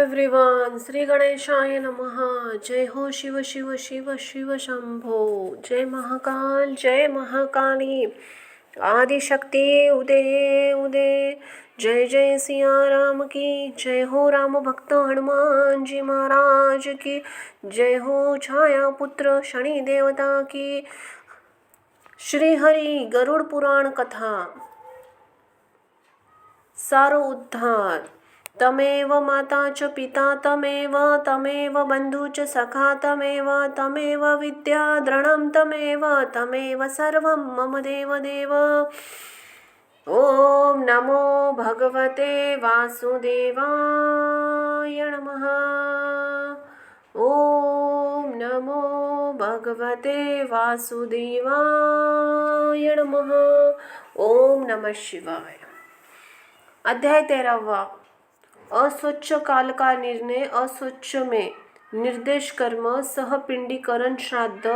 Everyone, Shri गणेशाय नमः। जय हो शिव शिव शिव शिव शंभो। जय महाकाल, जय महाकाली। आदिशक्ति उदय उदय। जय जय सिया राम की जय हो। राम भक्त हनुमान जी महाराज की जय हो। छाया पुत्र शनि देवता की। श्री हरि गरुड़ पुराण कथा। सारो उद्धार। तमेव माता च पिता तमेव तमेव बंधु च सखा तमेव विद्या द्रढं तमेव सर्वं मम देव। ओम नमो भगवते वासुदेवाय नमः। ओम नमो भगवते वासुदेवाय नमः। ओम नमः शिवाय। अध्याय 13वां। अस्वच्छ काल का निर्णय। अस्वच्छ में निर्देश कर्म, सहपिंडीकरण, श्राद्ध,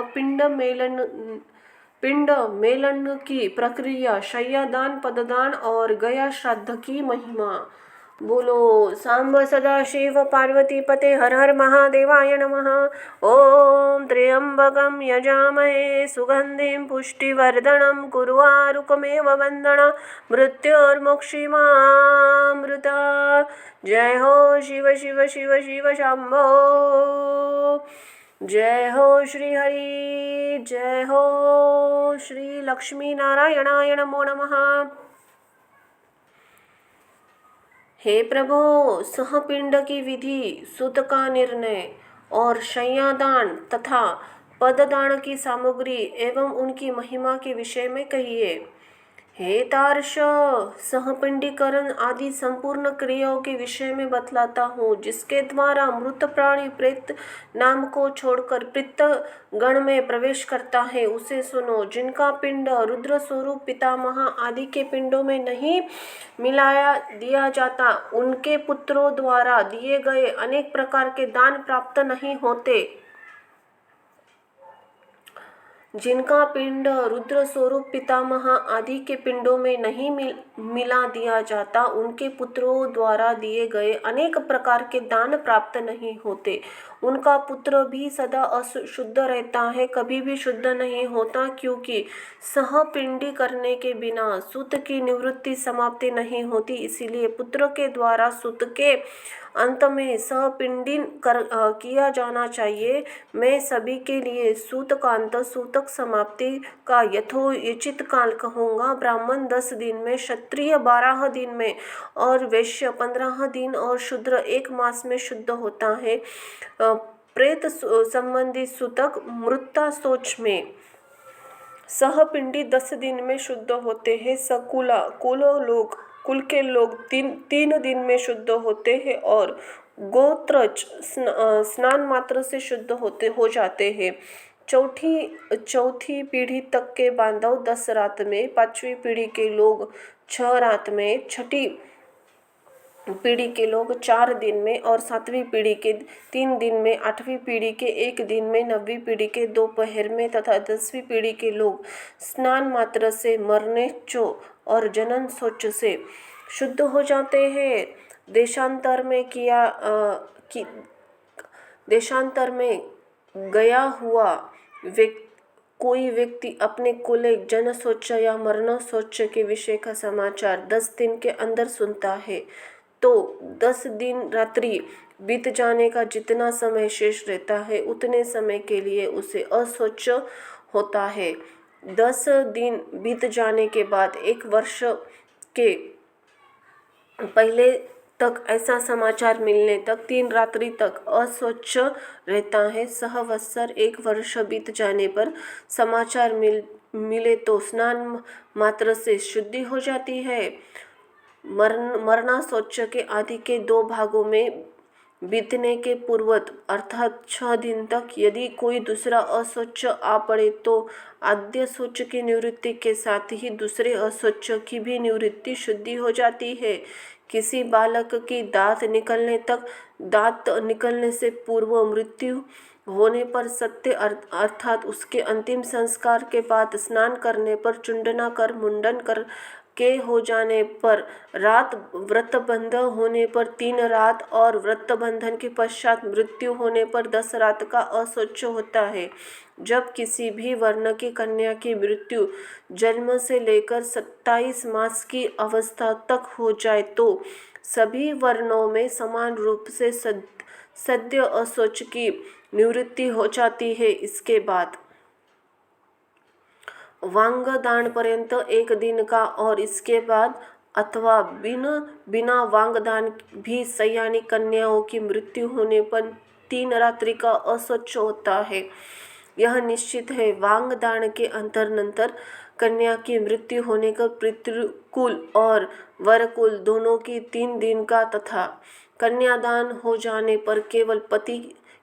पिंड मेलन की प्रक्रिया, शय्यादान, पददान और गया श्राद्ध की महिमा। बोलो सांब सदा शिव पार्वती पते हर हर महादेवाय नमः। ओम त्र्यंबकं यजामहे सुगंधिं पुष्टिवर्धनम् उर्वारुकमेव बन्धना मृत्योर्मुक्षीमामृता। जय हो शिव शिव शिव शिव शंभो। जय हो श्री हरि। जय हो श्री लक्ष्मी नारायणाय नमो नमः। हे प्रभो, सहपिंड की विधि, सूत का निर्णय और शय्यादान तथा पददान की सामग्री एवं उनकी महिमा के विषय में कहिए। हे तार्श, सहपिंडीकरण आदि संपूर्ण क्रियाओं के विषय में बतलाता हूँ, जिसके द्वारा मृत प्राणी प्रेत नाम को छोड़कर पित्त गण में प्रवेश करता है, उसे सुनो। जिनका पिंड रुद्र स्वरूप पितामह आदि के पिंडों में नहीं मिलाया दिया जाता, उनके पुत्रों द्वारा दिए गए अनेक प्रकार के दान प्राप्त नहीं होते। जिनका पिंड रुद्र स्वरूप पितामह आदि के पिंडों में नहीं मिला दिया जाता, उनके पुत्रों द्वारा दिए गए अनेक प्रकार के दान प्राप्त नहीं होते। उनका पुत्र भी सदा अशुद्ध रहता है, कभी भी शुद्ध नहीं होता, क्योंकि सहपिंडी करने के बिना सूत की निवृत्ति समाप्ति नहीं होती। इसीलिए पुत्र के द्वारा सूत के अंत में सहपिंडीन किया जाना चाहिए। मैं सभी के लिए सूत का अंत, सूतक समाप्ति का यथोचित काल कहूँगा। ब्राह्मण 10 दिन में, क्षत्रिय 12 दिन में और वैश्य 15 दिन और शूद्र 1 मास में शुद्ध होता है। प्रेत संबंधी सूतक मृता शौच में। सहपिंडी 10 दिन में शुद्ध होते हैं। सकुला कुल के लोग 3 दिन में शुद्ध होते हैं और गोत्रज स्नान मात्र से शुद्ध हो जाते हैं। चौथी पीढ़ी तक के बांधव 10 रात में, 5वीं पीढ़ी के लोग 6 रात में, 6ठी पीढ़ी के लोग 4 दिन में और 7वीं पीढ़ी के 3 दिन में, 8वीं पीढ़ी के 1 दिन में, 9वीं पीढ़ी के दोपहर में तथा 10वीं पीढ़ी के लोग स्नान मात्र से, मरने चो और जनन शौच से शुद्ध हो जाते हैं। देशांतर में गया हुआ कोई व्यक्ति अपने कुल जन शौच या मरण शौच के विषय का समाचार 10 दिन के अंदर सुनता है, तो 10 दिन रात्रि बीत जाने का जितना समय शेष रहता है, उतने समय के लिए उसे अशौच होता है। 10 दिन बीत जाने के बाद 1 वर्ष के पहले तक ऐसा समाचार मिलने तक 3 रात्रि तक अशौच रहता है। सहवत्सर 1 वर्ष बीत जाने पर समाचार मिले तो स्नान मात्र से शुद्धि हो जाती है। मरना शौच के आदि के 2 भागों में बीतने के पूर्वत अर्थात 6 दिन तक यदि कोई दूसरा अशौच आ पड़े तो आद्य शौच की निवृत्ति के साथ ही दूसरे अशौच की भी निवृत्ति शुद्धि हो जाती है। किसी बालक की दांत निकलने से पूर्व मृत्यु होने पर सत्य अर्थात उसके अंतिम संस्कार के बाद स्नान करने पर चुंडना कर मुंडन कर के हो जाने पर रात, व्रतबंध होने पर 3 रात और व्रतबंधन के पश्चात मृत्यु होने पर 10 रात का अशौच होता है। जब किसी भी वर्ण की कन्या की मृत्यु जन्म से लेकर 27 मास की अवस्था तक हो जाए तो सभी वर्णों में समान रूप से सद्य अशौच की निवृत्ति हो जाती है। इसके बाद वांगदान पर्यंत 1 दिन का और इसके बाद अथवा बिना वांगदान भी सयानी कन्याओं की मृत्यु होने पर 3 रात्रि का अशौच होता है। यह निश्चित है। वांगदान के अंतरनंतर कन्या की मृत्यु होने पर पितृकुल और वरकुल दोनों की 3 दिन का तथा कन्यादान हो जाने पर केवल पति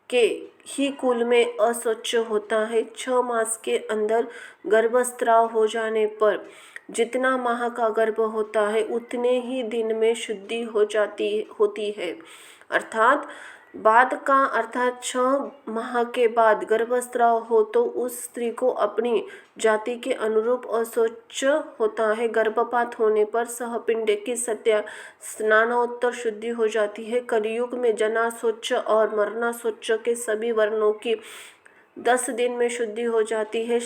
के ही कुल में अशौच होता है। 6 मास के अंदर गर्भस्राव हो जाने पर जितना माह का गर्भ होता है उतने ही दिन में शुद्धि होती है। अर्थात बाद का अर्थात 6 माह के बाद गर्भस्राव हो तो उस स्त्री को अपनी जाति के अनुरूप अशौच होता है। गर्भपात होने पर सहपिंड की सत्या स्नानोत्तर शुद्धि हो जाती है। कलियुग में जनाशौच और मरणाशौच के सभी वर्णों की 10 दिन में शुद्धि हो जाती है,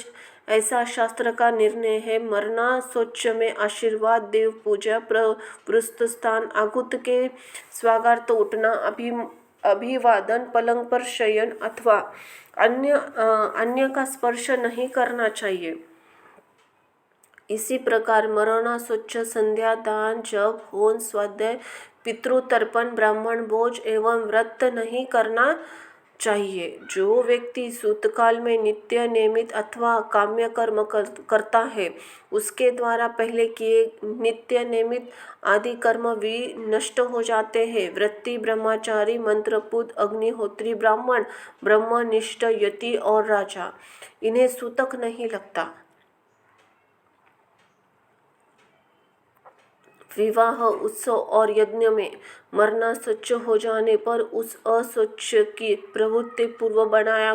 ऐसा शास्त्र का निर्णय है। मरणाशौच में आशीर्वाद, देव पूजा, पुरुषस्थान, आहुत के स्वागार्थ उठना, अभिवादन, पलंग पर शयन अथवा अन्य का स्पर्श नहीं करना चाहिए। इसी प्रकार मरणाशौच, संध्या, दान, जप, होम, स्वाध्याय, पितृतर्पण, ब्राह्मण भोज एवं व्रत नहीं करना चाहिए। जो व्यक्ति सूतकाल में नित्य नियमित अथवा काम्य कर्म करता है उसके द्वारा पहले किए नित्य नियमित आदि कर्म भी नष्ट हो जाते हैं। व्रती, ब्रह्मचारी, मंत्रपुत, अग्निहोत्री, ब्राह्मण, ब्रह्मनिष्ठ, यति और राजा, इन्हें सूतक नहीं लगता। विवाह, उत्सव और यज्ञ में मरणाशौच हो जाने पर उस अशौच की प्रवृत्ति पूर्व बनाया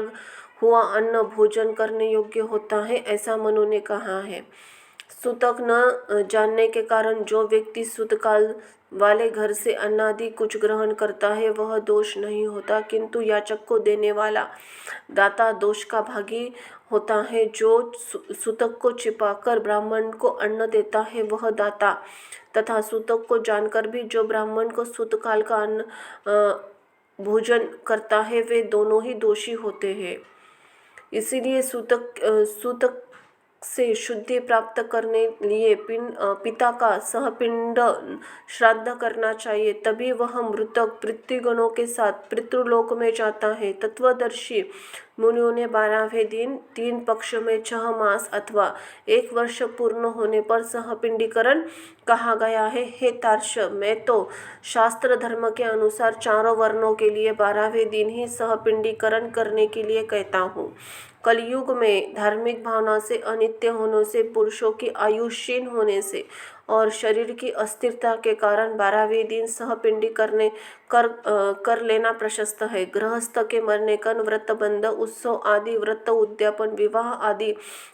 हुआ अन्न भोजन करने योग्य होता है, ऐसा मनु ने कहा है। सूतक न जानने के कारण जो व्यक्ति सूतकाल वाले घर से अन्नादि कुछ ग्रहण करता है वह दोष नहीं होता, किंतु याचक को देने वाला दाता दोष का भागी होता है। जो सूतक को छिपाकर ब्राह्मण को अन्न देता है वह दाता तथा सूतक को जानकर भी जो ब्राह्मण को सूतकाल का अन्न भोजन करता है वे दोनों ही दोषी होते हैं। इसीलिए सूतक से शुद्धि प्राप्त करने लिए पिता का सहपिंड श्राद्ध करना चाहिए, तभी वह मृतक पितृगणों के साथ पितृलोक में जाता है। तत्वदर्शी मुनियों ने 12वें दिन 3 पक्ष में 6 मास अथवा 1 वर्ष पूर्ण होने पर सहपिंडीकरण कहा गया है। हे तार्क्ष, मैं तो शास्त्र धर्म के अनुसार चारों वर्णों के लिए 12वें दिन ही सहपिंडीकरण करने के लिए कहता हूँ। कलयुग में धार्मिक भावना से अनित्य होने से, पुरुषों की आयु क्षीण होने से और शरीर की अस्थिरता के कारण 12वें दिन सहपिंडी कर लेना प्रशस्त है। गृहस्थ के मरने का व्रतबंध, उत्सव आदि व्रत, उद्यापन, विवाह आदि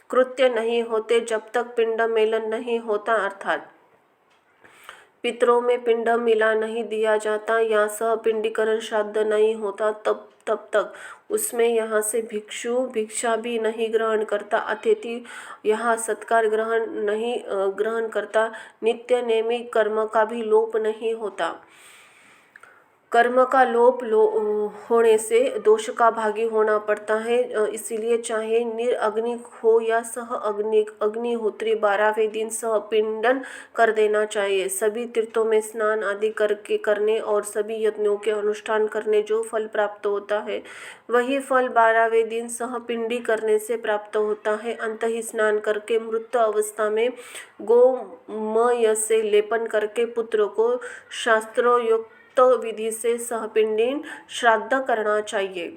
कृत्य नहीं होते जब तक पिंड मेलन नहीं होता, अर्थात पितरों में पिंड मिला नहीं दिया जाता या सहपिंडीकरण श्राद्ध नहीं होता तब तक उसमें यहाँ से भिक्षु भिक्षा भी नहीं ग्रहण करता, अतिथि यहाँ सत्कार ग्रहण करता, नित्य नेमी कर्म का भी लोप नहीं होता। कर्म का लोप होने से दोष का भागी होना पड़ता है। इसीलिए चाहे निर्अग्नि हो या सह अग्निहोत्री 12वें दिन सहपिंडन कर देना चाहिए। सभी तीर्थों में स्नान आदि करने और सभी यज्ञों के अनुष्ठान करने जो फल प्राप्त होता है वही फल 12वें दिन सहपिंडी करने से प्राप्त होता है। अंतहि स्नान करके मृत अवस्था में गोमय से लेपन करके पुत्र को शास्त्रोक्त विधि से सहपिंडीन श्राद्ध करना चाहिए।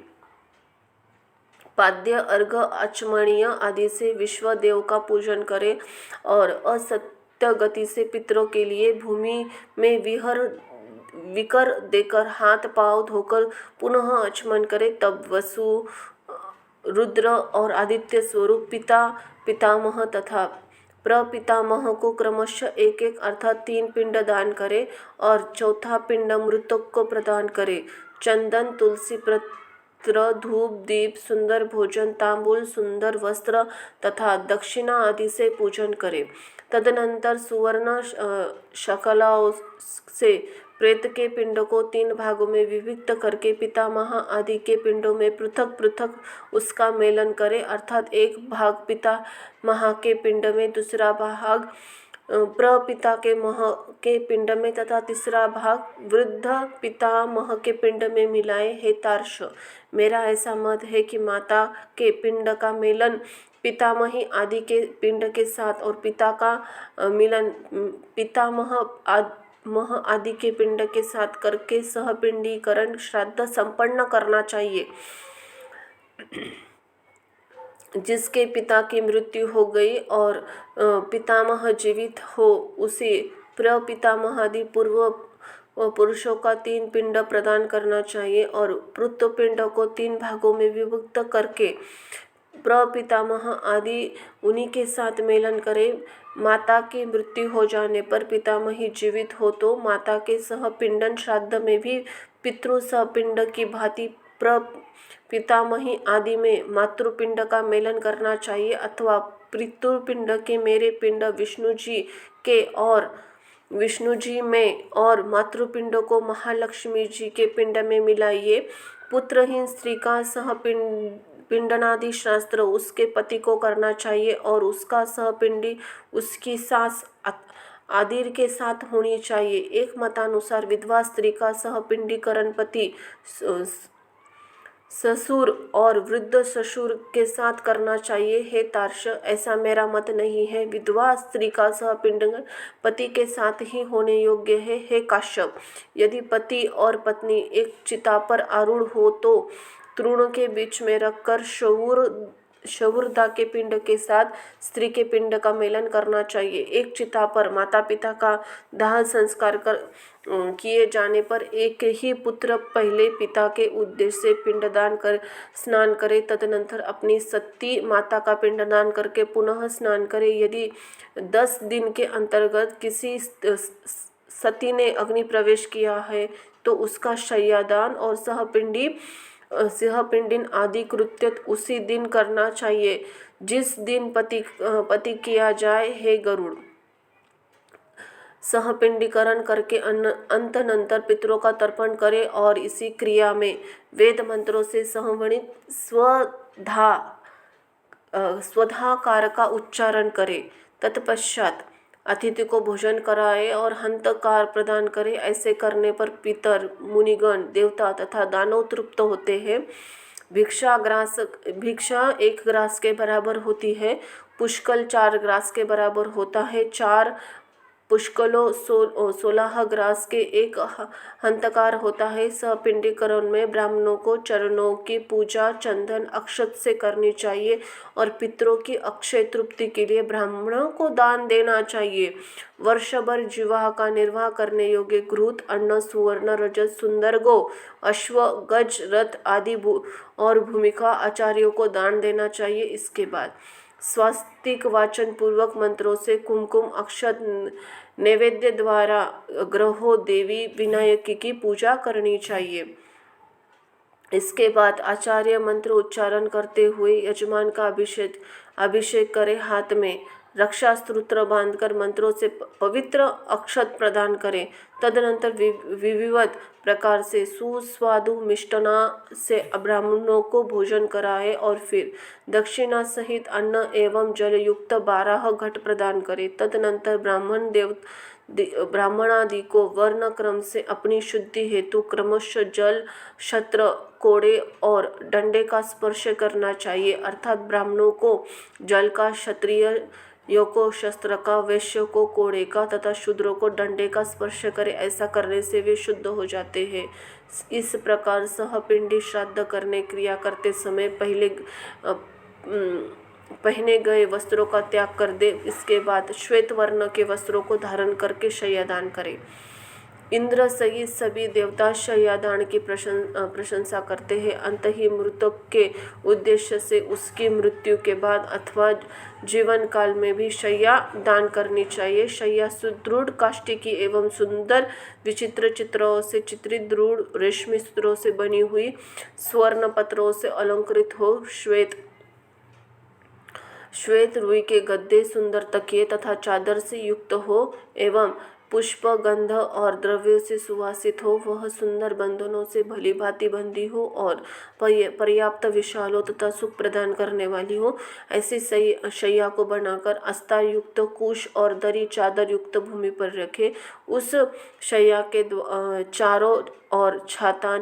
पाद्य, अर्घ, आचमनीय आदि से विश्व देव का पूजन करे और असत्य गति से पितरों के लिए भूमि में विकर देकर हाथ पांव धोकर पुनः आचमन करे। तब वसु, रुद्र और आदित्य स्वरूप पिता, पितामह तथा प्रपितामह को क्रमशः एक एक अर्थात 3 पिंड दान करे और चौथा पिंड मृतक को प्रदान करे। चंदन, तुलसी पत्र, धूप, दीप, सुंदर भोजन, तांबूल, सुंदर वस्त्र तथा दक्षिणा आदि से पूजन करे। तदनंतर सुवर्ण शकलाओं से प्रेत के पिंड को 3 भागों में विभक्त करके पितामह आदि के पिंडों में पृथक पृथक उसका मेलन करे, अर्थात एक भाग पितामह के पिंड में, दूसरा भाग प्रपिता के मह के पिंड में तथा तीसरा भाग वृद्ध पितामह के पिंड में मिलाए। हे तार्क्ष, मेरा ऐसा मत है कि माता के पिंड का मेलन पितामही आदि के पिंड के साथ और पिता का मिलन पितामह आदि के पिंड के साथ करके सहपिंडीकरण श्राद्ध संपन्न करना चाहिए। जिसके पिता की मृत्यु हो गई और पितामह जीवित हो, उसे प्रपितामह आदि पूर्व पुरुषों का 3 पिंड प्रदान करना चाहिए और पृथ्वी पिंड को 3 भागों में विभक्त करके प्रपितामह आदि उन्हीं के साथ मेलन करे। माता की मृत्यु हो जाने पर पितामही जीवित हो तो माता के सहपिंडन श्राद्ध में भी पितृ सहपिंड की भांति पितामही आदि में मातृपिंड का मेलन करना चाहिए, अथवा पितृपिंड के मेरे पिंड विष्णु जी में और मातृपिंड को महालक्ष्मी जी के पिंड में मिलाइए। पुत्रहीन स्त्री का पिंडनादि शास्त्र उसके पति को करना चाहिए और उसका सहपिंडी उसकी सास आदि के साथ होनी चाहिए। एक मतानुसार विधवा स्त्री का सहपिंडीकरण पति, ससुर और वृद्ध ससुर के साथ करना चाहिए। हे तार्क्ष, ऐसा मेरा मत नहीं है। विधवा स्त्री का सहपिंडीकरण पति के साथ ही होने योग्य है। हे काश्यप, यदि पति और पत्नी एक चिता पर आरूढ़ हो तो तृण के बीच में रखकर शवुर्धा के पिंड के साथ स्त्री के पिंड का मेलन करना चाहिए। एक चिता पर माता पिता का दाह संस्कार किए जाने पर एक ही पुत्र पहले पिता के उद्देश्य से पिंडदान कर स्नान करे, तदनंतर अपनी सती माता का पिंडदान करके पुनः स्नान करे। यदि 10 दिन के अंतर्गत किसी सती ने अग्नि प्रवेश किया है तो उसका शय्यादान और सहपिंडीन आदि कृत्य उसी दिन करना चाहिए जिस दिन पति किया जाए। हे गरुड़, सहपिंडीकरण करके अंतनंतर पितरों का तर्पण करे और इसी क्रिया में वेद मंत्रों से संवर्णित स्वधाकार का उच्चारण करे। तत्पश्चात अतिथि को भोजन कराए और हंतकार प्रदान करे। ऐसे करने पर पितर, मुनिगण, देवता तथा दानव तृप्त होते हैं। भिक्षा 1 ग्रास के बराबर होती है। पुष्कल 4 ग्रास के बराबर होता है। 4 पुष्कलों 16 ग्रास के 1 हंतकार होता है। सहपिंडीकरण में ब्राह्मणों को चरणों की पूजा चंदन अक्षत से करनी चाहिए और पितरों की अक्षय तृप्ति के लिए ब्राह्मणों को दान देना चाहिए। वर्ष भर जीवा का निर्वाह करने योग्य घृत, अन्न, सुवर्ण, रजत, सुंदर गो, अश्व, गज, रथ आदि और भूमिका आचार्यों को दान देना चाहिए। इसके बाद स्वास्तिक वाचन पूर्वक मंत्रों से कुमकुम अक्षत नैवेद्य द्वारा ग्रहों देवी विनायकी की पूजा करनी चाहिए। इसके बाद आचार्य मंत्र उच्चारण करते हुए यजमान का अभिषेक करे। हाथ में रक्षा स्तोत्र बांधकर मंत्रों से पवित्र अक्षत प्रदान करें। तदनंतर विधिवत प्रकार से सुस्वादु मिष्टान्न से ब्राह्मणों को भोजन कराए और फिर दक्षिणा सहित अन्न एवं जल युक्त 12 घट प्रदान करें। तदनंतर ब्राह्मणादि को वर्ण क्रम से अपनी शुद्धि हेतु क्रमशः जल, छत्र, कोड़े और डंडे का स्पर्श करना चाहिए, अर्थात ब्राह्मणों को जल का, क्षत्रियों को शस्त्र का, वैश्यों को कोड़े का तथा शूद्रों को डंडे का स्पर्श करे। ऐसा करने से वे शुद्ध हो जाते हैं। इस प्रकार सहपिंडी श्राद्ध करने क्रिया करते समय पहने गए वस्त्रों का त्याग कर दे। इसके बाद श्वेत वर्ण के वस्त्रों को धारण करके शय्यादान करें। इंद्र सहित सभी देवता शय्यादान की प्रशंसा करते हैं। अंत ही मृतक के उद्देश्य से उसकी मृत्यु के बाद अथवा जीवन काल में भी शय्या दान करनी चाहिए। शय्या सुदृढ़ काष्ठिकी एवं सुंदर विचित्र चित्रों से चित्रित दृढ़ रेशमी सूत्रों से बनी हुई, स्वर्ण पत्रों से अलंकृत हो, श्वेत रुई के गद्दे, सुंदर तकिए तथा चादर से युक्त हो एवं पुष्प गंध और द्रव्यों से सुवासित हो। वह सुंदर बंधनों से भली भांति बंधी हो और पर्याप्त विशाल हो तथा सुख प्रदान करने वाली हो। ऐसी शैया को बनाकर अस्तार युक्त कुश और दरी चादर युक्त भूमि पर रखे। उस शैया के चारों और छाता,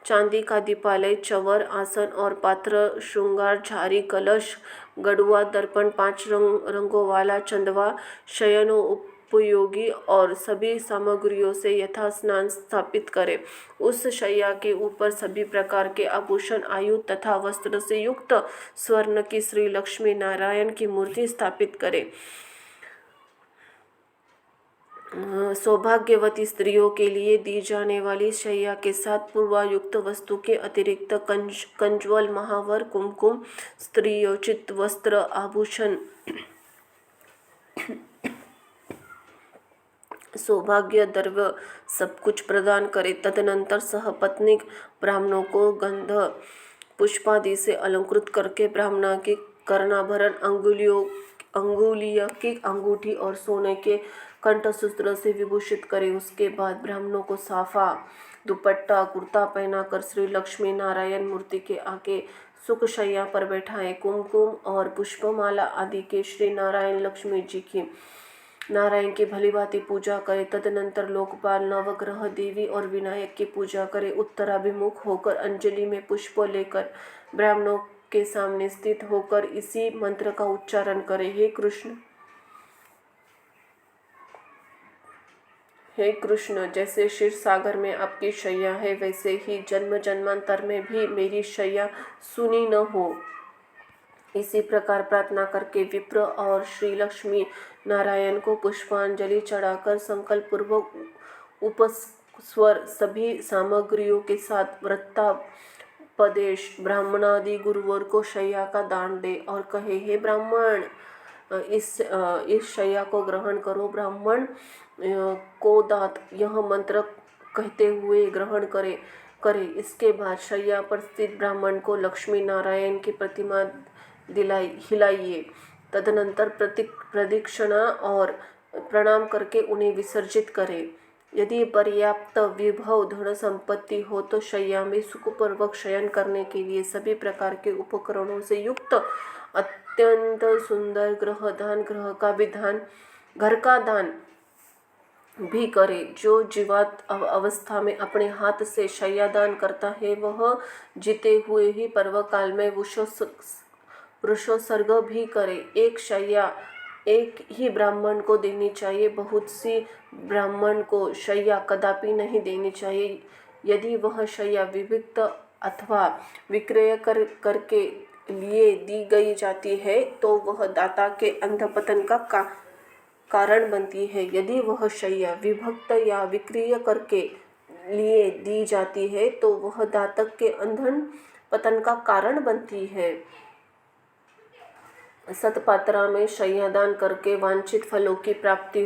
चांदी का दीपालय, चवर, आसन और पात्र, श्रृंगार, झारी, कलश, गड़ुआ, दर्पण, 5 रंगों वाला चंदवा, शयनोपयोगी और सभी सामग्रियों से यथा स्नान स्थापित करे। उस शैया के ऊपर सभी प्रकार के आभूषण, आयुध तथा वस्त्र से युक्त स्वर्ण की श्री लक्ष्मी नारायण की मूर्ति स्थापित करे। सौभाग्यवती स्त्रियों के लिए दी जाने वाली शैया के साथ पूर्वायुक्त वस्तु के अतिरिक्त कंजवल, महावर, कुमकुम, स्त्रियोचित वस्त्र, आभूषण, सौभाग्य द्रव्य सब कुछ प्रदान करे। तदनंतर सहपत्नीक ब्राह्मणों को गंध पुष्पादि से अलंकृत करके ब्राह्मणा की कर्णाभरण, अंगुलियों की अंगूठी और सोने के कंठसूत्र से विभूषित करे। उसके बाद ब्राह्मणों को साफा, दुपट्टा, कुर्ता पहनाकर श्री लक्ष्मी नारायण मूर्ति के आगे सुख शैया पर बैठाएं। कुमकुम और पुष्पमाला आदि के श्री नारायण लक्ष्मी जी की नारायण की भलीभांति पूजा करे। तदनंतर लोकपाल, नवग्रह, देवी और विनायक की पूजा करे। उत्तराभिमुख होकर अंजलि में पुष्प लेकर ब्राह्मणों के सामने स्थित होकर इसी मंत्र का उच्चारण करे। हे कृष्ण, जैसे क्षीर सागर में आपकी शैया है, वैसे ही जन्म जन्मांतर में भी मेरी शैया सुनी न हो। इसी प्रकार प्रार्थना करके विप्र और श्री लक्ष्मी नारायण को पुष्पांजलि चढ़ाकर संकल्प पूर्वक उपस्वर सभी सामग्रियों के साथ व्रतापदेश ब्राह्मणादि गुरुवर को शैया का दान दे और कहे, हे ब्राह्मण, इस शैया को ग्रहण करो। ब्राह्मण को दात यह मंत्र कहते हुए ग्रहण करे। इसके बाद शैया पर स्थित ब्राह्मण को लक्ष्मी नारायण की प्रतिमा हिलाइए। तदनंतर प्रदक्षिणा और प्रणाम करके उन्हें विसर्जित करें। यदि पर्याप्त विभव धन संपत्ति हो तो शैया में सुखपूर्वक शयन करने के लिए सभी प्रकार के उपकरणों से युक्त अत्यंत सुंदर ग्रह का भी घर का दान भी करे। जो जीवात अवस्था में अपने हाथ से शैया दान करता है, वह जीते हुए ही पर्व काल में वृषोत्सर्ग भी करे। एक शैया एक ही ब्राह्मण को देनी चाहिए। बहुत सी ब्राह्मण को शैया कदापि नहीं देनी चाहिए। यदि वह शैया विविक्त अथवा विक्रय करके लिए दी गई जाती है तो वह दाता के अंधपतन का कारण बनती है। यदि वह शैया विभक्त या विक्रय करके लिए दी जाती है तो वह दातक के अंधन पतन का कारण बनती है। सतपात्रा में शय्यादान करके वांछित फलों की प्राप्ति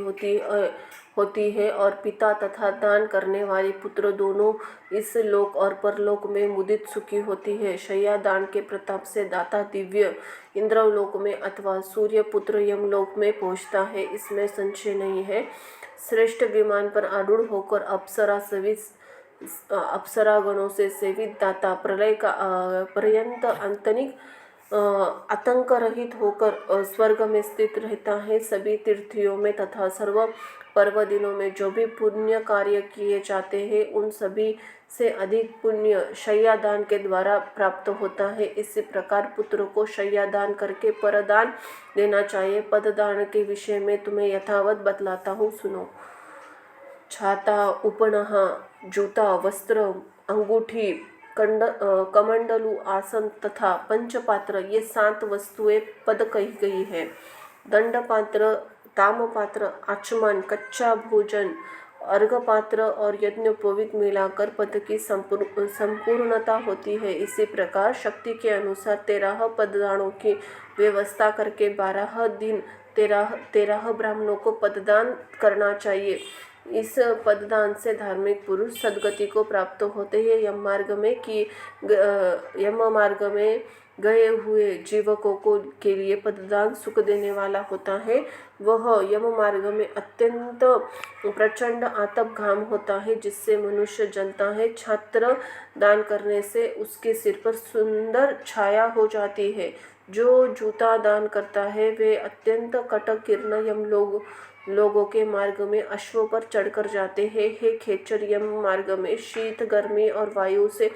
होती है और पिता तथा दान करने वाले पुत्र दोनों इस लोक और परलोक में मुदित सुखी होती है। शय्यादान के प्रताप से दाता दिव्य इंद्रलोक में अथवा सूर्य पुत्र यमलोक में पहुँचता है, इसमें संशय नहीं है। श्रेष्ठ विमान पर आरूढ़ होकर अप्सरा गणों से सेवित दाता प्रलय का पर्यंत आतंक रहित होकर स्वर्ग में स्थित रहता है। सभी तीर्थियों में तथा सर्व पर्व दिनों में जो भी पुण्य कार्य किए जाते हैं, उन सभी से अधिक पुण्य शय्यादान के द्वारा प्राप्त होता है। इसी प्रकार पुत्र को शय्यादान करके परदान देना चाहिए। पददान के विषय में तुम्हें यथावत बतलाता हूँ, सुनो। छाता, उपनहा, जूता, वस्त्र, अंगूठी, कमंडलू, आसन तथा पंचपात्र, ये 7 वस्तुएं पद कही गई है। दंडपात्र, तामपात्र, आचमन, कच्चा भोजन अर्घपात्र और यज्ञोपवीत मिलाकर पद की संपूर्णता होती है। इसी प्रकार शक्ति के अनुसार 13 पददानों की व्यवस्था करके 12 दिन 13 ब्राह्मणों को पददान करना चाहिए। इस पददान से धार्मिक पुरुष सद्गति को प्राप्त होते हैं। यम मार्ग में गए हुए जीवकों को के लिए पददान सुख देने वाला होता है। वह यम मार्ग में अत्यंत प्रचंड आतप घाम होता है जिससे मनुष्य जलता है। छात्र दान करने से उसके सिर पर सुंदर छाया हो जाती है। जो जूता दान करता है वे अत्यंत कटक किरण लोगों के मार्ग में अश्वों पर चढ़कर जाते हैं। हे खेचर, यम मार्ग में शीत, गर्मी और वायु से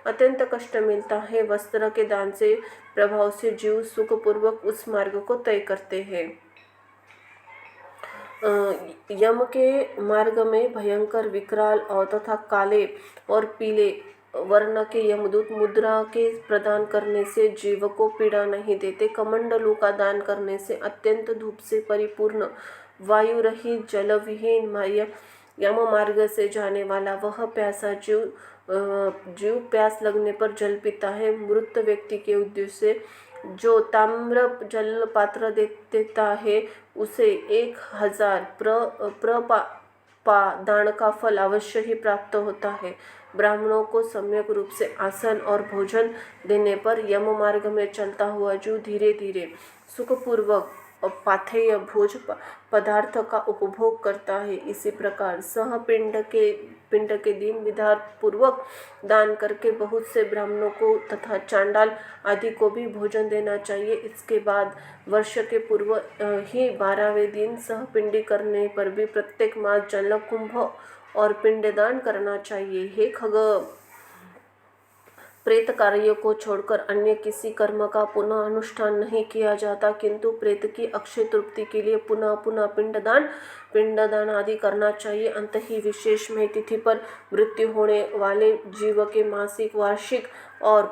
अत्यंत कष्ट मिलता है। वस्त्र के दान से प्रभाव से जीव सुखपूर्वक उस मार्ग को तय करते हैं। यम के मार्ग में भयंकर, विकराल और तथा काले और पीले वर्ण के यमदूत मुद्रा के प्रदान करने से जीव को पीड़ा नहीं देते। कमंडलू का दान करने से अत्यंत धूप से परिपूर्ण, वायु रहित, जल विहीन यम मार्ग से जाने वाला वह प्यासा जीव प्यास लगने पर जल पीता है। मृत व्यक्ति के उद्देश्य से जो ताम्र जल पात्र देता है उसे 1000 दान का फल अवश्य ही प्राप्त होता है। ब्राह्मणों को सम्यक रूप से आसन और भोजन देने पर यम मार्ग में चलता हुआ जीव धीरे धीरे सुखपूर्वक पाथेय भोज पदार्थ का उपभोग करता है। इसी प्रकार पिंड के दिन विधान पूर्वक दान करके बहुत से ब्राह्मणों को तथा चांडाल आदि को भी भोजन देना चाहिए। इसके बाद वर्ष के पूर्व ही 12वें दिन सहपिंडी करने पर भी प्रत्येक मास जल कुंभ और पिंडदान करना चाहिए। हे खग, प्रेत कार्य को छोड़कर अन्य किसी कर्म का पुनः अनुष्ठान नहीं किया जाता, किंतु प्रेत की अक्षय तृप्ति के लिए पुनः पुनः पिंडदान आदि करना चाहिए। अंत ही विशेष में तिथि पर मृत्यु होने वाले जीव के मासिक, वार्षिक और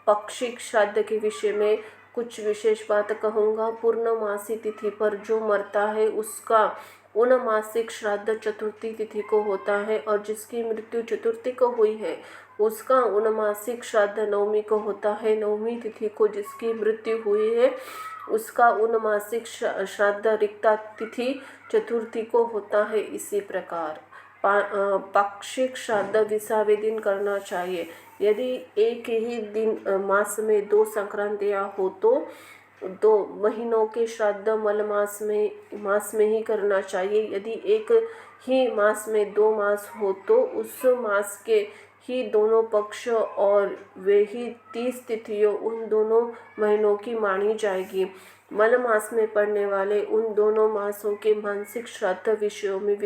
पाक्षिक श्राद्ध के विषय में कुछ विशेष बात कहूँगा। पूर्णमासी तिथि पर जो मरता है उसका उन मासिक श्राद्ध चतुर्थी तिथि को होता है, और जिसकी मृत्यु चतुर्थी को हुई है उसका उन मासिक श्राद्ध नवमी को होता है। नवमी तिथि को जिसकी मृत्यु हुई है उसका उन मासिक श्राद्ध रिक्ता तिथि चतुर्थी को होता है। इसी प्रकार पाक्षिक श्राद्ध 20वें दिन करना चाहिए। यदि एक ही दिन मास में 2 संक्रांतियाँ हो तो 2 महीनों के श्राद्ध मल मास में ही करना चाहिए। यदि एक ही मास में 2 मास हो तो उस मास के ही दोनों पक्ष और वे ही 30 तिथियों उन दोनों महीनों की मानी जाएगी। मल मास में पड़ने वाले उन दोनों मासों के मासिक श्राद्ध विषयों में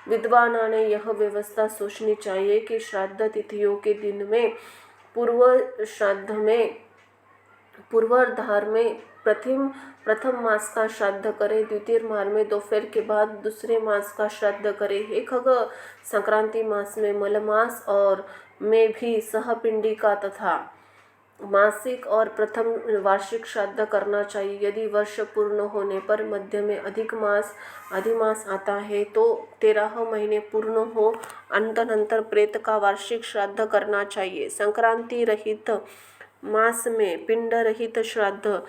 विद्वानों ने यह व्यवस्था सोचनी चाहिए कि श्राद्ध तिथियों के दिन में पूर्वार्धार में प्रथम मास का श्राद्ध करें, द्वितीय मास में दोपहर के बाद दूसरे मास का श्राद्ध करें। हे खग, संक्रांति मास में मल मास और में भी सहपिंडी का तथा मासिक और प्रथम वार्षिक श्राद्ध करना चाहिए। यदि वर्ष पूर्ण होने पर मध्य में अधिमास आता है तो 13 महीने पूर्ण हो अंतनंतर प्रेत का वार्षिक श्राद्ध करना चाहिए। संक्रांति रहित मास में पिंड रहित श्राद्ध,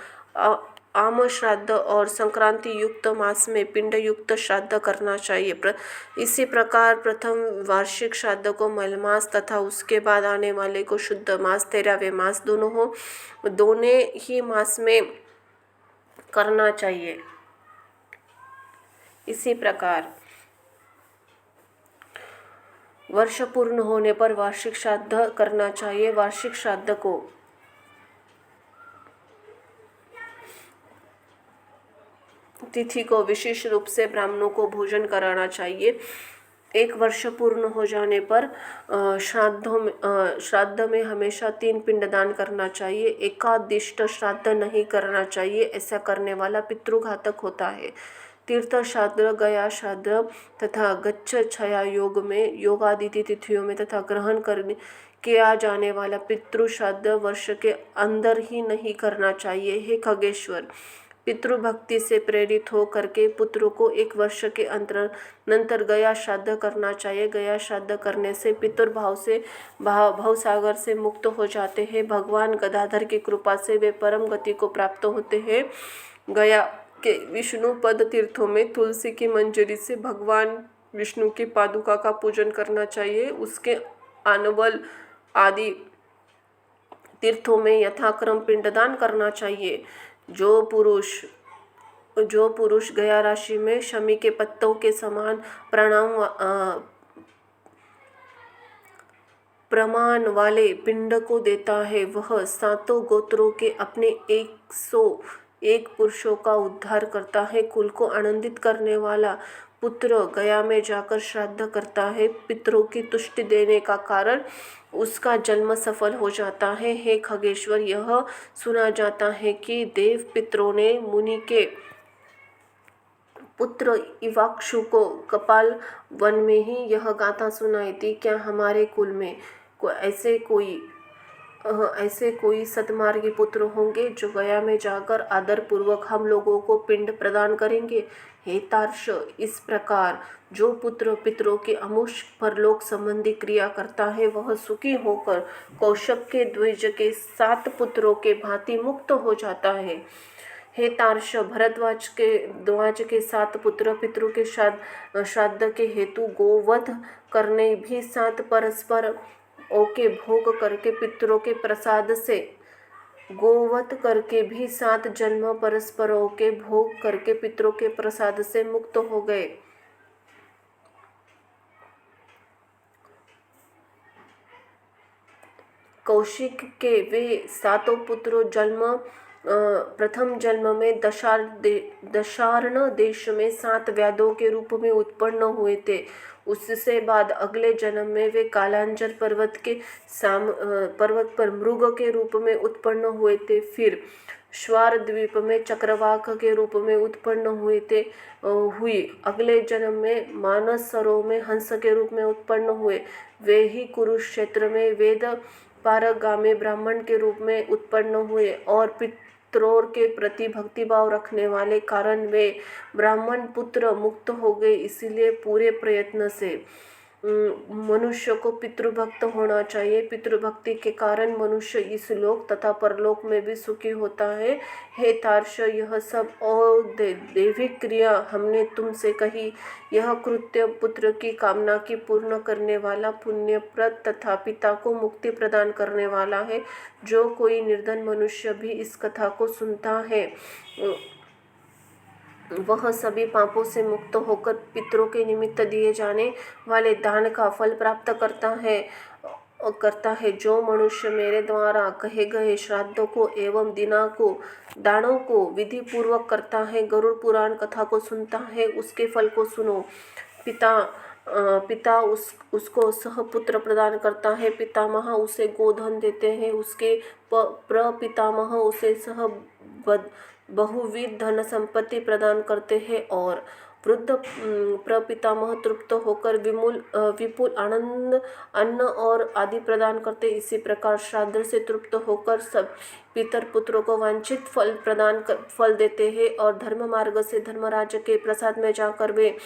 आम श्राद्ध और संक्रांति युक्त मास में पिंड युक्त श्राद्ध करना चाहिए। इसी प्रकार प्रथम वार्षिक श्राद्ध को मल मास तथा उसके बाद आने वाले को शुद्ध मास 13वें मास दोनों ही मास में करना चाहिए। इसी प्रकार वर्ष पूर्ण होने पर वार्षिक श्राद्ध करना चाहिए। वार्षिक श्राद्ध को तिथि को विशेष रूप से ब्राह्मणों को भोजन कराना चाहिए। एक वर्ष पूर्ण हो जाने पर श्राद्ध में हमेशा 3 पिंडदान करना चाहिए। एकादिष्ट श्राद्ध नहीं करना चाहिए, ऐसा करने वाला पितृघातक होता है। तीर्थ श्राद्ध, गया श्राद्ध तथा गच्छ छया योग में योगादि तिथियों में तथा ग्रहण किया जाने वाला पितृ श्राद्ध वर्ष के अंदर ही नहीं करना चाहिए। हे खगेश्वर, पितृभक्ति से प्रेरित हो करके पुत्र को 1 वर्ष के अंतर गया श्राद्ध करना चाहिए। गया श्राद्ध करने से पितृभाव से भव सागर से मुक्त हो जाते हैं। भगवान गदाधर की कृपा से वे परम गति को प्राप्त होते हैं। गया के विष्णु पद तीर्थों में तुलसी की मंजरी से भगवान विष्णु की पादुका का पूजन करना चाहिए। उसके आनवल आदि तीर्थों में यथाक्रम पिंडदान करना चाहिए। जो पुरुष गया राशि में शमी के पत्तों के समान प्रमाण वाले पिंड को देता है, वह 7 गोत्रों के अपने 101 पुरुषों का उद्धार करता है। कुल को आनंदित करने वाला पुत्र गया में जाकर श्राद्ध करता है। पितरों की तुष्टि देने का कारण उसका जन्म सफल हो जाता है। हे खगेश्वर, यह सुना जाता है कि देव पितरों ने मुनि के पुत्र इवाक्षु को कपाल वन में ही यह गाथा सुनाई थी। क्या हमारे कुल में ऐसे कोई सतमार्गी पुत्र होंगे जो गया में जाकर आदर पूर्वक हम लोगों को पिंड प्रदान करेंगे? हे तार्क्ष, इस प्रकार जो पुत्र पितरों के अमुष्ट परलोक संबंधी क्रिया करता है, वह सुखी होकर कौशक के द्विज के 7 पुत्रों के भांति मुक्त हो जाता है। हे तार्क्ष, भरद्वाज के 7 पुत्र पितरों के श्राद्ध के हेतु गोवध करने भी 7 परस्पर ओके भोग करके पितरों के प्रसाद से गोवध करके भी 7 जन्म परस्परों के भोग करके पितरों के प्रसाद से मुक्त हो गए। कौशिक के वे 7 पुत्र प्रथम जन्म में दशार्ण देश में 7 व्याधों के रूप में उत्पन्न हुए थे। उससे बाद अगले जन्म में वे कालांजर पर्वत पर मृग के रूप में उत्पन्न हुए थे। फिर श्वार द्वीप में चक्रवाक के रूप में उत्पन्न हुई। अगले जन्म में मानस सरोवर में हंस के रूप में उत्पन्न हुए। वे ही कुरुक्षेत्र में वेद पारगामी ब्राह्मण के रूप में उत्पन्न हुए और पितरों के प्रति भक्तिभाव रखने वाले कारण वे ब्राह्मण पुत्र मुक्त हो गए। इसलिए पूरे प्रयत्न से मनुष्य को पितृभक्त होना चाहिए। पितृभक्ति के कारण मनुष्य इस लोक तथा परलोक में भी सुखी होता है। हे तार्क्ष, यह सब और दैविक क्रिया हमने तुमसे कही। यह कृत्य पुत्र की कामना की पूर्ण करने वाला, पुण्यप्रद तथा पिता को मुक्ति प्रदान करने वाला है। जो कोई निर्धन मनुष्य भी इस कथा को सुनता है, वह सभी पापों से मुक्त होकर पितरों के निमित्त दिए जाने वाले दान का फल प्राप्त करता है। जो मनुष्य मेरे द्वारा कहे गए श्राद्धों को एवं दानों को विधि पूर्वक करता है, गरुड़ पुराण कथा को सुनता है, उसके फल को सुनो। पिता उसको सहपुत्र प्रदान करता है। पितामह उसे गोधन देते हैं। उसके प्रपितामह उसे बहुविध धन संपत्ति प्रदान करते हैं और वृद्ध प्रपितामह तृप्त होकर विपुल आनंद अन्न और आदि प्रदान करते। इसी प्रकार श्राद्ध से तृप्त होकर सब पितर पुत्रों को वांछित फल देते हैं और धर्म मार्ग से धर्मराज के प्रसाद में जाकर वे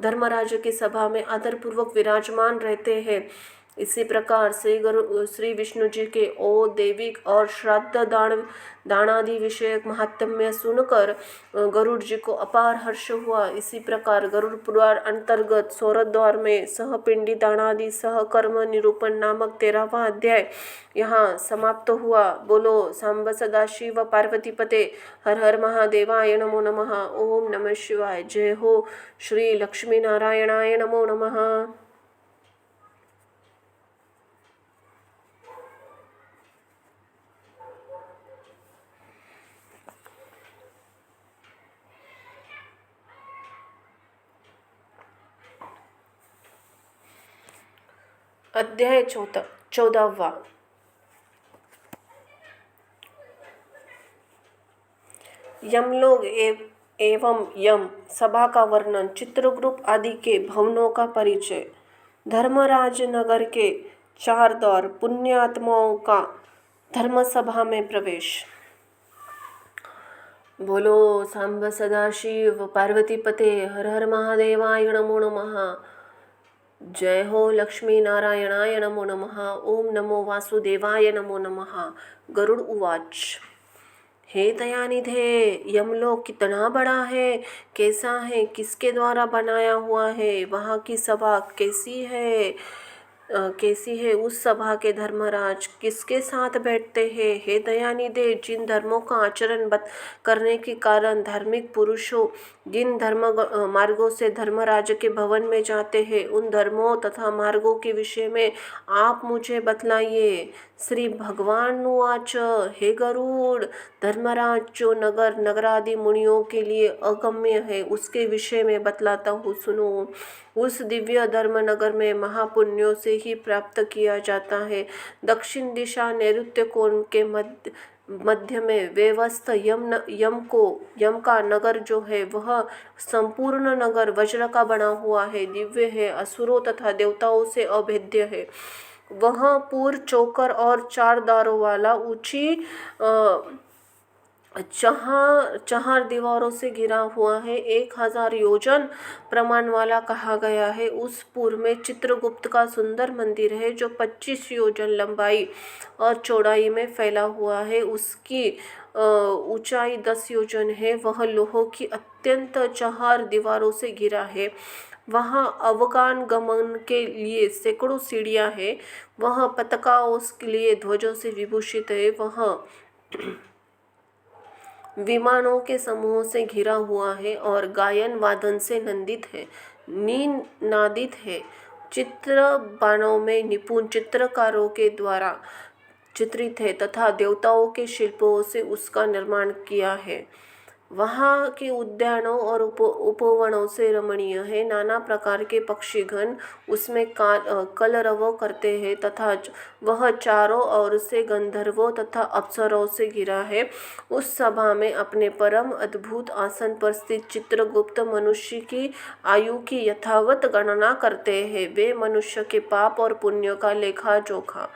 धर्मराज की सभा में आदरपूर्वक विराजमान रहते हैं। इसी प्रकार श्री विष्णु जी के दैविक और श्राद्ध दानादि विषयक महात्म्य सुनकर गरुड़ जी को अपार हर्ष हुआ। इसी प्रकार गरुड़ पुराण अंतर्गत सौरद्वार में सहपिंडी दानादि सहकर्म निरूपण नामक 13वां अध्याय यहाँ समाप्त हुआ। बोलो सांब सदाशिव पार्वती पते, हर हर महादेवाय नमो नमः। ओम नमः शिवाय। जय हो श्री लक्ष्मी नारायणाय नमो नमः। अध्याय 14वां। यमलोक एवं यम सभा का वर्णन, चित्रकूट आदि के भवनों का परिचय, धर्मराज नगर के 4 द्वार, पुण्यात्माओं का धर्मसभा में प्रवेश। बोलो सांब सदाशिव पार्वतीपते हर हर महादेवाय नमो नमः। जय हो लक्ष्मी नारायणाय नमो नमः। ओम नमो वासुदेवाय नमो नमः। गरुड़ उवाच हे दयानिधे, यमलोक कितना बड़ा है, कैसा है, किसके द्वारा बनाया हुआ है, वहाँ की सभा कैसी है, उस सभा के धर्मराज किसके साथ बैठते हैं। हे दयानिधे, जिन धर्मों का आचरण करने के कारण धार्मिक पुरुषों जिन मार्गों से धर्मराज के भवन में जाते हैं, उन धर्मों तथा मार्गों के विषय में आप मुझे बतलाइए। श्री भगवान उवाच हे गरुड़, धर्मराज जो नगर नगरादि मुनियों के लिए अगम्य है, उसके विषय में बतलाता हूँ, सुनो। उस दिव्य धर्म नगर में महापुण्यों से ही प्राप्त किया जाता है। दक्षिण दिशा नैऋत्य कोण के मध्य में व्यवस्थ यम का नगर जो है, वह संपूर्ण नगर वज्र का बना हुआ है, दिव्य है, असुरों तथा देवताओं से अभेद्य है। वह पूर चौकर और 4 द्वारों वाला ऊंची चार दीवारों से घिरा हुआ है, 1000 योजन प्रमाण वाला कहा गया है। उस पूर्व में चित्रगुप्त का सुंदर मंदिर है, जो 25 योजन लंबाई और चौड़ाई में फैला हुआ है। उसकी ऊंचाई 10 योजन है। वह लोहों की अत्यंत 4 दीवारों से घिरा है। वहाँ अवगान गमन के लिए सैकड़ों सीढ़ियाँ हैं। वह पताकाओं के लिए ध्वजों से विभूषित है। वह विमानों के समूह से घिरा हुआ है और गायन वादन से नादित है। चित्र बाणों में निपुण चित्रकारों के द्वारा चित्रित है तथा देवताओं के शिल्पों से उसका निर्माण किया है। वहाँ के उद्यानों और उपवनों से रमणीय है। नाना प्रकार के पक्षीगण उसमें कलरव करते हैं तथा वह चारों ओर से गंधर्वों तथा अप्सरों से घिरा है। उस सभा में अपने परम अद्भुत आसन पर स्थित चित्रगुप्त मनुष्य की आयु की यथावत गणना करते हैं। वे मनुष्य के पाप और पुण्य का लेखा जोखा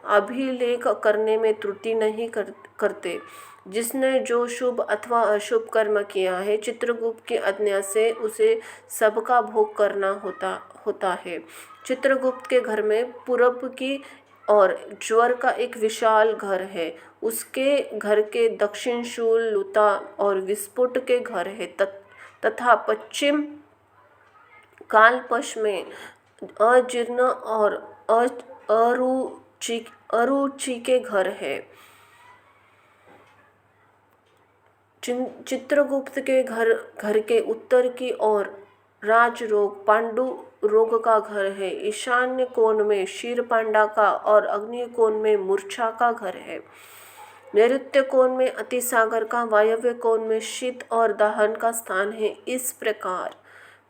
अभिलेख करने में त्रुटि नहीं करते। जिसने जो शुभ अथवा अशुभ कर्म किया है, चित्रगुप्त की आज्ञा से उसे सबका भोग करना होता है। चित्रगुप्त के घर में पूरब की और ज्वर का एक विशाल घर है। उसके घर के दक्षिण शूल, लुता और विस्फुट के घर है तथा पश्चिम कालपश में अजीर्ण और अरुचि के घर है। चित्रगुप्त के घर के उत्तर की ओर राजरोग पांडु रोग का घर है। ईशान्य कोण में क्षीरपांडा का और अग्नि कोण में मूर्छा का घर है। नैऋत्य कोण में अतिसागर का, वायव्य कोण में शीत और दाहन का स्थान है। इस प्रकार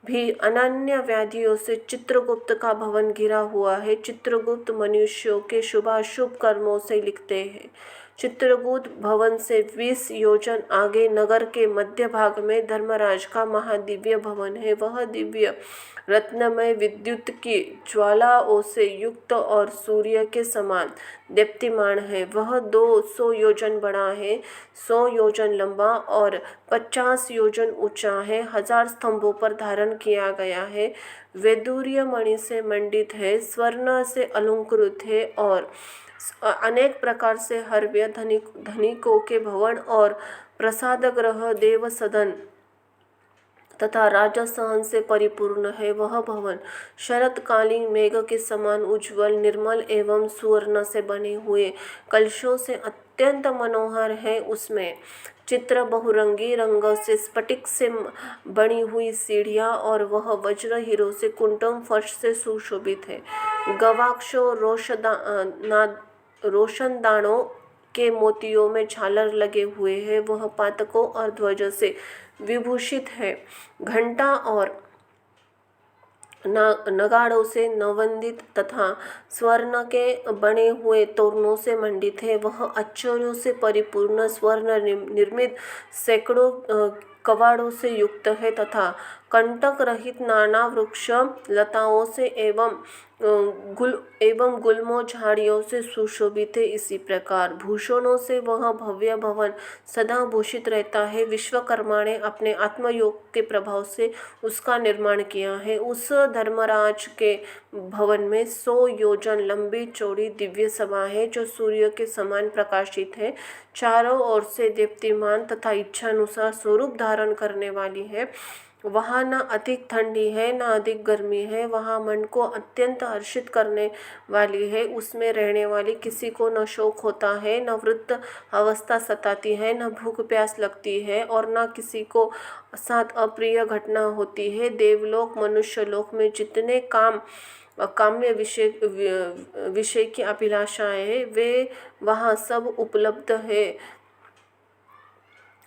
भी अनन्य व्याधियों से चित्रगुप्त का भवन घिरा हुआ है। चित्रगुप्त मनुष्यों के शुभाशुभ कर्मों से लिखते हैं। चित्रगुप्त भवन से 20 योजन आगे नगर के मध्य भाग में धर्मराज का महादिव्य भवन है। वह दिव्य रत्नमय विद्युत की ज्वालाओं से युक्त और सूर्य के समान दीप्तिमान है। वह 200 योजन बड़ा है, 100 योजन लंबा और 50 योजन ऊंचा है। 1000 स्तंभों पर धारण किया गया है। वैदूर्य मणि से मंडित है, स्वर्ण से अलंकृत है और अनेक प्रकार से हर्व्य धनिकों के भवन और प्रसाद गृह, देव सदन तथा राजसहन से परिपूर्ण है। वह भवन शरतकालीन मेघ के समान उज्ज्वल, निर्मल एवं सुवर्ण से बने हुए कलशों से अत्यंत मनोहर है। उसमें चित्र बहुरंगी रंगों से स्फटिक से बनी हुई सीढ़ियाँ और वह वज्र हीरो से कुंडम फर्श से सुशोभित है। गवाक्षों रोशनदानों के मोतियों में झालर लगे हुए हैं। वह पातकों और ध्वजों से विभूषित है। घंटा और नगाड़ों से नवंदित तथा स्वर्ण के बने हुए तोरणों से मंडित है। वह आश्चर्यों से परिपूर्ण स्वर्ण निर्मित सैकड़ों कवाड़ों से युक्त है तथा कंटक रहित नाना वृक्ष लताओं से एवं गुल्मों झाड़ियों से सुशोभित है। इसी प्रकार भूषणों से वह भव्य भवन सदा भूषित रहता है। विश्वकर्मा ने अपने आत्मयोग के प्रभाव से उसका निर्माण किया है। उस धर्मराज के भवन में 100 योजन लंबी चौड़ी दिव्य सभा है, जो सूर्य के समान प्रकाशित है, चारों ओर से दीप्तिमान तथा इच्छानुसार स्वरूप धारण करने वाली है। वहाँ न अधिक ठंडी है न अधिक गर्मी है, वहाँ मन को अत्यंत हर्षित करने वाली है। उसमें रहने वाली किसी को न शोक होता है, न वृद्ध अवस्था सताती है, न भूख प्यास लगती है और न किसी को साथ अप्रिय घटना होती है। देवलोक मनुष्यलोक में जितने काम्य विषय की अभिलाषाएं हैं, वे वहाँ सब उपलब्ध है।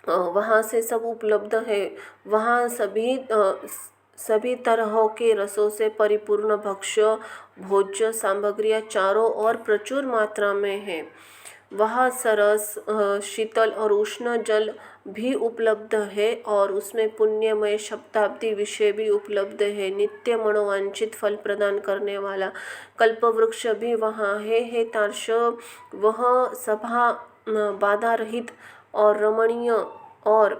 वहाँ से सब उपलब्ध है। वहाँ सभी तरहों के रसों से परिपूर्ण भक्ष्य भोज्य सामग्रियाँ चारों ओर प्रचुर मात्रा में है। वहाँ सरस शीतल और उष्ण जल भी उपलब्ध है और उसमें पुण्यमय शताब्दी विषय भी उपलब्ध है। नित्य मनोवांछित फल प्रदान करने वाला कल्पवृक्ष भी वहाँ है। हे तार्क्ष, वह सभा बाधा रहित और रमणीय और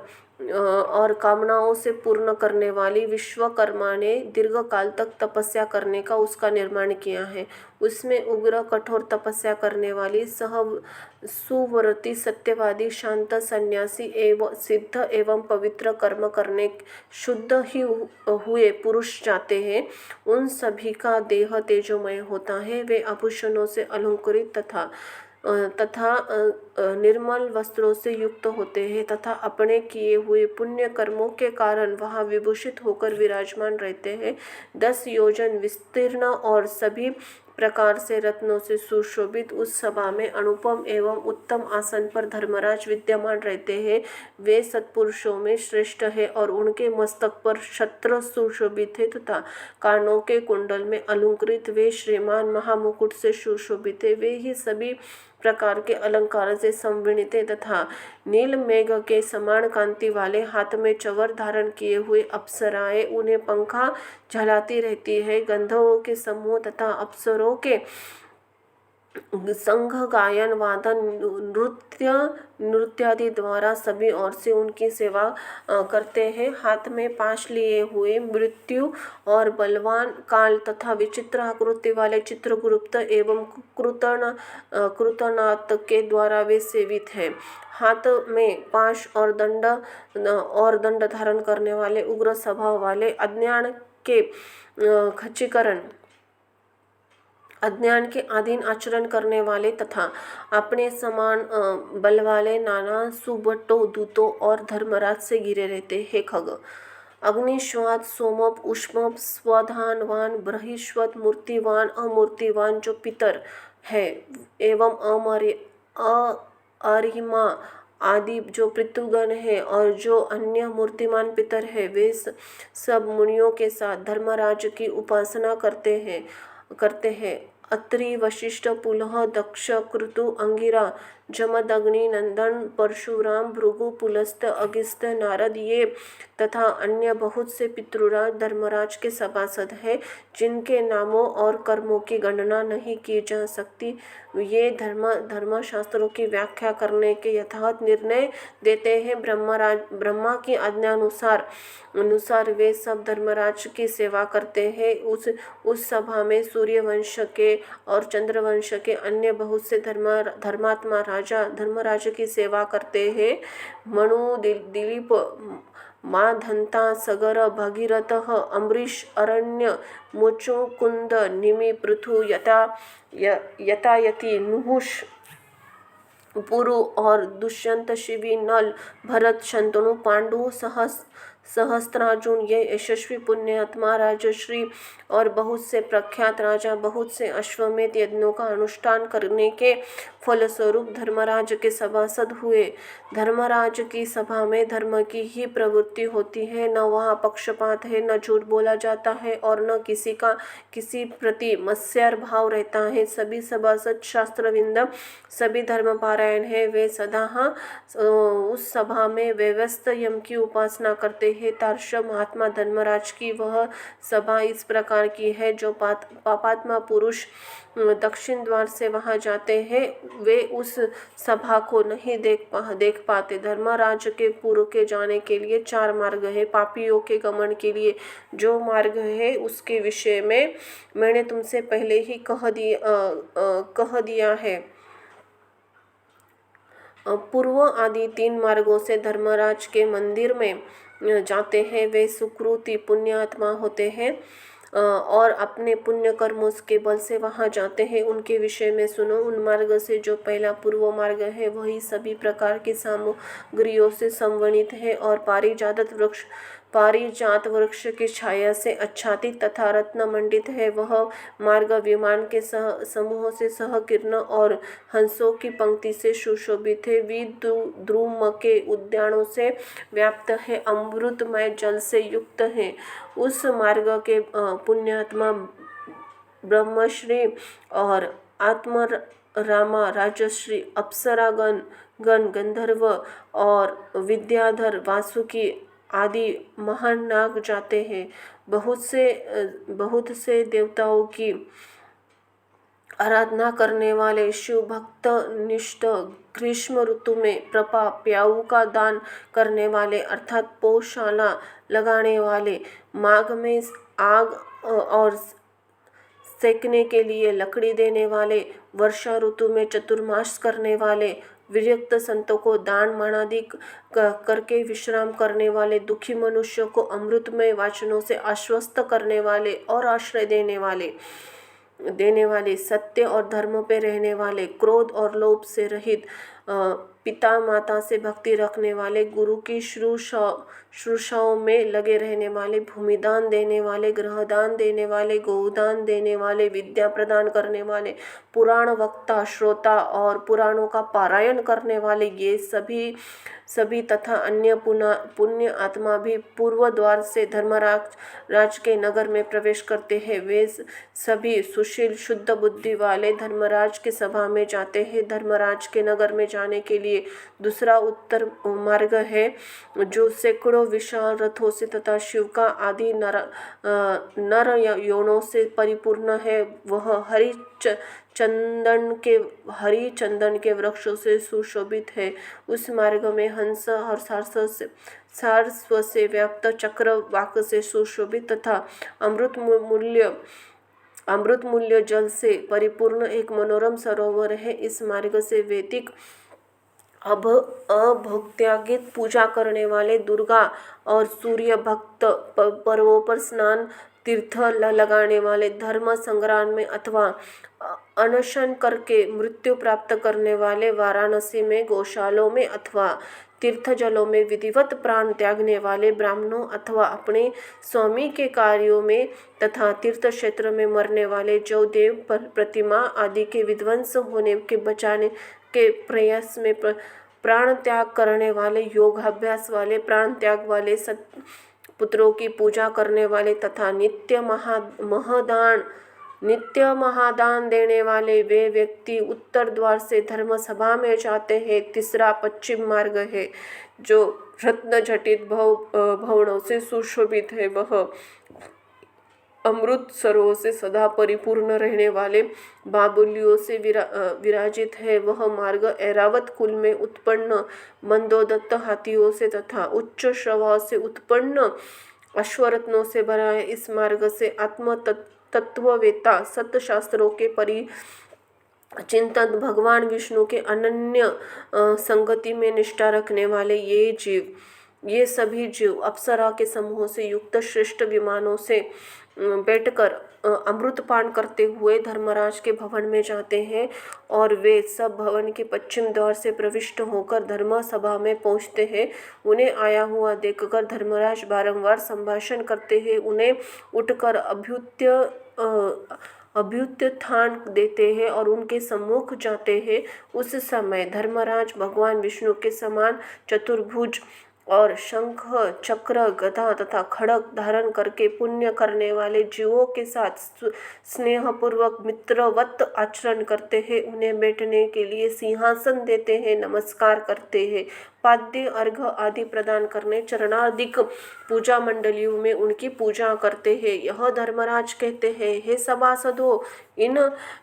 कामनाओं से पूर्ण करने वाली। विश्वकर्मा ने दीर्घ काल तक तपस्या करने का उसका निर्माण किया है। उसमें उग्र कठोर तपस्या करने वाली सुव्रती सत्यवादी शांत सन्यासी एवं सिद्ध एवं पवित्र कर्म करने शुद्ध ही हुए पुरुष जाते हैं। उन सभी का देह तेजोमय होता है। वे आभूषणों से अलंकृत तथा निर्मल वस्त्रों से युक्त होते हैं तथा अपने किए हुए पुण्य कर्मों के कारण वहाँ विभूषित होकर विराजमान रहते हैं। 10 योजन विस्तीर्ण और सभी प्रकार से रत्नों से सुशोभित उस सभा में अनुपम एवं उत्तम आसन पर धर्मराज विद्यमान रहते हैं। वे सत्पुरुषों में श्रेष्ठ है और उनके मस्तक पर छत्र सुशोभित है तथा कानों के कुंडल में अलंकृत वे श्रीमान महामुकुट से सुशोभित है। वे ही सभी प्रकार के अलंकार से संवृणित तथा नील मेघ के समान कांति वाले, हाथ में चवर धारण किए हुए अप्सराएं उन्हें पंखा झलाती रहती है। गंधर्वों के समूह तथा अप्सरों के संघ गायन वादन नृत्यादि द्वारा सभी ओर से उनकी सेवा करते हैं। हाथ में पाश लिए हुए मृत्यु और बलवान काल तथा विचित्र आकृति वाले चित्रगुप्त एवं कृतनाथ के द्वारा वे सेवित हैं। हाथ में पाश और दंड धारण करने वाले उग्र स्वभाव वाले अज्ञान के अधीन आचरण करने वाले तथा अपने समान बल वाले नाना सुभटों दूतों और धर्मराज से घिरे रहते हैं। खग, अग्निश्वात सोमप उष्मप स्वधानवान बृहस्पत मूर्तिवान अमूर्तिवान जो पितर है एवं अरिमा आदि जो पितृगण है और जो अन्य मूर्तिमान पितर है, वे सब मुनियों के साथ धर्मराज की उपासना करते हैं। अत्रि वशिष्ठ पुलह दक्ष क्रतु अंगिरा जमदग्नि नंदन परशुराम भृगु पुलस्त अगिस्त नारद ये तथा अन्य बहुत से पितृराज धर्मराज के सभासद हैं, जिनके नामों और कर्मों की गणना नहीं की जा सकती। ये धर्मशास्त्रों की व्याख्या करने के यथार्थ निर्णय देते हैं। ब्रह्मा की आज्ञानुसार वे सब धर्मराज की सेवा करते हैं। उस सभा में सूर्यवंश के और चंद्रवंश के अन्य बहुत से धर्मात्मा राजा धर्मराज की सेवा करते हैं। मनु दिलीप माधंता सगर भगीरथ अम्बरीश अरण्य मुचुकुंद निमि पृथु यतायति नुहुष पुरु और दुष्यंत शिवी नल भरत शंतनु पांडु सहस्त्रार्जुन ये यशस्वी पुण्यात्मा राजश्री और बहुत से प्रख्यात राजा बहुत से अश्वमेध यज्ञों का अनुष्ठान करने के फलस्वरूप धर्मराज के सभासद हुए। धर्मराज की सभा में धर्म की ही प्रवृत्ति होती है, न वहाँ पक्षपात है, न झूठ बोला जाता है और न किसी प्रति मत्सर भाव रहता है। सभी सभासद शास्त्रविद सभी धर्मपारायण है। वे सदा उस सभा में व्यवस्थ यम की उपासना करते हैं। तार्क्ष महात्मा धर्मराज की वह सभा इस प्रकार की है, जो पापात्मा पुरुष दक्षिण द्वार से वहां जाते हैं वे उस सभा को नहीं देख पाते। धर्मराज के पूर्व के जाने के लिए 4 मार्ग है। पापियों के गमन के लिए जो मार्ग है उसके विषय में मैंने तुमसे पहले ही कह दिया है। पूर्व आदि 3 मार्गों से धर्मराज के मंदिर में जाते हैं वे सुकृति पुण्यात्मा होते हैं और अपने पुण्य कर्मों के बल से वहां जाते हैं। उनके विषय में सुनो। उन मार्ग से जो पहला पूर्व मार्ग है वही सभी प्रकार की सामग्रियों से संवनित है और पारिजात वृक्ष की छाया से आच्छादित तथा रत्न मंडित है। वह मार्ग विमान के समूह से सहकीर्ण और हंसों की पंक्ति से सुशोभित है। द्रुम के उद्यानों से व्याप्त है, अमृतमय जल से युक्त है। उस मार्ग के पुण्यात्मा ब्रह्मश्री और आत्मरामा, राजश्री, अप्सरागण, गंधर्व और विद्याधर, वासुकी आदि महान नाग जाते हैं। बहुत से देवताओं की आराधना करने वाले शिव भक्त निष्ठ, ग्रीष्म ऋतु में प्रपा प्याऊ का दान करने वाले अर्थात पौशाला लगाने वाले, माघ में आग और सेकने के लिए लकड़ी देने वाले, वर्षा ऋतु में चतुर्मास करने वाले, विरक्त संतों को दान मानादि करके विश्राम करने वाले, दुखी मनुष्यों को अमृतमय वाचनों से आश्वस्त करने वाले और आश्रय देने वाले, सत्य और धर्म पे रहने वाले, क्रोध और लोभ से रहित, पिता माता से भक्ति रखने वाले, गुरु की शुश्रूषाओं में लगे रहने वाले, भूमिदान देने वाले, ग्रहदान देने वाले, गोदान देने वाले, विद्या प्रदान करने वाले, पुराण वक्ता, श्रोता और पुराणों का पारायण करने वाले, ये सभी तथा अन्य पुण्य आत्मा भी पूर्व द्वार से धर्मराज के नगर में प्रवेश करते हैं। वे सभी सुशील शुद्ध बुद्धि वाले धर्मराज के सभा में जाते हैं। धर्मराज के नगर में जाने के लिए दूसरा उत्तर मार्ग है, जो सैकड़ों विशाल रथों से तथा शिव का आदि नर योनों से परिपूर्ण है। वह हरि चंदन के वृक्षों से सुशोभित है। उस मार्ग में हंस और सारस्व से व्याप्त चक्र वाक से सुशोभित तथा अमृत मूल्य जल से परिपूर्ण एक मनोरम सरोवर है। इस मार्ग से वैदिक अभोक्त्यागीत पूजा करने वाले, दुर्गा और सूर्य भक्त पर्वों पर स्नान तीर्थ लगाने वाले, धर्म संग्राम में अथवा अनशन करके मृत्यु प्राप्त करने वाले, वाराणसी में गौशालों में अथवा तीर्थ जलों में विधिवत प्राण त्यागने वाले, ब्राह्मणों अथवा अपने स्वामी के कार्यों में तथा तीर्थ क्षेत्र में मरने वाले, जो देव प्रतिमा आदि के विध्वंस होने के बचाने के प्रयास में प्राण त्याग करने वाले, योगाभ्यास वाले, प्राण त्याग वाले, पुत्रों की पूजा करने वाले तथा नित्य महादान देने वाले वे व्यक्ति उत्तर द्वार से धर्म सभा में जाते हैं। तीसरा पश्चिम मार्ग है, जो रत्न जटित भवनों से सुशोभित है। वह अमृत सरोवर से सदा परिपूर्ण रहने वाले बाबुलियों से विराजित है। वह मार्ग ऐरावत कुल में उत्पन्न मंदोदत्त हाथियों से तथा उच्च श्रवा से उत्पन्न अश्वरत्नों से भरा है। इस मार्ग से आत्म तत्ववेता, सत्य शास्त्रों के चिंतन, भगवान विष्णु के अनन्य संगति में निष्ठा रखने वाले ये सभी जीव अप्सरा के समूह से युक्त श्रेष्ठ विमानों से बैठकर अमृतपान करते हुए धर्मराज के भवन में जाते हैं और वे सब भवन के पश्चिम द्वार से प्रविष्ट होकर धर्म सभा में पहुंचते हैं। उन्हें आया हुआ देखकर धर्मराज बारंबार संभाषण करते हैं। उन्हें उठकर अभ्युत्थान देते हैं और उनके सम्मुख जाते हैं। उस समय धर्मराज भगवान विष्णु के समान चतुर्भुज और शंख चक्र गदा तथा खड़ग धारण करके पुण्य करने वाले जीवों के साथ स्नेहपूर्वक मित्रवत आचरण करते हैं, उन्हें बैठने के लिए सिंहासन देते हैं, नमस्कार करते हैं, पाद्य अर्घ आदि प्रदान करने चरणार्दिक पूजा मंडलियों में उनकी पूजा करते हैं। यह धर्मराज कहते हैं, हे सभासदों,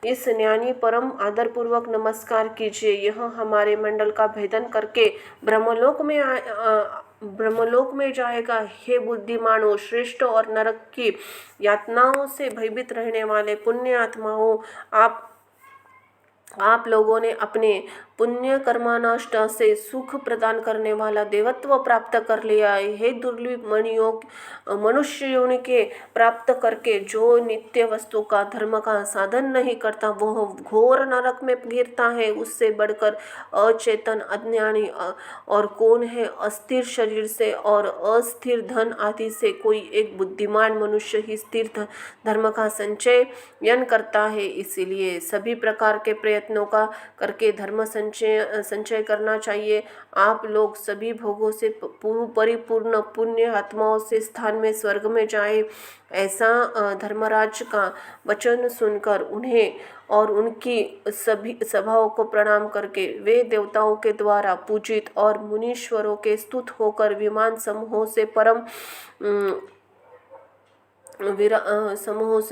इस ज्ञानी परम आदरपूर्वक नमस्कार कीजिए। यह हमारे मंडल का भेदन करके ब्रह्मलोक में जाएगा। हे बुद्धिमानों, श्रेष्ठ और नरक की यातनाओं से भयभीत रहने वाले पुण्य आत्माओं, आप लोगों ने अपने पुण्य कर्मानुष्ठ से सुख प्रदान करने वाला देवत्व प्राप्त कर लिया है। हे दुर्लभ मनुष्य योनि के प्राप्त करके जो नित्य वस्तु का धर्म का साधन नहीं करता, वह घोर नरक में गिरता है। उससे बढ़कर अचेतन अज्ञानी और कौन है? अस्थिर शरीर से और अस्थिर धन आदि से कोई एक बुद्धिमान मनुष्य ही स्थिर धर्म का संचयन करता है। इसीलिए सभी प्रकार के प्रयत्नों का करके धर्म संचय करना चाहिए। आप लोग सभी भोगों से परिपूर्ण पुण्य आत्माओं से स्थान में स्वर्ग में जाए। ऐसा धर्मराज का वचन सुनकर उन्हें और उनकी सभी सभाओं को प्रणाम करके वे देवताओं के द्वारा पूजित और मुनीश्वरों के स्तुत होकर विमान समूहों से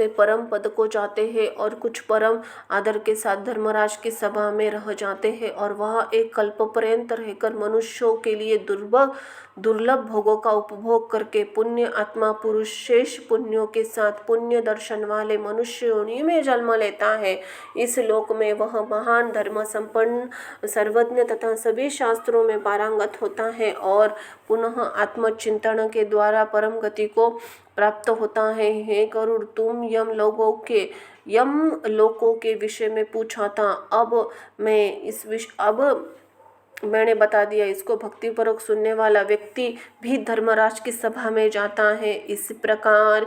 परम पद को जाते हैं और कुछ परम आदर के साथ धर्मराज की सभा में रह जाते हैं और वह एक कल्प पर्यंत रहकर मनुष्यों के लिए दुर्लभ भोगों का उपभोग करके पुण्य आत्मा पुरुष शेष पुण्यों के साथ पुण्य दर्शन वाले मनुष्य योनि में जन्म लेता है। इस लोक में वह महान धर्म संपन्न सर्वज्ञ तथा सभी शास्त्रों में पारंगत होता है और पुनः आत्मचिंतन के द्वारा परम गति को प्राप्त होता है। हे गरुड़, तुम यम लोकों के विषय में पूछा था, अब मैंने बता दिया। इसको भक्तिपूर्वक सुनने वाला व्यक्ति भी धर्मराज की सभा में जाता है। इस प्रकार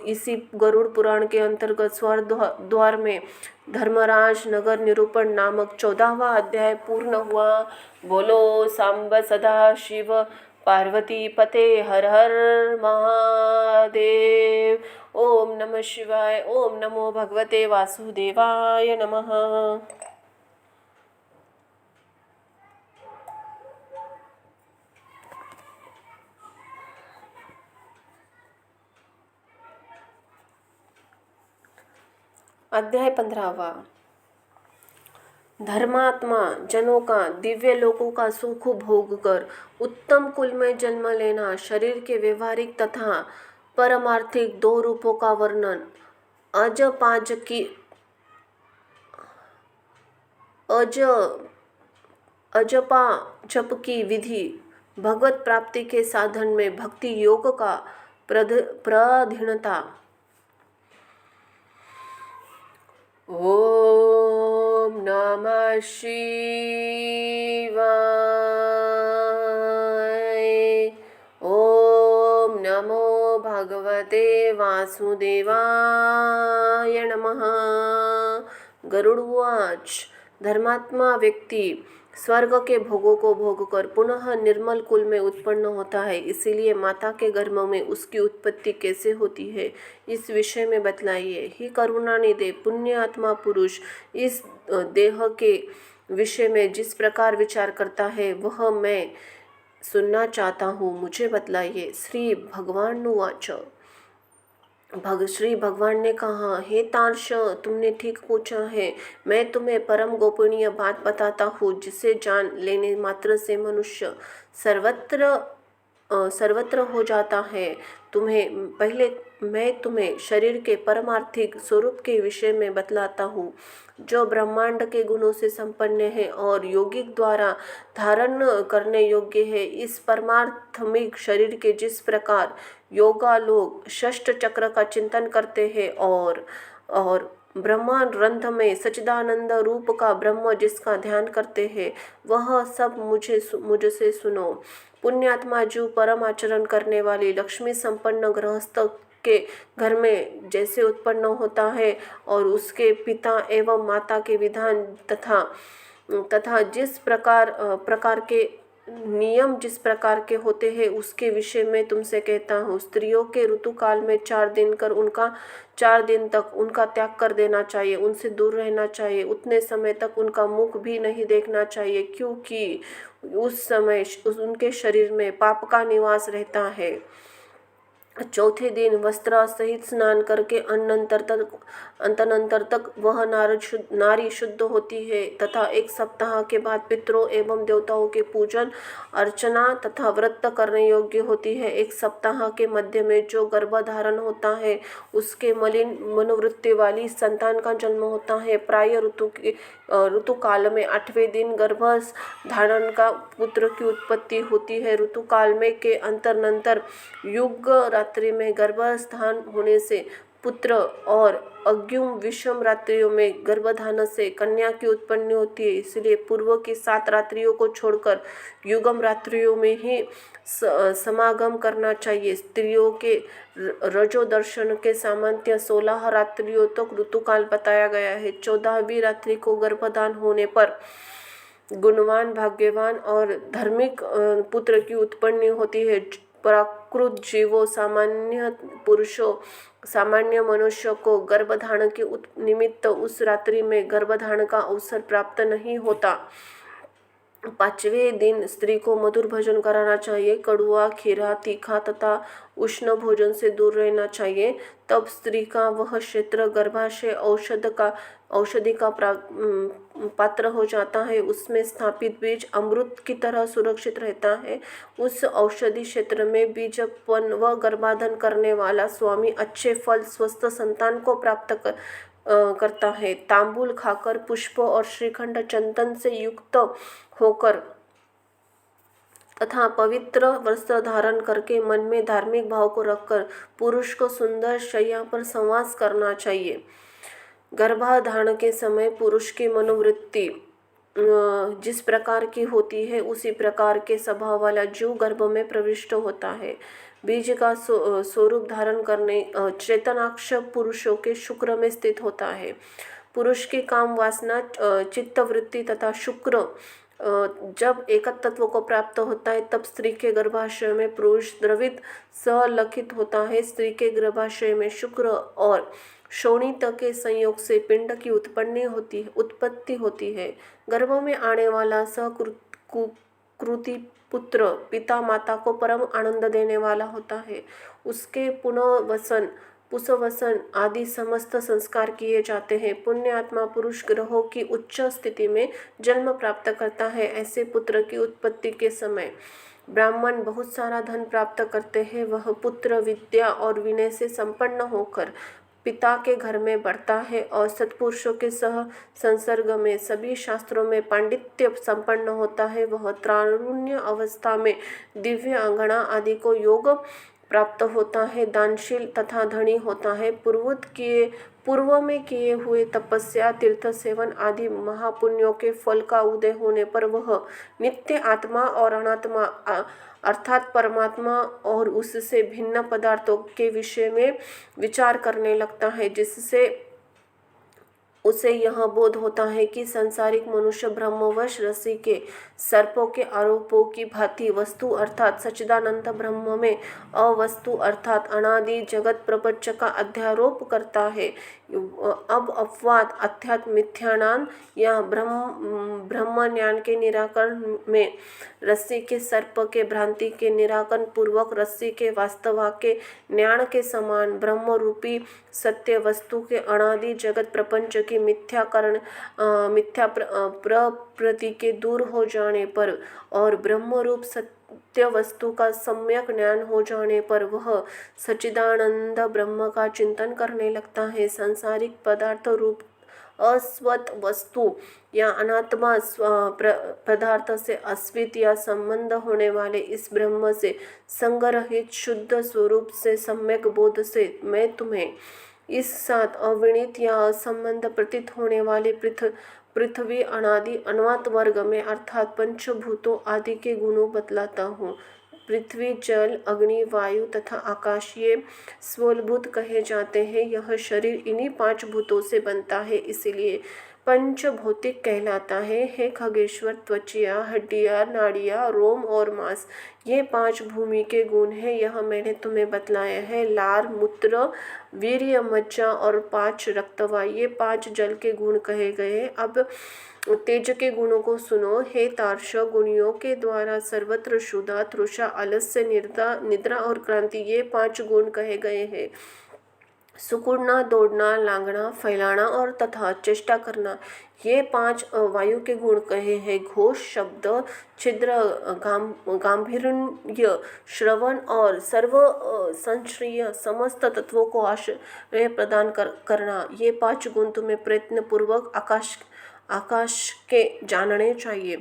इसी गरुड़ पुराण के अंतर्गत स्वर्ग द्वार में धर्मराज नगर निरूपण नामक 14वां अध्याय पूर्ण हुआ। बोलो सांब सदा शिव पार्वती पते हर हर महादेव। ओम नमः शिवाय। ओम नमो भगवते वासुदेवाय नमः। अध्याय 15वां। धर्मात्मा जनों का दिव्य लोकों का सुख भोग कर उत्तम कुल में जन्म लेना। शरीर के व्यवहारिक तथा परमार्थिक दो रूपों का वर्णन। अजपा जप की विधि। भगवत प्राप्ति के साधन में भक्ति योग का प्राधीनता। ओम नमः शिवाय। ओम नमो भगवते वासुदेवाय नमः। गरुड़वाच। धर्मात्मा व्यक्ति स्वर्ग के भोगों को भोग कर पुनः निर्मल कुल में उत्पन्न होता है। इसीलिए माता के गर्भ में उसकी उत्पत्ति कैसे होती है, इस विषय में बतलाइए। ही करुणानिधे पुण्य आत्मा पुरुष इस देह के विषय में जिस प्रकार विचार करता है वह मैं सुनना चाहता हूँ, मुझे बतलाइए। श्री भगवान ने कहा, हे तार्क्ष, तुमने ठीक पूछा है। मैं तुम्हें परम गोपनीय बात बताता हूँ जिसे जान लेने मात्र से मनुष्य सर्वत्र हो जाता है। पहले मैं तुम्हें शरीर के परमार्थिक स्वरूप के विषय में बतलाता हूँ, जो ब्रह्मांड के गुणों से संपन्न है और योगिक द्वारा धारण करने योग्य है। इस परमार्थमिक शरीर के जिस प्रकार योगा लोग षष्ठ चक्र का चिंतन करते हैं और ब्रह्मांड रंध्र में सच्चिदानंद रूप का ब्रह्म जिसका ध्यान करते हैं, वह सब मुझसे सुनो। पुण्यात्मा जीव परम आचरण करने वाली लक्ष्मी संपन्न गृहस्थ के घर में जैसे उत्पन्न होता है और उसके पिता एवं माता के विधान तथा जिस प्रकार के नियम जिस प्रकार के होते हैं उसके विषय में तुमसे कहता हूँ। स्त्रियों के ऋतुकाल में 4 दिन तक उनका त्याग कर देना चाहिए, उनसे दूर रहना चाहिए। उतने समय तक उनका मुख भी नहीं देखना चाहिए, क्योंकि उस समय उनके शरीर में पाप का निवास रहता है। चौथे दिन वस्त्र सहित स्नान करके अंतनंतर तक वह नारी शुद्ध होती है तथा 1 सप्ताह के बाद पितरों एवं देवताओं के पूजन अर्चना तथा व्रत करने योग्य होती है। 1 सप्ताह के मध्य में जो गर्भधारण होता है उसके मलिन मनोवृत्ति वाली संतान का जन्म होता है। प्राय ऋतुकाल में 8वें दिन गर्भ धारण का पुत्र की उत्पत्ति होती है। ऋतुकाल में के अंतरनंतर युग रात्रि में गर्भस्थान होने से पुत्र और अग्युम विषम रात्रियों में गर्भधान से कन्या की उत्पत्ति होती है। इसलिए पूर्व की 7 रात्रियों को छोड़कर युगम रात्रियों में ही समागम करना चाहिए। स्त्रियों के रजो दर्शन के सामान्य 16 रात्रियों तक ऋतुकाल बताया गया है। 14वीं रात्रि को गर्भधान होने पर गुणवान, भाग्यवान और धार्मिक पुत्र की उत्पत्ति होती है। प्राकृत जीवों, सामान्य पुरुषों, सामान्य मनुष्य को गर्भधारण के निमित्त उस रात्रि में गर्भधारण का अवसर प्राप्त नहीं होता। 5वें दिन स्त्री को मधुर भोजन कराना चाहिए। कड़वा, खीरा, तीखा तथा उष्ण भोजन से दूर रहना चाहिए। तब स्त्री का वह क्षेत्र गर्भाशय औषधि का पात्र हो जाता है। उसमें स्थापित बीज अमृत की तरह सुरक्षित रहता है। उस औषधि क्षेत्र में बीजपन व गर्भाधान करने वाला स्वामी अच्छे फल, स्वस्थ संतान को प्राप्त करता है। तांबूल खाकर, पुष्प और श्रीखंड चंदन से युक्त होकर तथा पवित्र वस्त्र धारण करके मन में धार्मिक भाव को रखकर पुरुष को सुंदर शैया पर संवास करना चाहिए। गर्भाधारण के समय पुरुष की मनोवृत्ति जिस प्रकार की होती है उसी प्रकार के स्वभाव वाला जीव गर्भ में प्रविष्ट होता है। बीज का स्वरूप धारण करने चेतनाक्ष पुरुषों के शुक्र में स्थित होता है। पुरुष की काम वासना, चित्तवृत्ति तथा शुक्र जब एकत्व को प्राप्त होता है तब स्त्री के गर्भाशय में पुरुष द्रवित सहलखित होता है। स्त्री के गर्भाशय में शुक्र और शोणित के संयोग से पिंड की उत्पत्ति होती है। गर्भ में आने वाला सकृति पुत्र पिता माता को परम आनंद देने वाला होता है। उसके पुंसवसन आदि समस्त संस्कार किए जाते हैं। पुण्य आत्मा पुरुष ग्रहों की उच्च स्थिति में जन्म प्राप्त करता है। ऐसे पुत्र की उत्पत्ति के समय ब्राह्मण बहुत सारा धन प्राप्त करते हैं। वह पुत्र विद्या और विनय से संपन्न होकर पिता के घर में बढ़ता है और सत्पुरुषों के सह संसर्ग में सभी शास्त्रों में पांडित्य संपन्न होता है। वह तारुण्य अवस्था में दिव्य अंगना आदि को योग प्राप्त होता है, दानशील तथा धनी होता है। पूर्व में किए हुए तपस्या, तीर्थ सेवन आदि महापुण्यों के फल का उदय होने पर वह नित्य आत्मा और अनात्मा अर्थात परमात्मा और उससे भिन्न पदार्थों के विषय में विचार करने लगता है, जिससे उसे यह बोध होता है कि सांसारिक मनुष्य ब्रह्मवश रस्सी के सर्पों के आरोपों की भांति वस्तु अर्थात सच्चिदानंद ब्रह्म में अवस्तु अर्थात अनादि जगत प्रपंच का अध्यारोप करता है। अब अपवाद अध्यात्म मिथ्याज्ञान या ब्रह्म ज्ञान के निराकरण में रस्सी के सर्प के भ्रांति के निराकरण पूर्वक रस्सी के वास्तवा के ज्ञान के समान ब्रह्म रूपी सत्य वस्तु के अनादि जगत प्रपंच की मिथ्या प्रकृति के दूर हो जाने पर और ब्रह्म रूप सत्य वस्तु का सम्यक ज्ञान हो जाने पर वह सच्चिदानंद ब्रह्म का चिंतन करने लगता है। सांसारिक पदार्थ रूप अस्वत वस्तु या अनात्मा पदार्थ से अस्वित या संबंध होने वाले इस ब्रह्म से संगरहित शुद्ध स्वरूप से सम्यक बोध से मैं तुम्हें इस साथ अविणित या असंबंध प्रतीत होने वाले पृथ्वी अनादि अनंत वर्ग में अर्थात पंचभूतों आदि के गुणों बतलाता हूँ। पृथ्वी, जल, अग्नि, वायु तथा आकाशीय स्थूलभूत कहे जाते हैं। यह शरीर इन्हीं 5 भूतों से बनता है। इसलिए पंच भौतिक कहलाता है। हे खगेश्वर, त्वचा, हड्डियाँ, नाड़ियाँ, रोम और मांस ये 5 भूमि के गुण हैं। यह मैंने तुम्हें बतलाया है। लार, मूत्र, वीर्य, मज्जा और 5 रक्तवायु ये 5 जल के गुण कहे गए। अब तेज के गुणों को सुनो। हे तार्क्ष, गुणियों के द्वारा सर्वत्र क्षुधा, तृषा, आलस्य, निद्रा और क्रांति ये 5 गुण कहे गए हैं। सिकुड़ना, दौड़ना, लांघना, फैलाना और तथा चेष्टा करना ये 5 वायु के गुण कहे हैं। घोष, शब्द, छिद्र, गांभीर्य, श्रवण और सर्व संश्रय समस्त तत्वों को आश्रय प्रदान करना ये 5 गुण तुम्हें प्रयत्न पूर्वक आकाश के जानने चाहिए।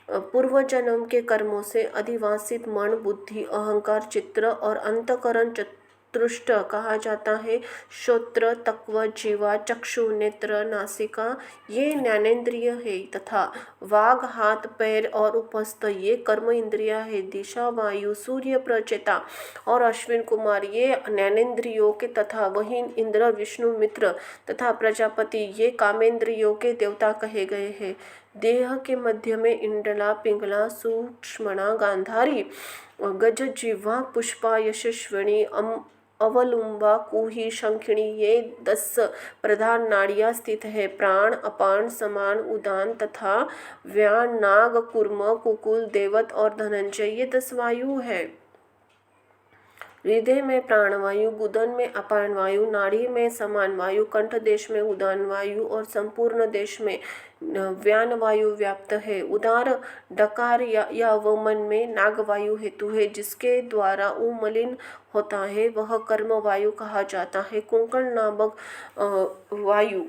पूर्व जन्म के कर्मों से अधिवासित मन, बुद्धि, अहंकार, चित्र और अंतकरण चतुष्ट कहा जाता है। श्रोत्र, तक्व, जीवा, चक्षु, नेत्र, नासिका ये ज्ञानेंद्रिय है तथा वाग, हाथ, पैर और उपस्थ ये कर्म इंद्रिया है। दिशा, वायु, सूर्य, प्रचेता और अश्विन कुमार ये ज्ञानेंद्रियों के तथा वही इंद्र, विष्णु, मित्र तथा प्रजापति ये कामेंद्रियों के देवता कहे गए हैं। देह के मध्य में इंडला, पिंगला, सूक्ष्मणा, गांधारी, गज, जिह्वा, पुष्पा, यशस्विनी, अवलुंबा, कुही, शंखिणी ये 10 प्रधान नाड़ियाँ स्थित है। प्राण, अपान, समान, उदान तथा व्यान, नाग, कूर्म, कुकुल, देवत और धनंजय ये 10 वायु है। हृदय में प्राणवायु, गुदन में अपान वायु, नाड़ी में समान वायु, कंठ देश में उदान वायु और संपूर्ण देश में व्यान वायु व्याप्त है। उदार डकार या वमन में नाग वायु हेतु है। जिसके द्वारा वो मलिन होता है वह कर्म वायु कहा जाता है। कुंकण नामक वायु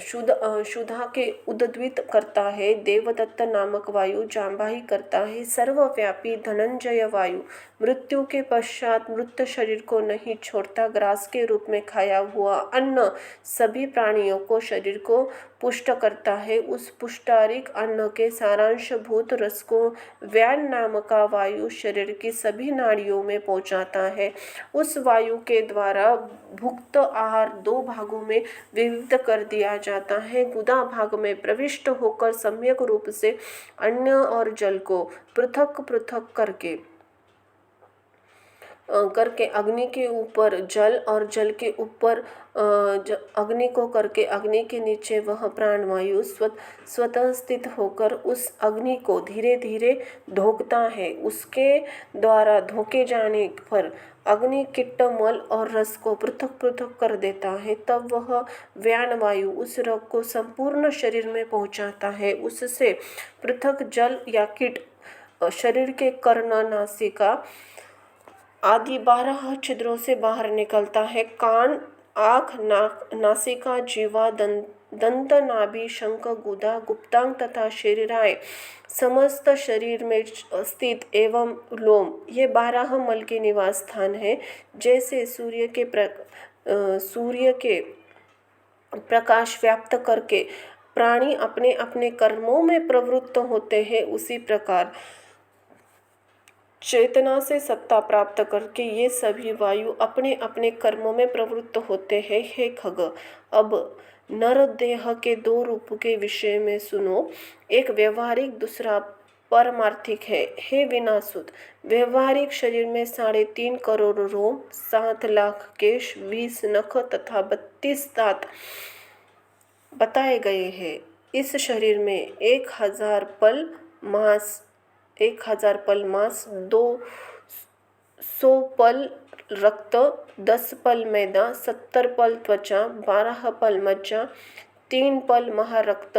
शुद्धा के उद्दीपित करता है। देवदत्त नामक वायु जांबाही करता है। सर्वव्यापी धनंजय वायु मृत्यु के पश्चात मृत शरीर को नहीं छोड़ता। ग्रास के रूप में खाया हुआ अन्न सभी प्राणियों को शरीर को पुष्ट करता है। उस पुष्टारिक अन्न के सारांशभूत रस को व्यान नाम का वायु शरीर की सभी नाड़ियों में पहुंचाता है। उस वायु के द्वारा भुक्त आहार 2 भागों में विविध कर दिया जाता है। गुदा भाग में प्रविष्ट होकर सम्यक रूप से अन्न और जल को पृथक पृथक करके अग्नि के ऊपर जल और जल के ऊपर अग्नि को करके अग्नि के नीचे वह प्राणवायु स्वतः स्थित होकर उस अग्नि को धीरे धीरे धोकता है। उसके द्वारा धोके जाने पर अग्नि किट्ट, मल और रस को पृथक पृथक कर देता है। तब वह व्यान वायु उस रग को संपूर्ण शरीर में पहुंचाता है। उससे पृथक जल या कीट शरीर के कर्ण, नासिका आदि 12 छिद्रों से बाहर निकलता है। कान, आँख, नाक, नासिका, जीवा, दंत, नाभि, शंख, गुदा, गुप्तांग तथा शरीराएं समस्त शरीर में स्थित एवं लोम ये 12 मल के निवास स्थान है। जैसे सूर्य के प्रकाश व्याप्त करके प्राणी अपने अपने कर्मों में प्रवृत्त होते हैं, उसी प्रकार चेतना से सत्ता प्राप्त करके ये सभी वायु अपने अपने कर्मों में प्रवृत्त होते हैं। हे खग, अब नर देह के 2 रूप के विषय में सुनो। एक व्यवहारिक, दूसरा पारमार्थिक है। हे विनाशुत, व्यवहारिक शरीर में 3.5 करोड़ रोम, 7 लाख केश, 20 नख तथा 32 दांत बताए गए हैं। इस शरीर में 1000 पल मांस, 200 पल रक्त, 10 पल मैदा, 70 पल त्वचा, 12 पल मज्जा, 3 पल महारक्त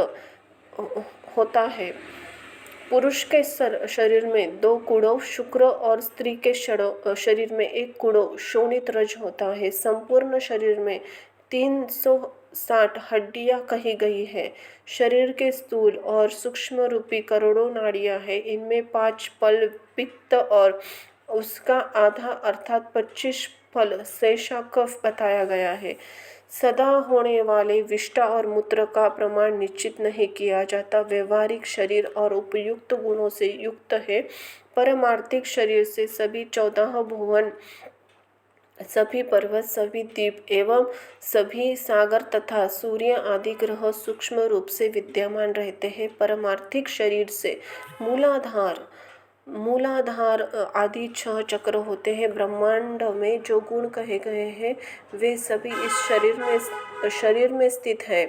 होता है। पुरुष के शरीर में 2 कुड़ों शुक्र और स्त्री के शरीर में 1 कुड़ों शोणित रज होता है। संपूर्ण शरीर में 360 हड्डियां कही गई है। शरीर के स्थूल और सूक्ष्म रूपी करोड़ों नाड़ियां हैं। इनमें 5 पल पित्त और उसका आधा अर्थात 25 पल शेषा कफ बताया गया है। सदा होने वाले विष्टा और मूत्र का प्रमाण निश्चित नहीं किया जाता। व्यवहारिक शरीर और उपयुक्त गुणों से युक्त है। परमार्थिक शरीर से सभी 14 भुवन सभी पर्वत, सभी द्वीप एवं सभी सागर तथा सूर्य आदि ग्रह सूक्ष्म रूप से विद्यमान रहते हैं। परमार्थिक शरीर से मूलाधार मूलाधार आदि 6 चक्र होते हैं। ब्रह्मांड में जो गुण कहे गए हैं वे सभी इस शरीर में स्थित है।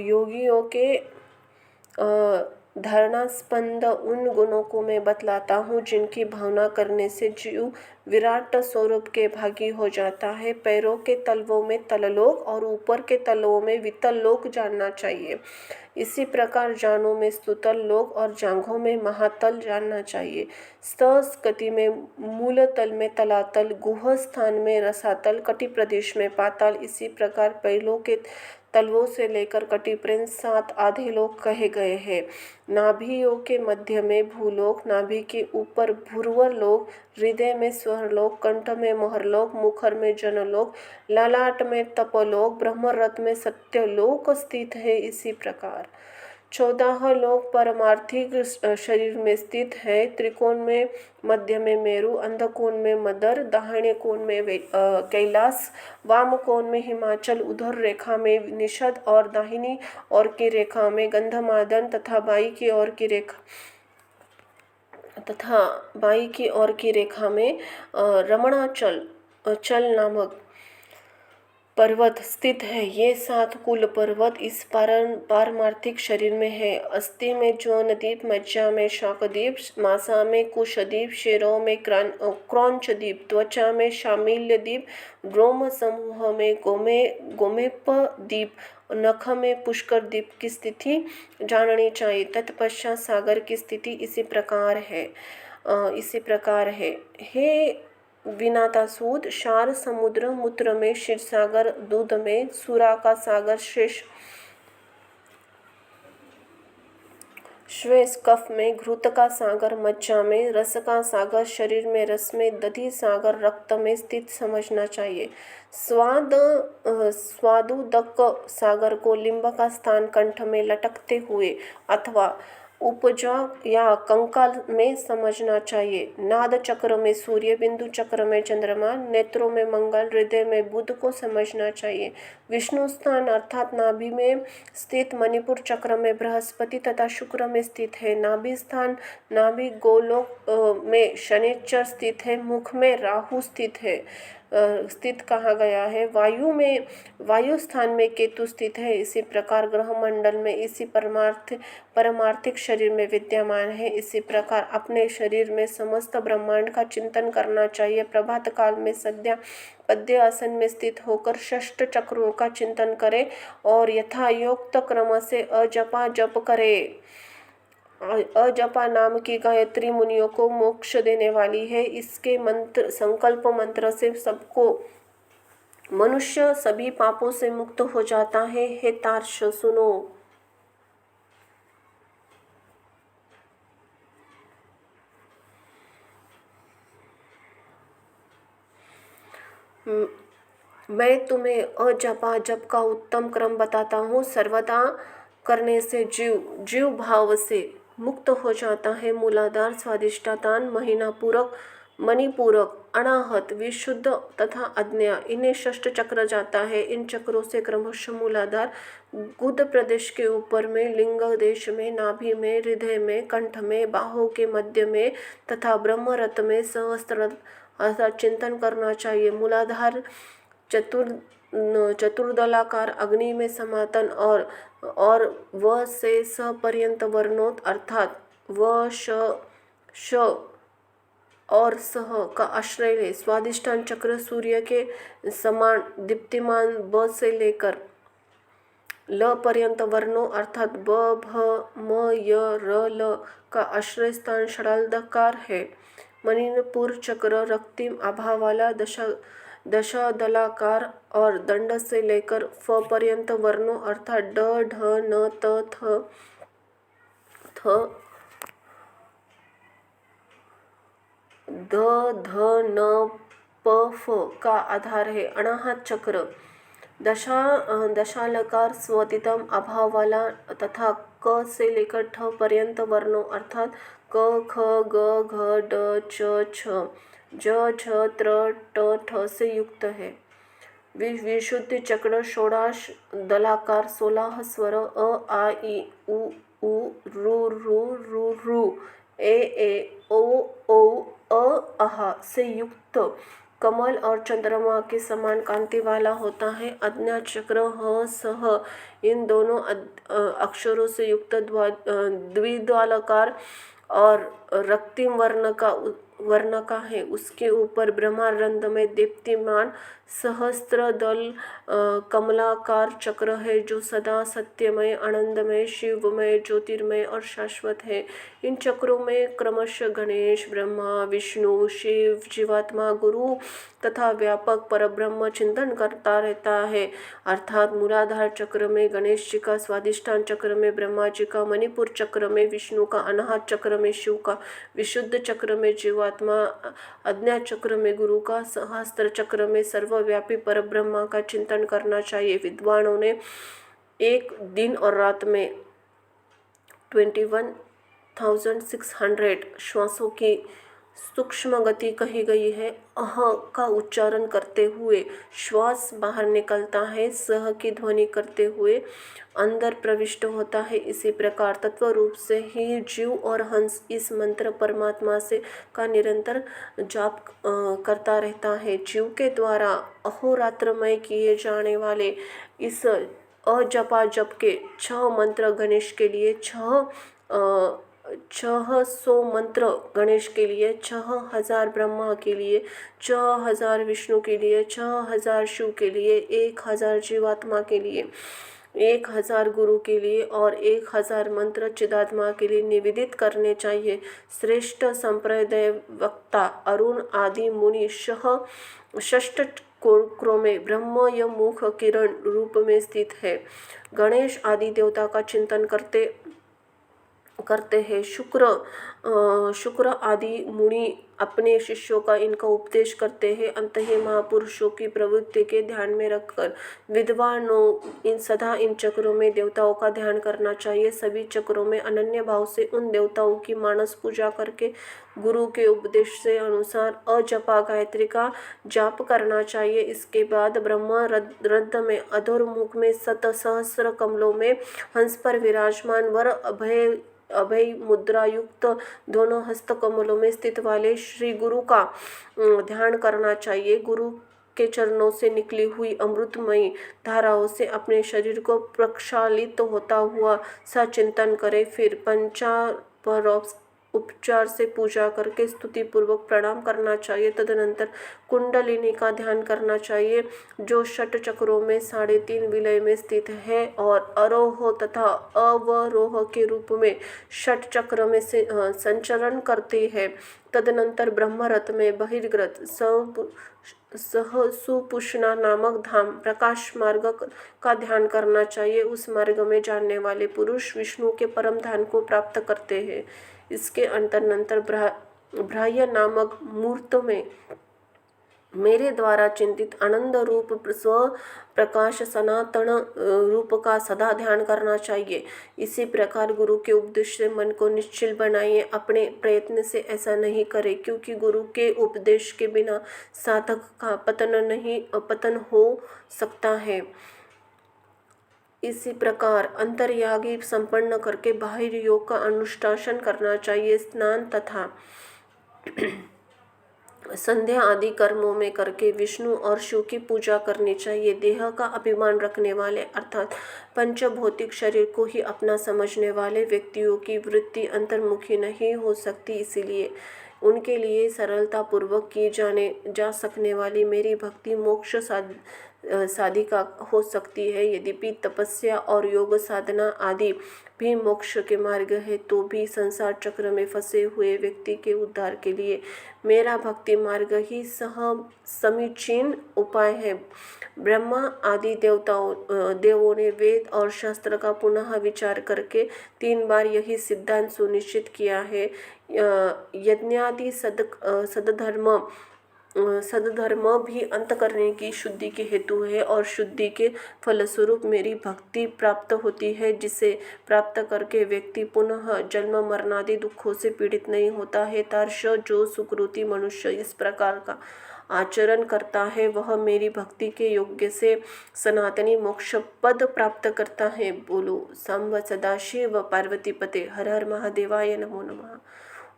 योगियों के धारणास्पंद उन गुणों को मैं बतलाता हूँ जिनकी भावना करने से जीव विराट स्वरूप के भागी हो जाता है। पैरों के तलवों में तललोक और ऊपर के तलवों में वितल लोक जानना चाहिए। इसी प्रकार जानों में स्तुतल लोक और जांघों में महातल जानना चाहिए। स्तस गति में मूलतल में तलातल, गुह स्थान में रसातल, कटि प्रदेश में पाताल। इसी प्रकार पैलों के तलवों से लेकर कटि पर्यंत 7 आधे लोक कहे गए हैं। नाभियों के मध्य में भूलोक, नाभि के ऊपर भूर्वर लोक, हृदय में स्वरलोक, कंठ में मोहरलोक, मुखर में जनलोक, ललाट में तपलोक, ब्रह्मरथ में सत्यलोक स्थित है। इसी प्रकार 14 लोक परमार्थिक शरीर में स्थित है। त्रिकोण में मध्य में मेरु, अंधकोण में मदर, दाहिने कोण में कैलाश, वाम कोण में हिमाचल, उधर रेखा में निषद और दाहिनी ओर की रेखा में गंधमादन तथा बाई की ओर की रेखा में रमणाचल नामक पर्वत स्थित है। ये 7 कुल पर्वत इस पारमार्थिक शरीर में है। अस्थि में ज्वनद्वीप, मज्जा में शाकद्वीप, मांसा में कुशद्वीप, शिरों में क्रौंचद्वीप, त्वचा में शामिल्य द्वीप, रोम समूह में गोमेप द्वीप, नख में पुष्कर द्वीप की स्थिति जाननी चाहिए। तत्पश्चात सागर की स्थिति इसी प्रकार है। हे विनातासूद, क्षार समुद्र, मूत्र में क्षीरसागर, दूध में सुरा का सागर, श्वेस कफ में घृत का सागर, मज्जा में रस का सागर, शरीर में रस में दधि सागर, रक्त में स्थित समझना चाहिए। स्वादुदक सागर को लिंब का स्थान कंठ में लटकते हुए अथवा उपजा या कंकाल में समझना चाहिए। नाद चक्र में सूर्य, बिंदु चक्र में चंद्रमा, नेत्रों में मंगल, हृदय में बुध को समझना चाहिए। विष्णु स्थान अर्थात नाभि में स्थित मणिपुर चक्र में बृहस्पति तथा शुक्र में स्थित है। नाभि स्थान नाभि गोलोक में शनिचर स्थित है। मुख में राहु स्थित कहा गया है। वायु स्थान में केतु स्थित है। इसी प्रकार ग्रह मंडल में इसी परमार्थिक शरीर में विद्यमान है। इसी प्रकार अपने शरीर में समस्त ब्रह्मांड का चिंतन करना चाहिए। प्रभात काल में सद्या पद्य आसन में स्थित होकर षष्ठ चक्रों का चिंतन करें और यथायोक्त क्रम से अजपा जप करे। अजपा नाम की गायत्री मुनियों को मोक्ष देने वाली है। इसके संकल्प मंत्र से सबको मनुष्य सभी पापों से मुक्त हो जाता है। हे तार्क्ष सुनो। मैं तुम्हें अजपा जप का उत्तम क्रम बताता हूँ। सर्वदा करने से जीव भाव से मुक्त हो जाता है। मूलाधार, स्वादिष्टान, मणिपूरक, अनाहत, विशुद्ध तथा अज्ञा, इन्हें षष्ठ चक्र जाता है। इन चक्रों से क्रमशः मूलाधार गुद प्रदेश के ऊपर में, लिंग देश में, नाभि में, हृदय में, कंठ में, बाहों के मध्य में तथा ब्रह्मरथ में सहस्त्र अर्थात चिंतन करना चाहिए। मूलाधार चतुर्दलाकार अग्नि में समातन और व से स पर्यंत वर्णोत अर्थात व श और सह का आश्रय ले। स्वादिष्टान चक्र सूर्य के समान दीप्तिमान ब से लेकर ल पर्यंत वर्णों अर्थात ब भ म य र ल का आश्रय स्थान षडालकार है। मणिपुर चक्र रक्तिम आभा वाला दशादलाकार और दंड से लेकर फ पर्यंत वर्णों अर्थात ड ढ न त थ ध ध न प फ का आधार है। अनाहत चक्र दशालकार स्वतितम अभाव वाला तथा क से लेकर ठ पर्यंत वर्णों अर्थात क ख ग घ ड च छ ज झ त्र ट ठ से युक्त है। विशुद्ध चक्र षोडश दलाकार 16 स्वर अ आ इ उ रू रू रू रू ए ओ अ अह से युक्त कमल और चंद्रमा के समान कांति वाला होता है। आज्ञा चक्र ह स ह इन दोनों अक्षरों से युक्त द्विदलाकार और रक्तिम वर्ण का है। उसके ऊपर ब्रह्मांड में दीप्तिमान सहस्त्र दल कमलाकार चक्र है जो सदा सत्यमय, आनंदमय, शिवमय, ज्योतिर्मय और शाश्वत है। इन चक्रों में क्रमशः गणेश, ब्रह्मा, विष्णु, शिव, जीवात्मा, गुरु तथा व्यापक परब्रह्म चिंतन करता रहता है। अर्थात मूलाधार चक्र में गणेश जी का, स्वादिष्ठान चक्र में ब्रह्मा जी का, मणिपुर चक्र में विष्णु का, अनाहत चक्र में शिव का, विशुद्ध चक्र में जीवात्मा, आज्ञा चक्र में गुरु का, सहस्त्र चक्र में सर्वव्यापी परब्रह्म का चिंतन करना चाहिए। विद्वानों ने एक दिन और रात में 21,600 श्वासों की सूक्ष्म गति कही गई है। अह का उच्चारण करते हुए श्वास बाहर निकलता है, सह की ध्वनि करते हुए अंदर प्रविष्ट होता है। इसी प्रकार तत्व रूप से ही जीव और हंस इस मंत्र परमात्मा से का निरंतर जाप करता रहता है। जीव के द्वारा अहोरात्रमय किए जाने वाले इस अजपा जप के 6 मंत्र गणेश के लिए, 600 मंत्र गणेश के लिए, 6000 ब्रह्मा के लिए, 6000 विष्णु के लिए, 6000 शिव के लिए, 1000 जीवात्मा के लिए, 1000 गुरु के लिए और 1000 मंत्र चिदात्मा के लिए निवेदित करने चाहिए। श्रेष्ठ संप्रदाय वक्ता अरुण आदि मुनि षष्ठ चक्रों में ब्रह्म या मुख किरण रूप में स्थित है। गणेश आदि देवता का चिंतन करते हैं। शुक्र आदि मुनि अपने शिष्यों का इनका उपदेश करते हैं। अंत ही महापुरुषों की प्रवृत्ति के ध्यान में रखकर विद्वानों सदा इन चक्रों में देवताओं का ध्यान करना चाहिए। सभी चक्रों में अनन्य भाव से उन देवताओं की मानस पूजा करके गुरु के उपदेश से अनुसार अजपा गायत्री का जाप करना चाहिए। इसके बाद ब्रह्म रंध्र में अधोमुख में सहस्त्र कमलों में हंस पर विराजमान वर अभय मुद्रा युक्त दोनों हस्त कमलों में स्थित वाले श्री गुरु का ध्यान करना चाहिए। गुरु के चरणों से निकली हुई अमृतमयी धाराओं से अपने शरीर को प्रक्षालित होता हुआ सचिंतन करें। फिर उपचार से पूजा करके स्तुति पूर्वक प्रणाम करना चाहिए। तदनंतर कुंडलिनी का ध्यान करना चाहिए जो षट चक्रों में 3.5 विलय में स्थित है और आरोह तथा अवरोह के रूप में षट चक्र में से संचरण करती है। तदनंतर ब्रह्मरथ में बहिर्गत सुपुष्णा नामक धाम प्रकाश मार्ग का ध्यान करना चाहिए। उस मार्ग में जानने वाले पुरुष विष्णु के परम धाम को प्राप्त करते हैं। इसके अंतरनंतर ब्राह्य नामक मूर्त में मेरे द्वारा चिंतित आनंद रूप स्व प्रकाश सनातन रूप का सदा ध्यान करना चाहिए। इसी प्रकार गुरु के उपदेश से मन को निश्चल बनाइए। अपने प्रयत्न से ऐसा नहीं करें क्योंकि गुरु के उपदेश के बिना साधक का पतन हो सकता है। इसी प्रकार अंतर्यागी संपन्न करके बाहर योग का अनुष्ठान करना चाहिए। स्नान तथा संध्या आदि कर्मों में करके विष्णु और शिव की पूजा करनी चाहिए। देह का अभिमान रखने वाले अर्थात पंचभौतिक शरीर को ही अपना समझने वाले व्यक्तियों की वृत्ति अंतर्मुखी नहीं हो सकती। इसीलिए उनके लिए सरलता पूर्वक की जा सकने वाली मेरी भक्ति मोक्ष साधिका हो सकती है। यद्यपि तपस्या और योग साधना आदि भी मोक्ष के मार्ग है तो भी संसार चक्र में फंसे हुए व्यक्ति के उद्धार के लिए मेरा भक्ति मार्ग ही समीचीन उपाय है। ब्रह्मा आदि देवों ने वेद और शास्त्र का पुनः विचार करके 3 बार यही सिद्धांत सुनिश्चित किया है। यज्ञादि सदधर्म सद्धर्म भी अंतःकरण की शुद्धि के हेतु है और शुद्धि के फलस्वरूप मेरी भक्ति प्राप्त होती है, जिसे प्राप्त करके व्यक्ति पुनः जन्म मरणादि दुखों से पीड़ित नहीं होता है। तार्श जो सुकृति मनुष्य इस प्रकार का आचरण करता है वह मेरी भक्ति के योग्य से सनातनी मोक्ष पद प्राप्त करता है। बोलो सांब सदाशिव पार्वती पते हर हर महादेवाय नमो नमः।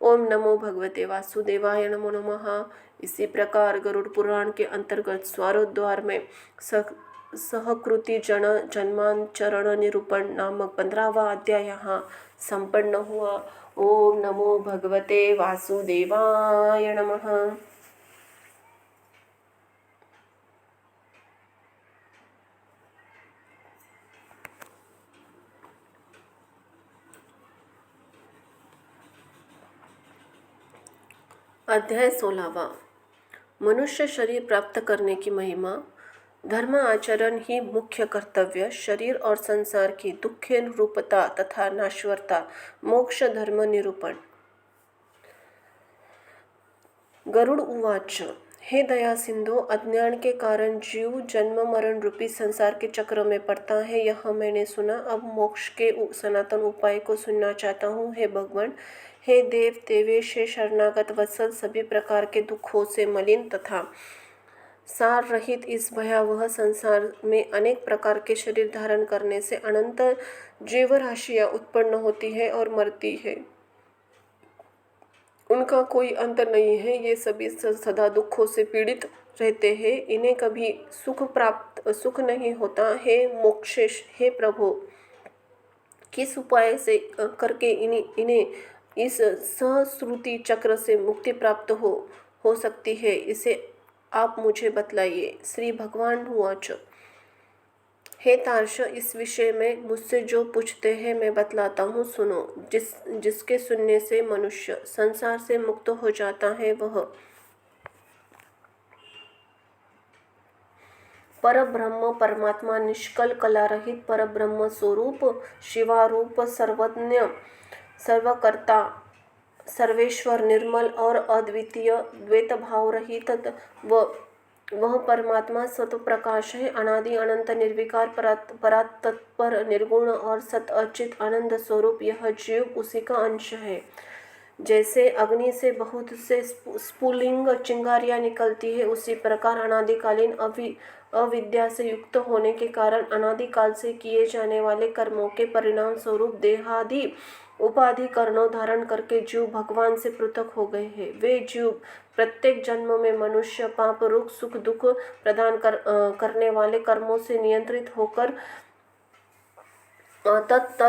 ओम नमो भगवते वासुदेवाय नमो नमः। इसी प्रकार गरुड़ पुराण के अंतर्गत स्वारोद्वार में सहकृति जन्मांचरण निरूपण नामक 15वां अध्याय यहाँ संपन्न हुआ। ओम नमो भगवते वासुदेवाय नमः। अध्याय 16वां। मनुष्य शरीर प्राप्त करने की महिमा। धर्म आचरण ही मुख्य कर्तव्य। शरीर और संसार की दुखे रूपता तथा नाश्वरता। मोक्ष धर्म निरूपण। गरुड़ उवाच। हे दया सिंधु, अज्ञान के कारण जीव जन्म मरण रूपी संसार के चक्र में पड़ता है, यह मैंने सुना। अब मोक्ष के सनातन उपाय को सुनना चाहता हूँ। हे भगवान, हे देव देवेश, हे शरणागत वत्सल, सभी प्रकार के दुखों से मलिन तथा सार रहित इस भयावह संसार में अनेक प्रकार के शरीर धारण करने से अनंत जीवराशियाँ उत्पन्न होती है और मरती है। उनका कोई अंत नहीं है। ये सभी सदा दुखों से पीड़ित रहते हैं। इन्हें कभी सुख नहीं होता। हे मोक्षेश, हे प्रभु, किस उपाय से करके इन्हें इस सहस्रुति चक्र से मुक्ति प्राप्त हो सकती है, इसे आप मुझे बतलाइए। श्री भगवान हुआच। हे तार्श, इस विषय में मुझसे जो पूछते हैं मैं बतलाता हूँ, सुनो। जिसके सुनने से मनुष्य संसार से मुक्त हो जाता है वह परब्रह्म परमात्मा, निष्कल कला रहित परब्रह्म स्वरूप, शिवारूप, सर्वज्ञ, सर्वकर्ता, सर्वेश्वर, निर्मल और अद्वितीय, द्वैत भाव रहित वह परमात्मा स्वतः प्रकाश है। अनादि अनंत निर्विकार परात्पर निर्गुण और सत अचित आनंद स्वरूप यह जीव उसी का अंश है। जैसे अग्नि से बहुत से स्फुलिंग चिंगारियाँ निकलती है, उसी प्रकार अनादिकालीन अविद्या से युक्त होने के कारण अनादिकाल से किए जाने वाले कर्मों के परिणाम स्वरूप देहादि उपाधि कर्णों धारण करके जीव भगवान से पृथक हो गए हैं। वे जीव प्रत्येक जन्म में मनुष्य पाप रूप सुख दुख प्रदान करने वाले कर्मों से नियंत्रित होकर तत्त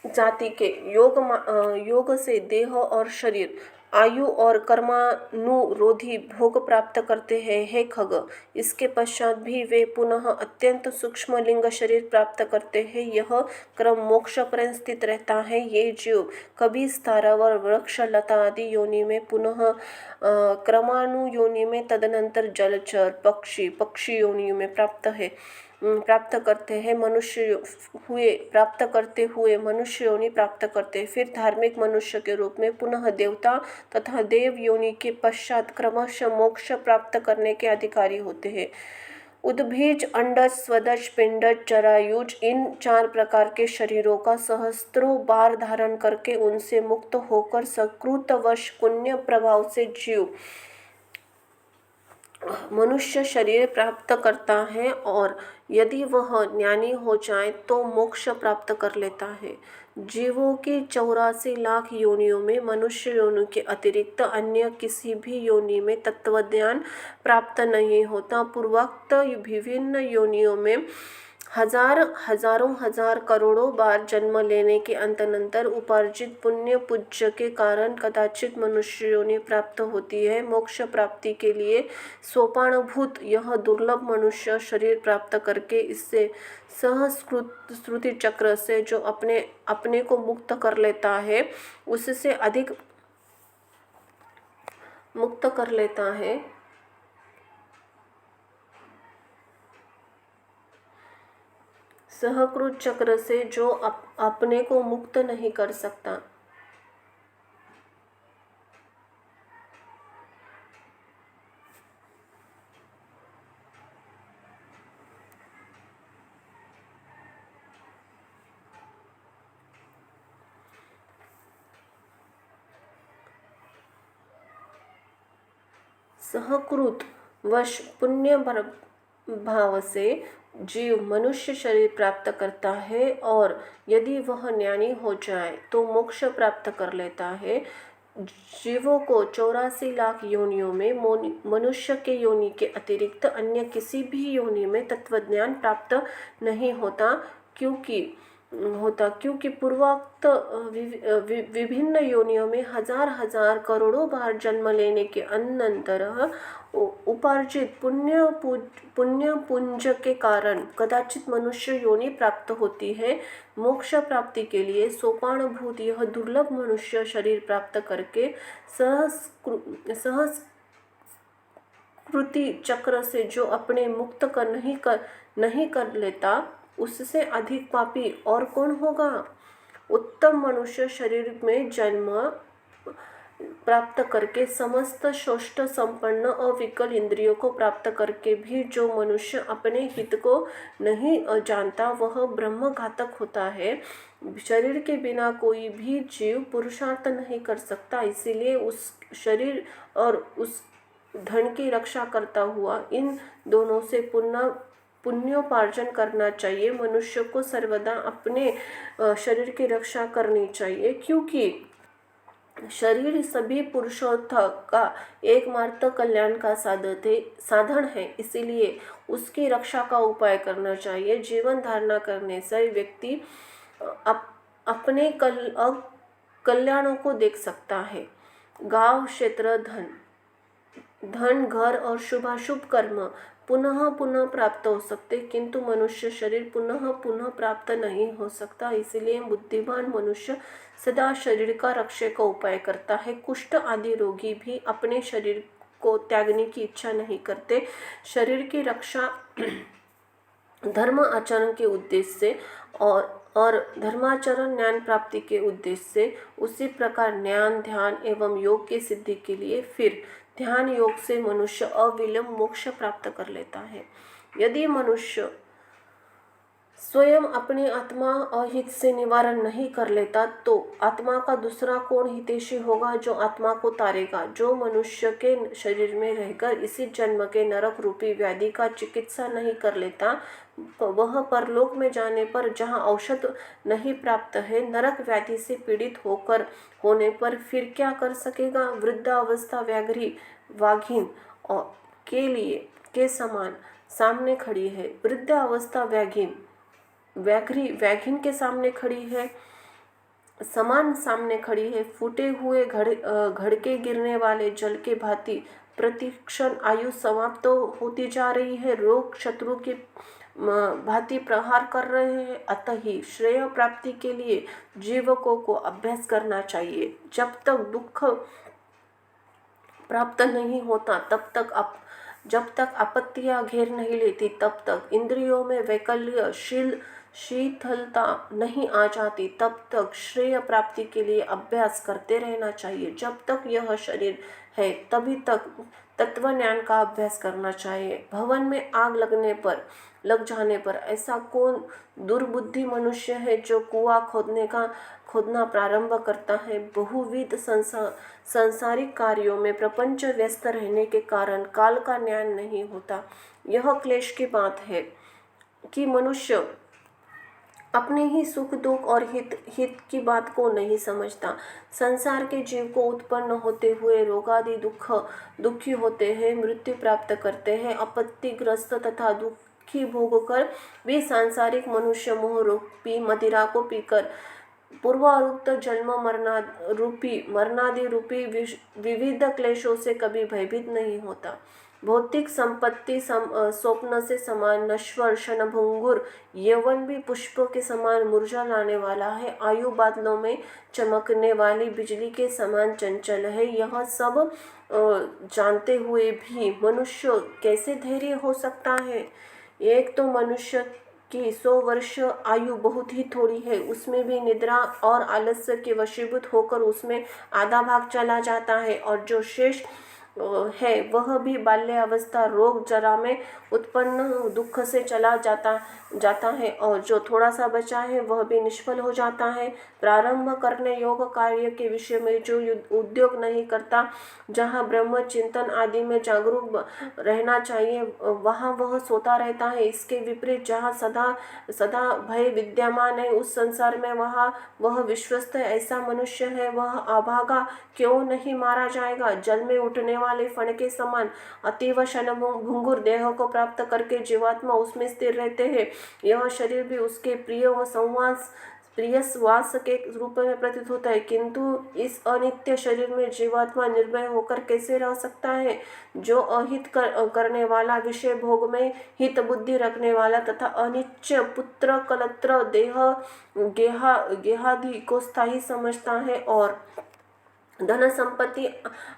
जाति के योग से देह और शरीर, आयु और कर्मानुरोधी भोग प्राप्त करते हैं। हे खग, इसके पश्चात भी वे पुनः अत्यंत सूक्ष्म लिंग शरीर प्राप्त करते हैं। यह क्रम मोक्ष पर्यंत स्थित रहता है। ये जीव कभी स्थावर वृक्ष लता आदि योनि में, पुनः क्रमानुयोनि में, तदनंतर जलचर पक्षी योनि में प्राप्त करते हैं। प्राप्त करते हुए मनुष्य योनि प्राप्त करते हैं। फिर धार्मिक मनुष्य के रूप में पुनः देवता तथा देव योनि के पश्चात क्रमशः मोक्ष प्राप्त करने के अधिकारी होते हैं। उद्भिज, अंडज, स्वदज, पिंडज, जरायुज, इन 4 प्रकार के शरीरों का सहस्त्रों बार धारण करके उनसे मुक्त होकर सकृतवश पुण्य प्रभाव से जीव मनुष्य शरीर प्राप्त करता है और यदि वह ज्ञानी हो जाए तो मोक्ष प्राप्त कर लेता है। जीवों की 84 लाख योनियों में मनुष्य योनि के अतिरिक्त अन्य किसी भी योनि में तत्वज्ञान प्राप्त नहीं होता। पूर्वोक्त विभिन्न योनियों में हजारों हजार करोड़ों बार जन्म लेने के अंतरंतर उपार्जित पुण्य पूज्य के कारण कदाचित मनुष्य योनि प्राप्त होती है। मोक्ष प्राप्ति के लिए सोपानभूत यह दुर्लभ मनुष्य शरीर प्राप्त करके इससे सहस्रुति चक्र से जो अपने को मुक्त कर लेता है, उससे अधिक मुक्त कर लेता है। सहकृत चक्र से जो अपने को मुक्त नहीं कर सकता। सहकृत वश पुण्य भाव से जीव मनुष्य शरीर प्राप्त करता है और यदि वह ज्ञानी हो जाए तो मोक्ष प्राप्त कर लेता है। जीवों को 84 लाख योनियों में मनुष्य के योनि के अतिरिक्त अन्य किसी भी योनि में तत्वज्ञान प्राप्त नहीं क्योंकि पूर्वोक्त विभिन्न योनियों में हजार हजार करोड़ों बार जन्म लेने के अनंतर उपार्जित पुण्य पुंज के कारण कदाचित मनुष्य योनि प्राप्त होती है। मोक्ष प्राप्ति के लिए सोपानभूत यह दुर्लभ मनुष्य शरीर प्राप्त करके सहस्कृति चक्र से जो अपने मुक्त नहीं कर लेता, उससे अधिक पापी और कौन होगा। उत्तम मनुष्य शरीर में जन्म प्राप्त करके समस्त शोष्ठ संपन्न अविकल इंद्रियों को प्राप्त करके भी जो मनुष्य अपने हित को नहीं जानता वह ब्रह्म घातक होता है। शरीर के बिना कोई भी जीव पुरुषार्थ नहीं कर सकता, इसीलिए उस शरीर और उस धन की रक्षा करता हुआ इन दोनों से पुण्योपार्जन करना चाहिए। मनुष्य को सर्वदा अपने शरीर की रक्षा करनी चाहिए, क्योंकि शरीर सभी पुरुषार्थ का एकमात्र कल्याण का साधन है, इसीलिए उसकी रक्षा का उपाय करना चाहिए। जीवन धारणा करने से व्यक्ति अपने कल्याणों को देख सकता है। गांव, क्षेत्र, धन, घर और शुभाशुभ कर्म पुनः पुनः प्राप्त हो सकते, किंतु मनुष्य शरीर पुनः प्राप्त नहीं हो सकता। इसलिए बुद्धिमान मनुष्य सदा शरीर का रक्षा का उपाय करता है। कुष्ठ आदि रोगी भी अपने शरीर को त्यागने की इच्छा नहीं करते। शरीर की रक्षा धर्म आचरण के उद्देश्य से और धर्माचरण ज्ञान प्राप्ति के उद्देश्य से, उसी प्रकार ज्ञान, ध्यान एवं योग की सिद्धि के लिए फिर ध्यान योग से मनुष्य अविलंब मोक्ष प्राप्त कर लेता है। यदि मनुष्य स्वयं अपने आत्मा अहित से निवारण नहीं कर लेता तो आत्मा का दूसरा कौन हितैषी होगा जो आत्मा को तारेगा। जो मनुष्य के शरीर में रहकर इसी जन्म के नरक रूपी व्याधि का चिकित्सा नहीं कर लेता, वह परलोक में जाने पर जहाँ औषध नहीं प्राप्त है, नरक व्याधि से पीड़ित होने पर फिर क्या कर सकेगा। वृद्धावस्था व्याघ्री वाघिन के समान सामने खड़ी है। वृद्धावस्था व्याघ्री के सामने खड़ी है, सामने खड़ी है। फूटे हुए घड़के गिरने वाले जल के भांति प्रतिक्षण आयु समाप्त तो होती जा रही है। रोग शत्रु की भांति प्रहार कर रहे हैं। अतः ही श्रेय प्राप्ति के लिए जीवकों को अभ्यास करना चाहिए। जब तक दुख प्राप्त नहीं होता जब तक आपत्तियां घेर नहीं लेती, तब तक इंद्रियों में वैकल्य शीतलता नहीं आ जाती, तब तक श्रेय प्राप्ति के लिए अभ्यास करते रहना चाहिए। जब तक यह शरीर है तभी तक तत्व ज्ञान का अभ्यास करना चाहिए। भवन में आग लग जाने पर ऐसा कौन दुर्बुद्धि मनुष्य है जो कुआं खोदना प्रारंभ करता है। बहुविध सांसारिक कार्यों में प्रपंच व्यस्त रहने के कारण काल का ज्ञान नहीं होता। यह क्लेश की बात है कि मनुष्य अपने ही सुख दुख और हित की बात को नहीं समझता। संसार के जीव को उत्पन्न होते हुए रोगादि दुखी होते हैं, मृत्यु प्राप्त करते हैं। आपत्तिग्रस्त तथा दुखी भोग कर भी सांसारिक मनुष्य मोह रूपी मदिरा को पीकर पूर्वारुक्त जन्म मरणादि रूपी विविध क्लेशों से कभी भयभीत नहीं होता। भौतिक संपत्ति स्वप्न से समान नश्वर, क्षणभंगुर, यौवन भी पुष्पों के समान मुरझा लाने वाला है। आयु बादलों में चमकने वाली बिजली के समान चंचल है। यह सब जानते हुए भी मनुष्य कैसे धैर्य हो सकता है। एक तो मनुष्य की 100 वर्ष आयु बहुत ही थोड़ी है, उसमें भी निद्रा और आलस्य के वशीभूत होकर उसमें आधा भाग चला जाता है और जो शेष है वह भी बाल्यावस्था रोग जरा में उत्पन्न दुख से चला जाता है, और जो थोड़ा सा बचा है वह भी निष्फल हो जाता है। प्रारंभ करने योग कार्य के विषय में जो उद्योग नहीं करता, जहाँ ब्रह्म चिंतन आदि में जागरूक रहना चाहिए, वहाँ वह सोता रहता है। इसके विपरीत जहाँ सदा सदा भय विद्यमान है, उस संसार में वहाँ वह विश्वस्त ऐसा मनुष्य है, वह अभागा क्यों नहीं मारा जाएगा। जल में उठने वाले फण के समान अतीव क्षणभंगुर देह को प्राप्त करके जीवात्मा उसमें स्थिर रहते हैं। यह शरीर भी उसके प्रिय श्वास के रूप में प्रतीत होता है, किंतु इस अनित्य शरीर में जीवात्मा निर्भय होकर कैसे रह सकता है। जो अहित करने वाला, विषय भोग में हित बुद्धि रखने वाला तथा अनिच्य पुत्र कलत्र देह गेहादि को स्थायी समझता है, और धन संपत्ति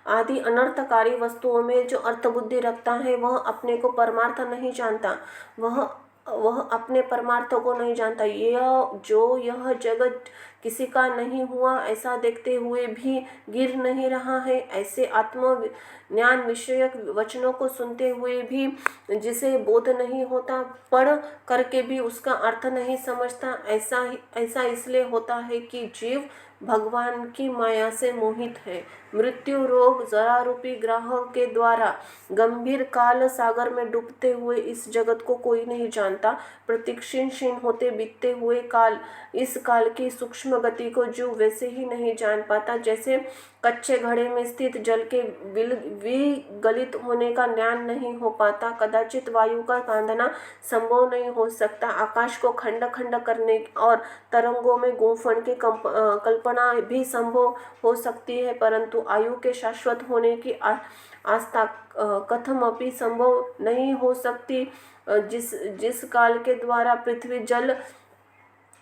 आदि अनर्थकारी वस्तुओं में जो अर्थ बुद्धि रखता है, वह अपने को परमार्थ नहीं जानता, वह अपने परमार्थों को नहीं जानता। यह जगत किसी का नहीं हुआ ऐसा देखते हुए भी गिर नहीं रहा है, ऐसे आत्म ज्ञान विषयक वचनों को सुनते हुए भी जिसे बोध नहीं होता, पढ़ करके भी उसका अर्थ नहीं समझता, ऐसा इसलिए होता है कि जीव भगवान की माया से मोहित है। मृत्यु रोग जरा रूपी ग्रह के द्वारा गंभीर काल सागर में डूबते हुए इस जगत को कोई नहीं जानता। प्रतीक्षीन होते बीतते हुए काल, इस काल की सूक्ष्म गति को जो वैसे ही नहीं जान पाता जैसे कच्चे घड़े में स्थित जल के विगलित होने का ज्ञान नहीं हो पाता। कदाचित वायु का बांधना संभव नहीं हो सकता, आकाश को खंड खंड करने और तरंगों में गुंफन की कल्पना भी संभव हो सकती है, परंतु आयु के शाश्वत होने की आस्था कथमपि संभव नहीं हो सकती। जिस काल के द्वारा पृथ्वी जल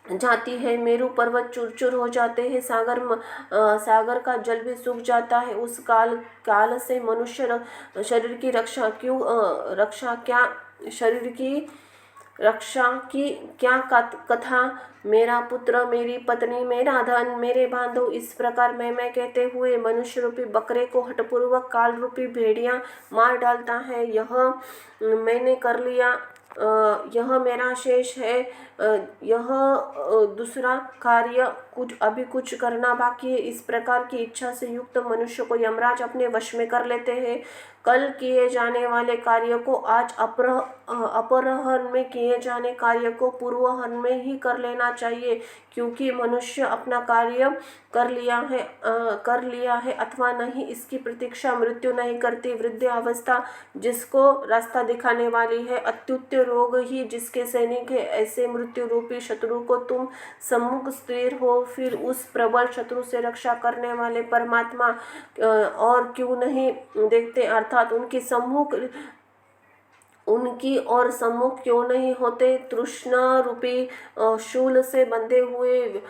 जाती है, मेरू पर्वत चूर-चूर हो जाते हैं, सागर का जल भी सूख जाता है, उस काल से मनुष्य शरीर की रक्षा की क्या कथा। मेरा पुत्र, मेरी पत्नी, मेरा धन, मेरे बांधव, इस प्रकार मैं कहते हुए मनुष्य रूपी बकरे को हठपूर्वक काल रूपी भेड़िया मार डालता है। यह मैंने कर लिया, यह मेरा शेष है, यह दूसरा कार्य कुछ करना बाकी है। इस प्रकार की इच्छा से युक्त मनुष्य को यमराज अपने वश में कर लेते हैं। कल किए जाने वाले कार्य को आज अपराह्न में किए जाने कार्य को पूर्वाह्न में ही कर लेना चाहिए, क्योंकि मनुष्य अपना कार्य कर लिया है अथवा नहीं, इसकी प्रतीक्षा मृत्यु नहीं करती। वृद्धावस्था जिसको रास्ता दिखाने वाली है, अत्युच्च रोग ही जिसके सैनिक है, ऐसे मृत्यु रूपी शत्रु को तुम सम्मुख स्थिर हो, फिर उस प्रबल शत्रु से रक्षा करने वाले परमात्मा और क्यों नहीं देखते, अर्थात उनकी और सम्मुख क्यों नहीं होते। तृष्णा रूपी शूल से बंधे हुए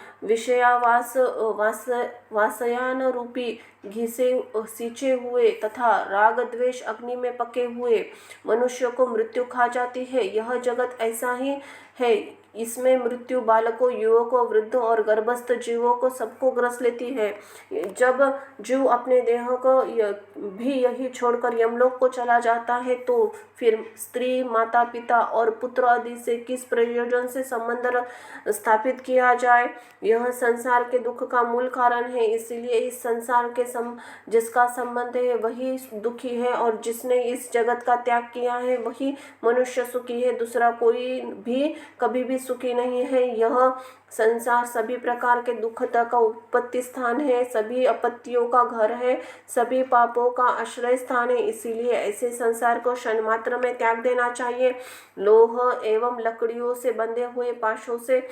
वासयान रूपी घी से सींचे हुए तथा राग द्वेष अग्नि में पके हुए मनुष्य को मृत्यु खा जाती है। यह जगत ऐसा ही है, इसमें मृत्यु बालकों, युवकों, वृद्धों और गर्भस्थ जीवों को सबको ग्रस लेती है। जब जीव अपने देह को भी यही छोड़कर यमलोक को चला जाता है, तो फिर स्त्री, माता पिता और पुत्र आदि से किस प्रयोजन से संबंध स्थापित किया जाए। यह संसार के दुख का मूल कारण है, इसलिए इस संसार के जिसका संबंध है वही दुखी है, और जिसने इस जगत का त्याग किया है वही मनुष्य सुखी है, दूसरा कोई भी कभी भी सुखी नहीं है। यह संसार सभी प्रकार के दुख का उत्पत्ति स्थान है, सभी आपत्तियों का घर है, सभी पापों का आश्रय स्थान है, इसीलिए ऐसे संसार को क्षण मात्र में त्याग देना चाहिए। लोह एवं लकड़ियों से बंधे हुए पाशों से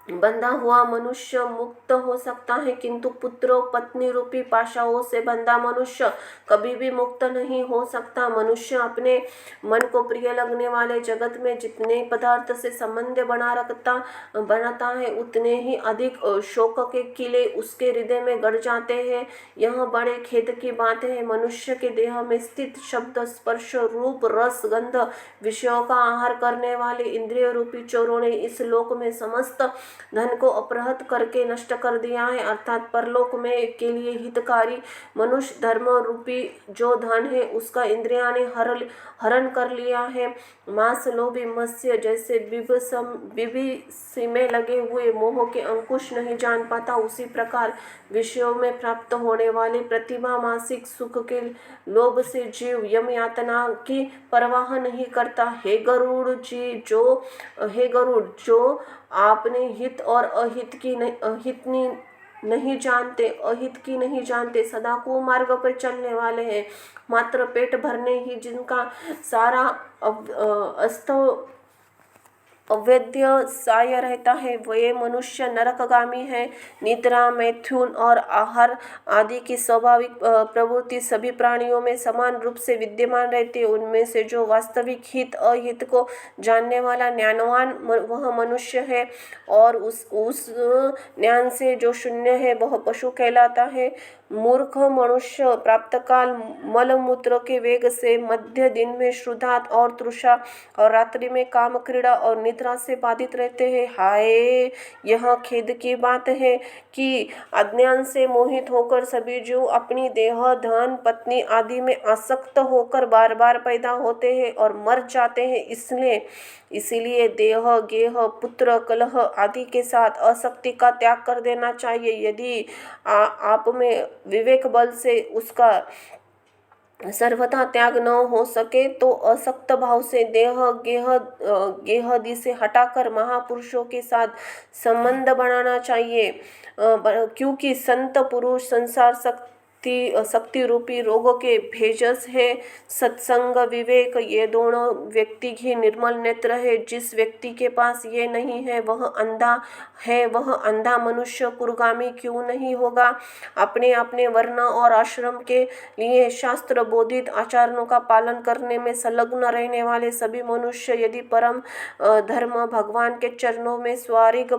बंधा हुआ मनुष्य मुक्त हो सकता है, किंतु पुत्र पत्नी रूपी पाशाओं से बंधा मनुष्य कभी भी मुक्त नहीं हो सकता। मनुष्य अपने मन को प्रिय लगने वाले जगत में जितने पदार्थ से संबंध बनाता है, उतने ही अधिक शोक के किले उसके हृदय में गड़ जाते हैं। यह बड़े खेद की बात है, मनुष्य के देह में स्थित शब्द, स्पर्श, रूप, रस, गंध विषयों का आहार करने वाले इंद्रिय रूपी चोरों ने इस लोक में समस्त धन को अपहृत करके नष्ट कर दिया है, अर्थात परलोक में के लिए हितकारी मनुष्य धर्म रूपी जो धन है उसका इंद्रिया ने हरण कर लिया है। मांस लोभी मत्स्य जैसे बिबिसी में लगे हुए मोह के अंकुश नहीं जान पाता, उसी प्रकार विषयों में प्राप्त होने वाले प्रतिभा मानसिक सुख के लोभ से जीव यम यातना की परवाह नहीं करता। हे गरुड़ जो आपने हित और अहित की नहीं जानते, सदा को मार्ग पर चलने वाले हैं, मात्र पेट भरने ही जिनका सारा अवैध साय रहता है, वे मनुष्य नरकगामी है। निद्रा, मैथुन और आहार आदि की स्वाभाविक प्रवृत्ति सभी प्राणियों में समान रूप से विद्यमान रहती है। उनमें से जो वास्तविक हित अहित को जानने वाला ज्ञानवान वह मनुष्य है, और उस ज्ञान से जो शून्य है वह पशु कहलाता है। मूर्ख मनुष्य प्राप्तकाल मलमूत्र के वेग से, मध्य दिन में श्रुधात और तृषा और रात्रि में काम क्रीड़ा और निद्रा से बाधित रहते हैं। हाय, यह खेद की बात है कि अज्ञान से मोहित होकर सभी जीव अपनी देह, धन, पत्नी आदि में आसक्त होकर बार बार पैदा होते हैं और मर जाते हैं। इसीलिए देह, गेह, पुत्र, कलह आदि के साथ आसक्ति का त्याग कर देना चाहिए। यदि आप में विवेक बल से उसका सर्वथा त्याग न हो सके तो असक्त भाव से देह, गेहदी से हटाकर महापुरुषों के साथ संबंध बनाना चाहिए, क्योंकि संत पुरुष संसार शक्ति रूपी रोगों के भेजस है। सत्संग, विवेक ये दोनों व्यक्ति ही निर्मल नेत्र है। जिस व्यक्ति के पास ये नहीं है वह अंधा मनुष्य कुरगामी क्यों नहीं होगा। अपने अपने वर्ण और आश्रम के लिए शास्त्र बोधित आचरणों का पालन करने में संलग्न रहने वाले सभी मनुष्य यदि परम धर्म भगवान के चरणों में स्वारिक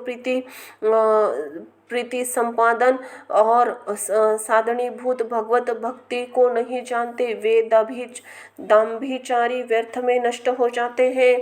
प्रीति संपादन और साधनीभूत भगवत भक्ति को नहीं जानते, वे दाम्भिचारी व्यर्थ में नष्ट हो जाते हैं।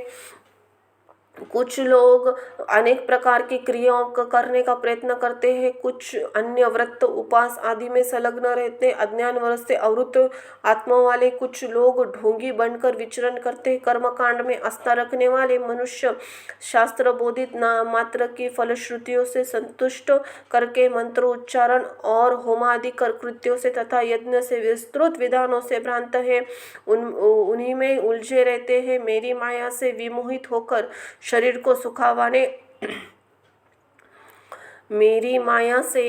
कुछ लोग अनेक प्रकार की क्रियाओं का करने का प्रयत्न करते हैं, कुछ अन्य व्रत, उपवास आदि में संलग्न रहते हैं। अज्ञान वश से आवृत आत्मा वाले कुछ लोग ढोंगी बनकर विचरण करते हैं। कर्मकांड में आस्था रखने वाले मनुष्य शास्त्र बोधित नाम मात्र की फलश्रुतियों से संतुष्ट करके मंत्रोच्चारण और होमादि कृत्यों से तथा यज्ञ से विस्तृत विधानों से भ्रांत है, उन्हीं में उलझे रहते हैं। मेरी माया से विमोहित होकर शरीर को सुखावाने मेरी माया से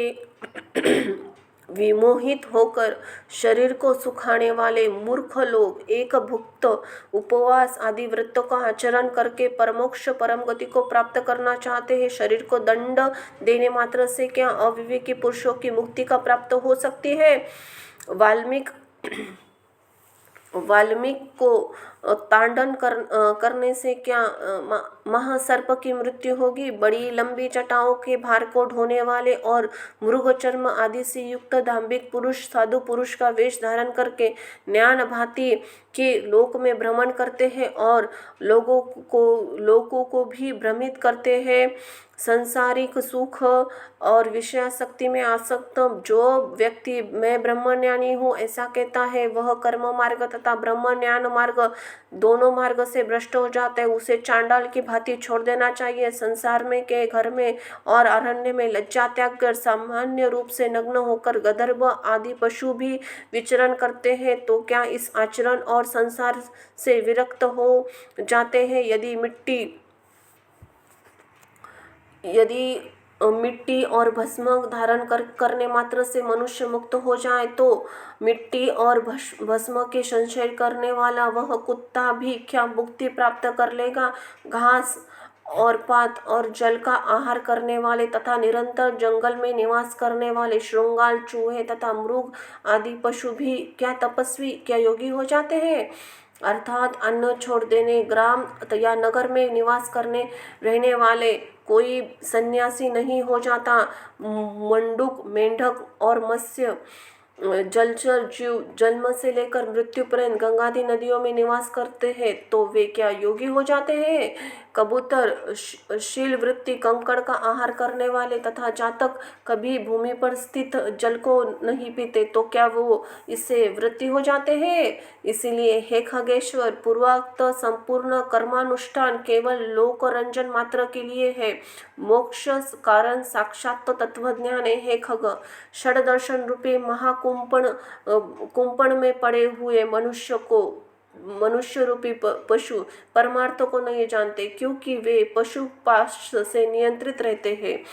विमोहित होकर शरीर को सुखाने वाले मूर्ख लोग एक भुक्त, उपवास आदि व्रतों का आचरण करके परमोक्ष परम गति को प्राप्त करना चाहते हैं। शरीर को दंड देने मात्र से क्या अविवेकी पुरुषों की मुक्ति का प्राप्त हो सकती है। वाल्मीकि को तांडन करने से क्या महासर्प की मृत्यु होगी। बड़ी लंबी जटाओं के भार को ढोने वाले और मृग चर्म आदि से युक्त धार्मिक पुरुष साधु पुरुष का वेश धारण करके ज्ञान भांति के लोक में भ्रमण करते हैं और लोगों को भी भ्रमित करते हैं। संसारिक सुख और विषयासक्ति में आसक्त जो व्यक्ति मैं ब्रह्मज्ञानी हूँ ऐसा कहता है, वह कर्म मार्ग तथा ब्रह्म ज्ञान मार्ग दोनों मार्ग से भ्रष्ट हो जाता है। उसे चांडाल की भांति छोड़ देना चाहिए। संसार में के घर में और अरण्य में लज्जा त्याग कर सामान्य रूप से नग्न होकर गंधर्व आदि पशु भी विचरण करते हैं, तो क्या इस आचरण और संसार से विरक्त हो जाते हैं। यदि मिट्टी और भस्म धारण करने मात्र से मनुष्य मुक्त हो जाए तो मिट्टी और भस्म के संशय करने वाला वह कुत्ता भी क्या मुक्ति प्राप्त कर लेगा। घास और पात और जल का आहार करने वाले तथा निरंतर जंगल में निवास करने वाले श्रृंगाल, चूहे तथा मृग आदि पशु भी क्या तपस्वी, क्या योगी हो जाते हैं। अर्थात अन्न छोड़ देने ग्राम या नगर में निवास रहने वाले कोई सन्यासी नहीं हो जाता। मंडूक, मेंढक और मत्स्य जलचर जीव जन्म से लेकर मृत्यु पर्यंत गंगादि नदियों में निवास करते हैं, तो वे क्या योगी हो जाते हैं। कबूतर, शील वृत्ति, कंकड़ का आहार करने वाले तथा जातक कभी भूमि पर स्थित जल को नहीं पीते तो क्या वो इससे वृत्ति हो जाते हैं? इसीलिए हे खगेश्वर, पूर्वोक्त संपूर्ण कर्मानुष्ठान केवल लोक रंजन मात्र के लिए है। मोक्ष कारण साक्षात तत्व ज्ञान है। हे खग, षड रूपी कुंपण में पड़े हुए मनुष्य रूपी पशु परमार्थों को नहीं जानते, क्योंकि वे पशु पाश से नियंत्रित रहते हैं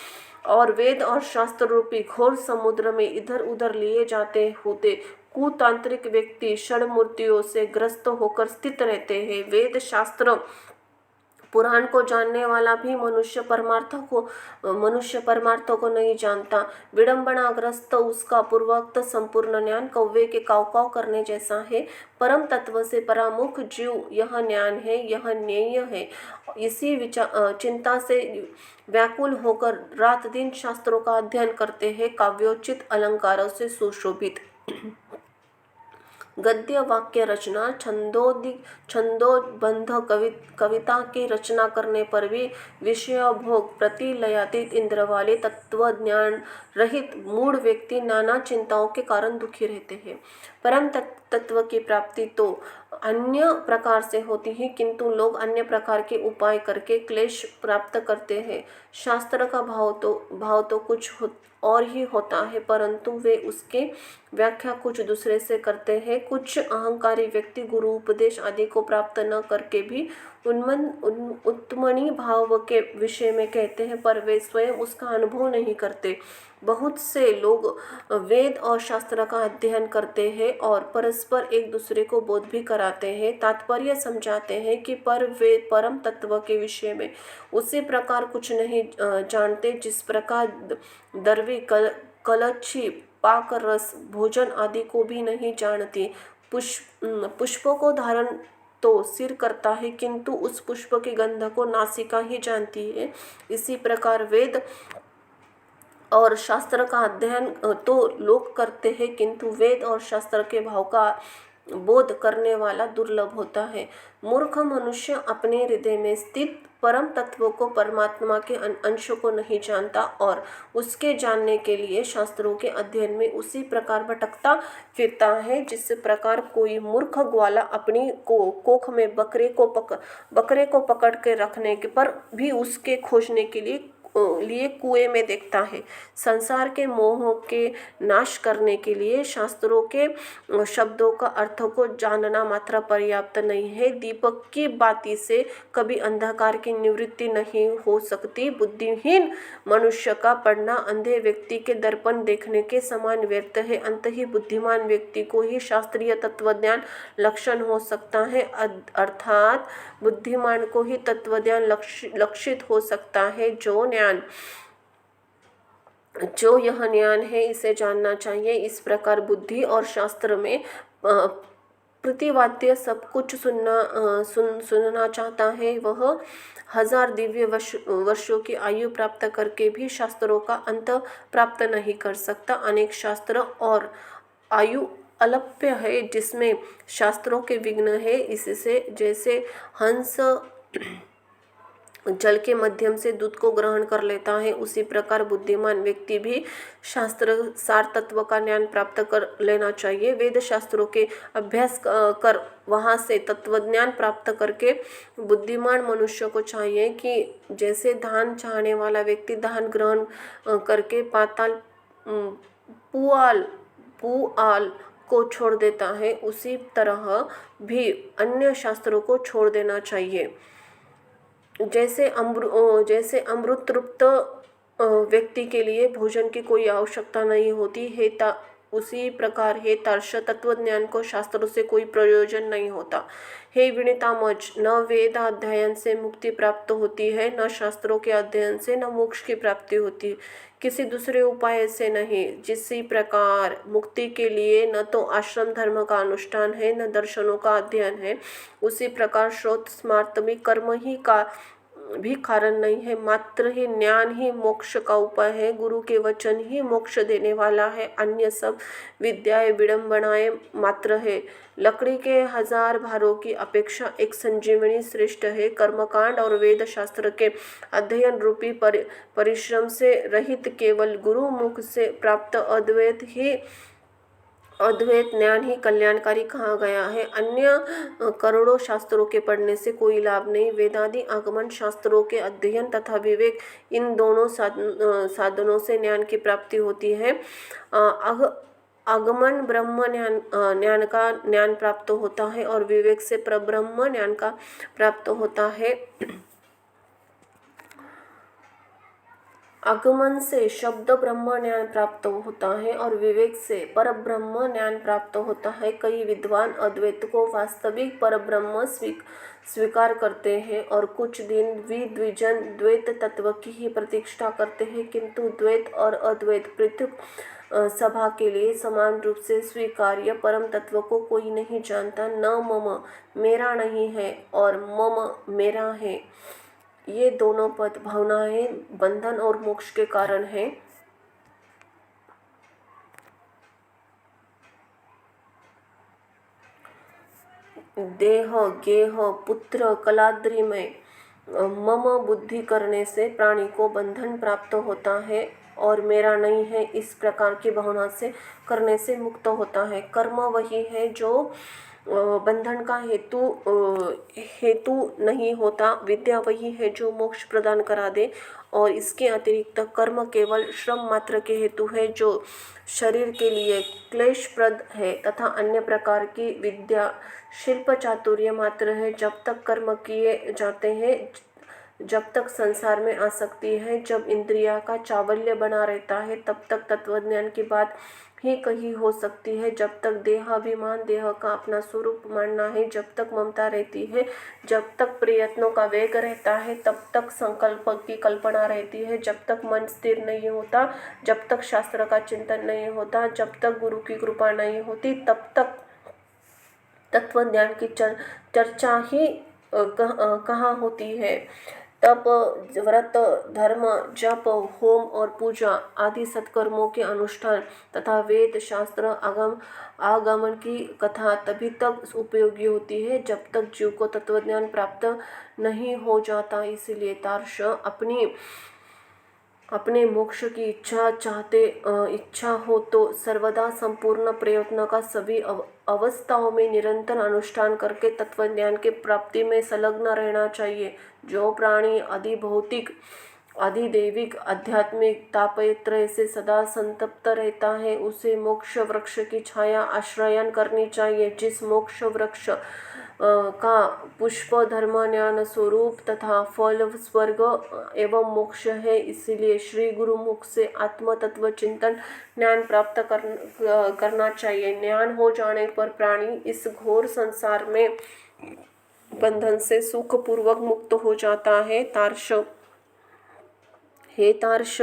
और वेद और शास्त्र रूपी घोर समुद्र में इधर उधर लिए जाते होते कुतांत्रिक व्यक्ति षड मूर्तियों से ग्रस्त होकर स्थित रहते हैं। वेद शास्त्र पुराण को जानने वाला भी मनुष्य परमार्थों को नहीं जानता। विडंबनाग्रस्त उसका पूर्वोक्त संपूर्ण ज्ञान कौवे के काव काव करने जैसा है। परम तत्व से परामुख जीव यह ज्ञान है, यह ज्ञेय है। इसी चिंता से व्याकुल होकर रात दिन शास्त्रों का अध्ययन करते हैं, काव्योचित अलंकारों से सुशोभित गद्य वाक्य रचना, छंदोबद्ध कविता की रचना करने पर भी विषयभोग प्रतिलयातीत इंद्र वाले तत्व ज्ञान रहित मूढ़ व्यक्ति नाना चिंताओं के कारण दुखी रहते हैं। परम तत्व की प्राप्ति तो अन्य प्रकार से होती है, किंतु लोग अन्य प्रकार के उपाय करके क्लेश प्राप्त करते हैं। शास्त्र का भाव तो कुछ और ही होता है, परंतु वे उसके व्याख्या कुछ दूसरे से करते हैं। कुछ अहंकारी व्यक्ति गुरु उपदेश आदि को प्राप्त न करके भी उत्मणि भाव के विषय में कहते हैं, पर वे स्वयं उसका अनुभव नहीं करते। बहुत से लोग वेद और शास्त्र का अध्ययन करते हैं और परस्पर एक दूसरे को बोध भी कराते हैं, तात्पर्य समझाते हैं कि पर वे परम तत्व के विषय में उसी प्रकार कुछ नहीं जानते जिस प्रकार दरवी कलच्छी पाक रस भोजन आदि को भी नहीं जानती। पुष्पों को धारण तो सिर करता है, किंतु उस पुष्प की गंध को नासिका ही जानती है। इसी प्रकार वेद और शास्त्र का अध्ययन तो लोग करते हैं, किंतु वेद और शास्त्र के भाव का बोध करने वाला दुर्लभ होता है। मूर्ख मनुष्य अपने हृदय में स्थित परम तत्व को, परमात्मा के अंशों को नहीं जानता और उसके जानने के लिए शास्त्रों के अध्ययन में उसी प्रकार भटकता फिरता है जिस प्रकार कोई मूर्ख ग्वाला अपनी कोख में बकरे को पकड़ के रखने के पर भी उसके खोजने के लिए कुएं में देखता है। संसार के मोह के नाश करने के लिए शास्त्रों के शब्दों का अर्थ को जानना मात्र पर्याप्त नहीं है। दीपक की बाती से कभी अंधकार की निवृत्ति नहीं हो सकती। बुद्धिहीन मनुष्य का पढ़ना अंधे व्यक्ति के दर्पण देखने के समान व्यर्थ है। अंत ही बुद्धिमान व्यक्ति को ही शास्त्रीय तत्वज्ञान लक्षण हो सकता है, अर्थात बुद्धिमान को ही तत्वज्ञान लक्षित हो सकता है। जो यह ज्ञान है इसे जानना चाहिए। इस प्रकार बुद्धि और शास्त्र में प्रतिवाद्य सब कुछ सुनना चाहता है, वह 1000 दिव्य वर्षों की आयु प्राप्त करके भी शास्त्रों का अंत प्राप्त नहीं कर सकता। अनेक शास्त्र और आयु अल्प्य है जिसमें शास्त्रों के विघ्न है। इससे जैसे हंस जल के माध्यम से दूध को ग्रहण कर लेता है, उसी प्रकार बुद्धिमान व्यक्ति भी शास्त्र सार तत्व का ज्ञान प्राप्त कर लेना चाहिए। वेद शास्त्रों के अभ्यास कर वहाँ से तत्वज्ञान प्राप्त करके बुद्धिमान मनुष्य को चाहिए कि जैसे धान चाहने वाला व्यक्ति धान ग्रहण करके पाताल पुआल को छोड़ देता है, उसी तरह भी अन्य शास्त्रों को छोड़ देना चाहिए। जैसे अमृत तृप्त व्यक्ति के लिए भोजन की कोई आवश्यकता नहीं होती है, उसी प्रकार हे तार्क्ष तत्वज्ञान को शास्त्रों से कोई प्रयोजन नहीं होता। हे विनीतामज, न वेद अध्ययन से मुक्ति प्राप्त होती है, न शास्त्रों के अध्ययन से न मोक्ष की प्राप्ति होती, किसी दूसरे उपाय से नहीं। जिसी प्रकार मुक्ति के लिए न तो आश्रम धर्म का अनुष्ठान है न दर्शनों का अध्ययन है, उसी प्रकार श्रोत स्मार्तमी कर्म ही का भी कारण नहीं है। मात्र ही ज्ञान ही मोक्ष का उपाय है। गुरु के वचन ही मोक्ष देने वाला है। अन्य सब विद्याएं विडंबनाएं मात्र है। लकड़ी के 1000 भारों की अपेक्षा एक संजीवनी श्रेष्ठ है। कर्मकांड और वेद शास्त्र के अध्ययन रूपी परिश्रम से रहित केवल गुरु मुख से प्राप्त अद्वैत ज्ञान ही कल्याणकारी कहा गया है। अन्य करोड़ों शास्त्रों के पढ़ने से कोई लाभ नहीं। वेदादि आगमन शास्त्रों के अध्ययन तथा विवेक, इन दोनों साधनों से ज्ञान की प्राप्ति होती है। आगमन ब्रह्म ज्ञान का ज्ञान प्राप्त होता है और विवेक से परब्रह्म ज्ञान का प्राप्त होता है। आगमन से शब्द ब्रह्म ज्ञान प्राप्त होता है और विवेक से परब्रह्म ज्ञान प्राप्त होता है। कई विद्वान अद्वैत को वास्तविक परब्रह्म स्वीकार करते हैं और कुछ दिन द्विजन द्वैत तत्व की ही प्रतिष्ठा करते हैं, किंतु द्वैत और अद्वैत पृथक सभा के लिए समान रूप से स्वीकार्य परम तत्व को कोई नहीं जानता। न मम मेरा नहीं है और मम मेरा है, ये दोनों पद भावनाएं बंधन और मोक्ष के कारण हैं। देह गेह पुत्र कलाद्रि में मम बुद्धि करने से प्राणी को बंधन प्राप्त होता है और मेरा नहीं है इस प्रकार की भावना से करने से मुक्त होता है। कर्म वही है जो बंधन का हेतु नहीं होता। विद्या वही है जो मोक्ष प्रदान करा दे और इसके अतिरिक्त कर्म केवल श्रम मात्र के हेतु है जो शरीर के लिए क्लेशप्रद है, तथा अन्य प्रकार की विद्या शिल्प चातुर्य मात्र है। जब तक कर्म किए जाते हैं, जब तक संसार में आसक्ति है, जब इंद्रिया का चावल्य बना रहता है, तब तक तत्वज्ञान की बात ही कही हो सकती है। जब तक देहाभिमान, देह का अपना स्वरूप मानना है, जब तक ममता रहती है, जब तक प्रयत्नों का वेग रहता है, तब तक संकल्प की कल्पना रहती है। जब तक मन स्थिर नहीं होता, जब तक शास्त्र का चिंतन नहीं होता, जब तक गुरु की कृपा नहीं होती, तब तक तत्वज्ञान की चर्चा ही कहाँ होती है। तप, व्रत, धर्म, जप, होम और पूजा आदि सत्कर्मों के अनुष्ठान तथा वेद शास्त्र आगमन की कथा तभी तक उपयोगी होती है जब तक जीव को तत्वज्ञान प्राप्त नहीं हो जाता। इसलिए तार्क्ष अपने मोक्ष की इच्छा हो तो सर्वदा संपूर्ण प्रयत्न का सभी अवस्थाओं में निरंतर अनुष्ठान करके तत्वज्ञान की प्राप्ति में संलग्न रहना चाहिए। जो प्राणी अधिभौतिक, अधिदैविक, आध्यात्मिक तापत्रय से सदा संतप्त रहता है, उसे मोक्ष वृक्ष की छाया आश्रयन करनी चाहिए। जिस मोक्ष वृक्ष का पुष्प धर्म ज्ञान स्वरूप तथा फल स्वर्ग एवं मोक्ष है, इसलिए श्री गुरुमुख से आत्म तत्व चिंतन ज्ञान प्राप्त करना चाहिए। ज्ञान हो जाने पर प्राणी इस घोर संसार में बंधन से सुखपूर्वक मुक्त हो जाता है। तार्क्ष, हे तार्क्ष,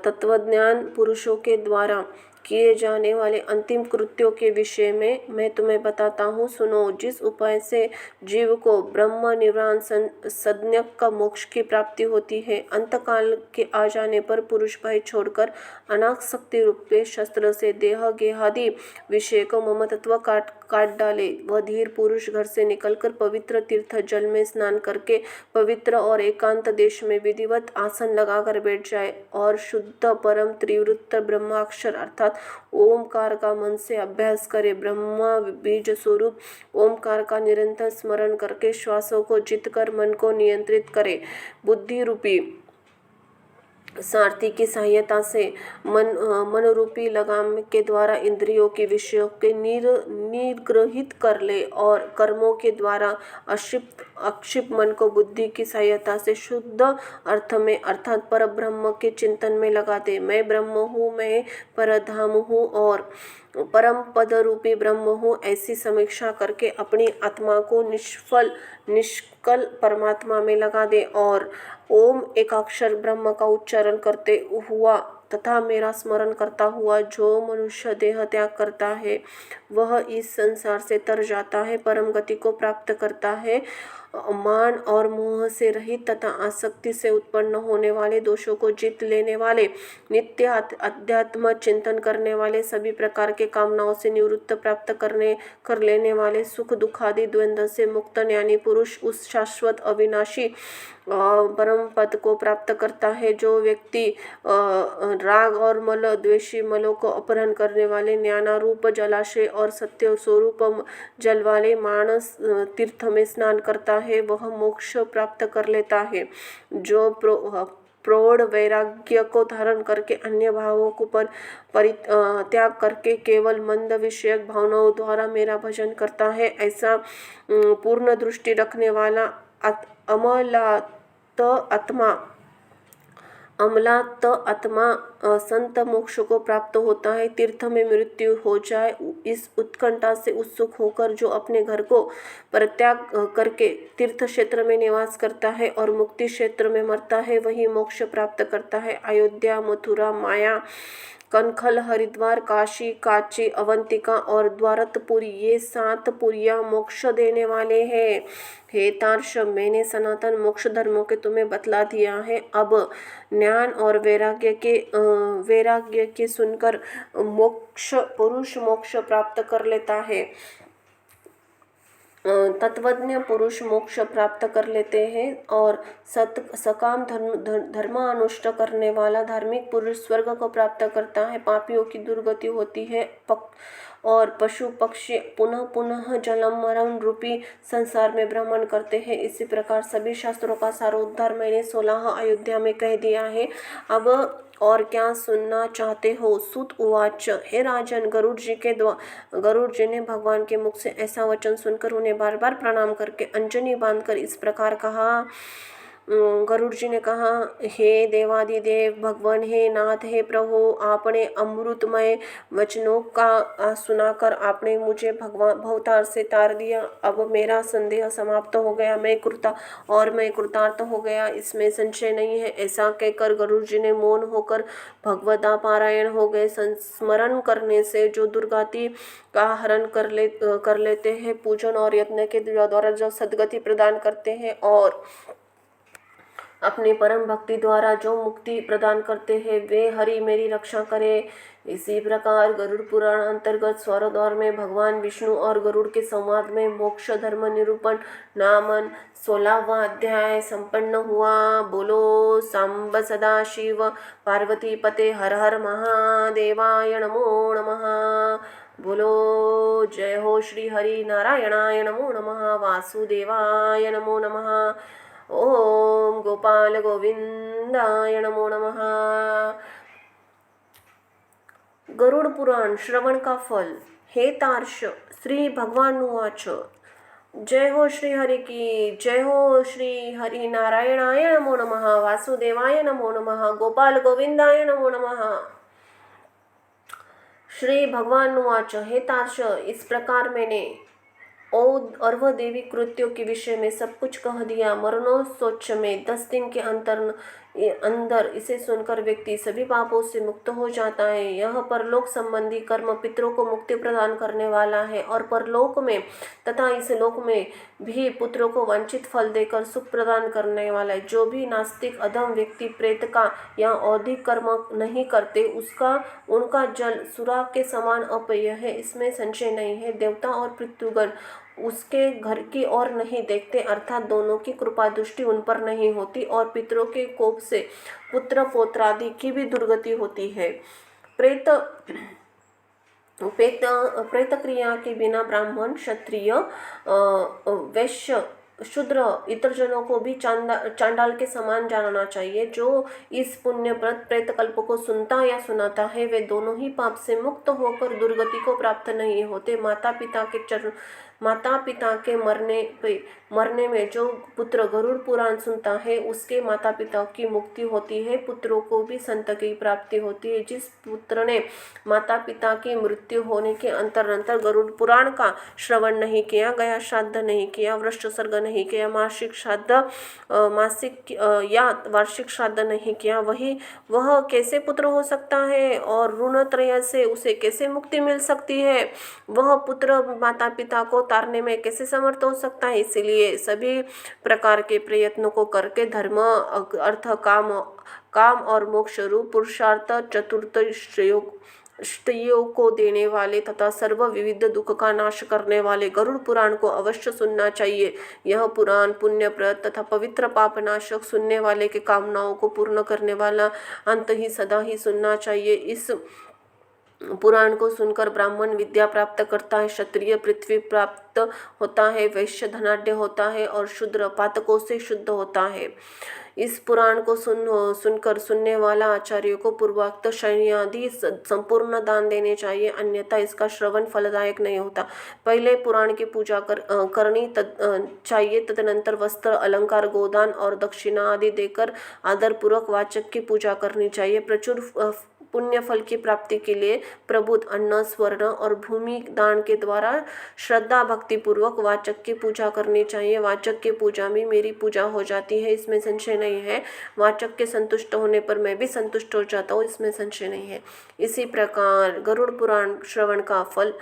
तत्वज्ञान पुरुषों के द्वारा किए जाने वाले अंतिम कृत्यों के विषय में मैं तुम्हें बताता हूँ, सुनो। जिस उपाय से जीव को ब्रह्म निर्वाण संज्ञक का मोक्ष की प्राप्ति होती है, अंतकाल के आ जाने पर पुरुष भय छोड़कर अनासक्ति रूप के शस्त्र से देह गेहादि विषय को ममत्व काट डाले। वह धीर पुरुष घर से निकलकर पवित्र तीर्थ जल में स्नान करके पवित्र और एकांत देश में विधिवत आसन लगाकर बैठ जाए और शुद्ध परम त्रिवृत्त ब्रह्माक्षर अर्थात ओमकार का मन से अभ्यास करे। ब्रह्मा बीज स्वरूप ओमकार का निरंतर स्मरण करके श्वासों को जीतकर मन को नियंत्रित करे। बुद्धि रूपी सारथी की सहायता से मन रूपी लगाम के द्वारा इंद्रियों के विषयों के निग्रहित कर ले और कर्मों के द्वारा अक्षिप्त मन को बुद्धि की सहायता से शुद्ध अर्थ में अर्थात पर ब्रह्म के चिंतन में लगा दे। मैं ब्रह्म हूँ, मैं परधाम हूँ और परम पद रूपी ब्रह्म हूँ, ऐसी समीक्षा करके अपनी आत्मा को निष्कल परमात्मा में लगा दे और ओम एकाक्षर ब्रह्म का उच्चारण करते हुआ तथा मेरा स्मरण करता हुआ जो मनुष्य देह त्याग करता है, वह इस संसार से तर जाता है, परम गति को प्राप्त करता है मान और मोह से रहित तथा आसक्ति से उत्पन्न होने वाले दोषों को जीत लेने वाले, नित्य अध्यात्म चिंतन करने वाले, सभी प्रकार के कामनाओं से निवृत्त प्राप्त कर लेने वाले, सुख दुखादि द्वंद्व से मुक्त ज्ञानी पुरुष उस शाश्वत अविनाशी परम पद को प्राप्त करता है। जो व्यक्ति राग और मल द्वेषी मलों को अपहरण करने वाले ज्ञानारूप जलाशय और सत्य स्वरूप जल वाले मानस तीर्थ में स्नान करता है, वह मोक्ष प्राप्त कर लेता है। जो प्रौढ़ वैराग्य को धारण करके अन्य भावों को परित्याग करके केवल मंद विषयक भावनाओं द्वारा मेरा भजन करता है, ऐसा पूर्ण दृष्टि रखने वाला अमलात आत्मा संत मोक्ष को प्राप्त होता है। तीर्थ में मृत्यु हो जाए इस उत्कंठा से उत्सुक होकर जो अपने घर को परित्याग करके तीर्थ क्षेत्र में निवास करता है और मुक्ति क्षेत्र में मरता है, वही मोक्ष प्राप्त करता है। अयोध्या, मथुरा, माया, कनखल, हरिद्वार, काशी, काची, अवंतिका और द्वारकपुरी, ये 7 पुरियां मोक्ष देने वाले हैं। हे तार्क्ष, मैंने सनातन मोक्ष धर्मों के तुम्हें बतला दिया है। अब ज्ञान और वैराग्य के सुनकर पुरुष मोक्ष प्राप्त कर लेता है। तत्वज्ञ पुरुष मोक्ष प्राप्त कर लेते हैं और सकाम धर्मानुष्ठ करने वाला धार्मिक पुरुष स्वर्ग को प्राप्त करता है। पापियों की दुर्गति होती है और पशु पक्षी पुनः पुनः जन्म मरण रूपी संसार में भ्रमण करते हैं। इसी प्रकार सभी शास्त्रों का सारोद्धार मैंने 16 अयोध्या में कह दिया है। अब और क्या सुनना चाहते हो? सूत उवाच, हे राजन, गरुड़ जी ने भगवान के मुख से ऐसा वचन सुनकर उन्हें बार बार प्रणाम करके अंजनी बांधकर इस प्रकार कहा। गरुड़ जी ने कहा, हे देवादिदेव भगवान, हे नाथ, हे प्रभु, आपने अमृतमय वचनों का सुनाकर आपने मुझे भवतार से तार दिया। अब मेरा संदेह समाप्त हो गया, मैं कृतार्थ हो गया, इसमें संशय नहीं है। ऐसा कहकर गरुड़ जी ने मौन होकर भगवदा पारायण हो गए। संस्मरण करने से जो दुर्गति का हरण कर लेते हैं, पूजन और यत्न के द्वारा जो सद्गति प्रदान करते हैं और अपनी परम भक्ति द्वारा जो मुक्ति प्रदान करते हैं, वे हरि मेरी रक्षा करे। इसी प्रकार गरुड़ पुराण अंतर्गत स्वरद्वार में भगवान विष्णु और गरुड़ के संवाद में मोक्ष धर्म निरूपण नामन 16वां अध्याय संपन्न हुआ। बोलो सांब सदा शिव पार्वती पते हर हर महादेवाय नमो नमः। बोलो जय हो श्री हरि नारायणाय नमो नमः, वासुदेवाय नमो नमः, ओम गोपाल गोविंदाय नमो नमः। गरुड़ पुराण श्रवण का फल। हे तार्क्ष, श्री भगवान उवाच, जय हो श्री हरि की, जय हो श्री हरि नारायणाय नमो नमः, वासुदेवाय नमो नमः, गोपाल गोविंदाय नमो नमः। श्री भगवान उवाच, हे तार्क्ष, इस प्रकार मैंने अर्व देवी कृत्यों के विषय में सब कुछ कह दिया। मरणोत्सोच में 10 दिन के अंदर इसे सुनकर व्यक्ति सभी पापों से मुक्त हो जाता है। यह परलोक संबंधी कर्म पितरों को मुक्ति प्रदान करने वाला है और परलोक में तथा इस लोक में भी पुत्रों को वांछित फल देकर सुख प्रदान करने वाला है। जो भी नास्तिक अधम व्यक्ति प्रेत का या औधिक कर्म नहीं करते, उनका जल सुराग के समान अपेय है, इसमें संशय नहीं है। देवता और पितृगण उसके घर की ओर नहीं देखते, अर्थात दोनों की कृपा दृष्टि उन पर नहीं होती और पितरों के कोप से पुत्र पौत्रादि की भी दुर्गति होती है। प्रेत क्रिया के बिना ब्राह्मण, क्षत्रिय, वैश्य, शूद्र इतर जनों को भी चांडाल के समान जानना चाहिए। जो इस पुण्यप्रद प्रेतकल्प को सुनता या सुनाता है, वे दोनों ही पाप से मुक्त होकर दुर्गति को प्राप्त नहीं होते। माता पिता के मरने में जो पुत्र गरुड़ पुराण सुनता है, उसके माता पिता की मुक्ति होती है, पुत्रों को भी संत की प्राप्ति होती है। जिस पुत्र ने माता पिता की मृत्यु होने के अंतर गरुड़ पुराण का श्रवण नहीं किया, गया श्राद्ध नहीं किया, वृश्चिक सर्ग नहीं किया, मासिक श्राद्ध या वार्षिक श्राद्ध नहीं किया, वह कैसे पुत्र हो सकता है और ऋण त्रय से उसे कैसे मुक्ति मिल सकती है, वह पुत्र माता पिता को तारने में कैसे समर्थ हो सकता है। इसीलिए सभी प्रकार के प्रयत्नों को करके धर्म अर्थ काम और मोक्ष रूप पुरुषार्थ चतुर्थ श्रेयों को देने वाले तथा सर्व विविध दुख का नाश करने वाले गरुड़ पुराण को अवश्य सुनना चाहिए। यह पुराण पुण्यप्रद तथा पवित्र पापनाशक, सुनने वाले के कामनाओं को पूर्ण करने वाला, अंत ही सदा ही सुनना चाहिए। इस पुराण को सुनकर ब्राह्मण विद्या प्राप्त करता है, क्षत्रिय पृथ्वी प्राप्त होता है, वैश्य धनाढ्य होता है और शूद्र पातकों से शुद्ध होता है। इस पुराण को सुनकर सुनने वाला आचार्यों को पूर्वोक्त शयनादि संपूर्ण दान देने चाहिए, अन्यथा इसका श्रवण फलदायक नहीं होता। पहले पुराण की पूजा करनी चाहिए, तदनंतर वस्त्र अलंकार गोदान और दक्षिणा आदि देकर आदरपूर्वक वाचक की पूजा करनी चाहिए। प्रचुर पुण्य फल की प्राप्ति के लिए प्रबुद्ध अन्न स्वर्ण और भूमि दान के द्वारा श्रद्धा भक्ति पूर्वक वाचक की पूजा करनी चाहिए। वाचक की पूजा में मेरी पूजा हो जाती है, इसमें संशय नहीं है। वाचक के संतुष्ट होने पर मैं भी संतुष्ट हो जाता हूँ, इसमें संशय नहीं है। इसी प्रकार गरुड़ पुराण श्रवण का फल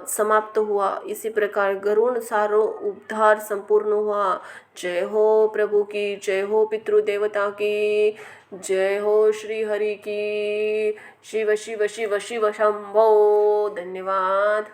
समाप्त हुआ। इसी प्रकार गरुड़ सारो उद्धार संपूर्ण हुआ। जय हो प्रभु की, जय हो पितृदेवता की, जय हो श्री हरि की। शिव शिव शिव शिव शंभो। धन्यवाद।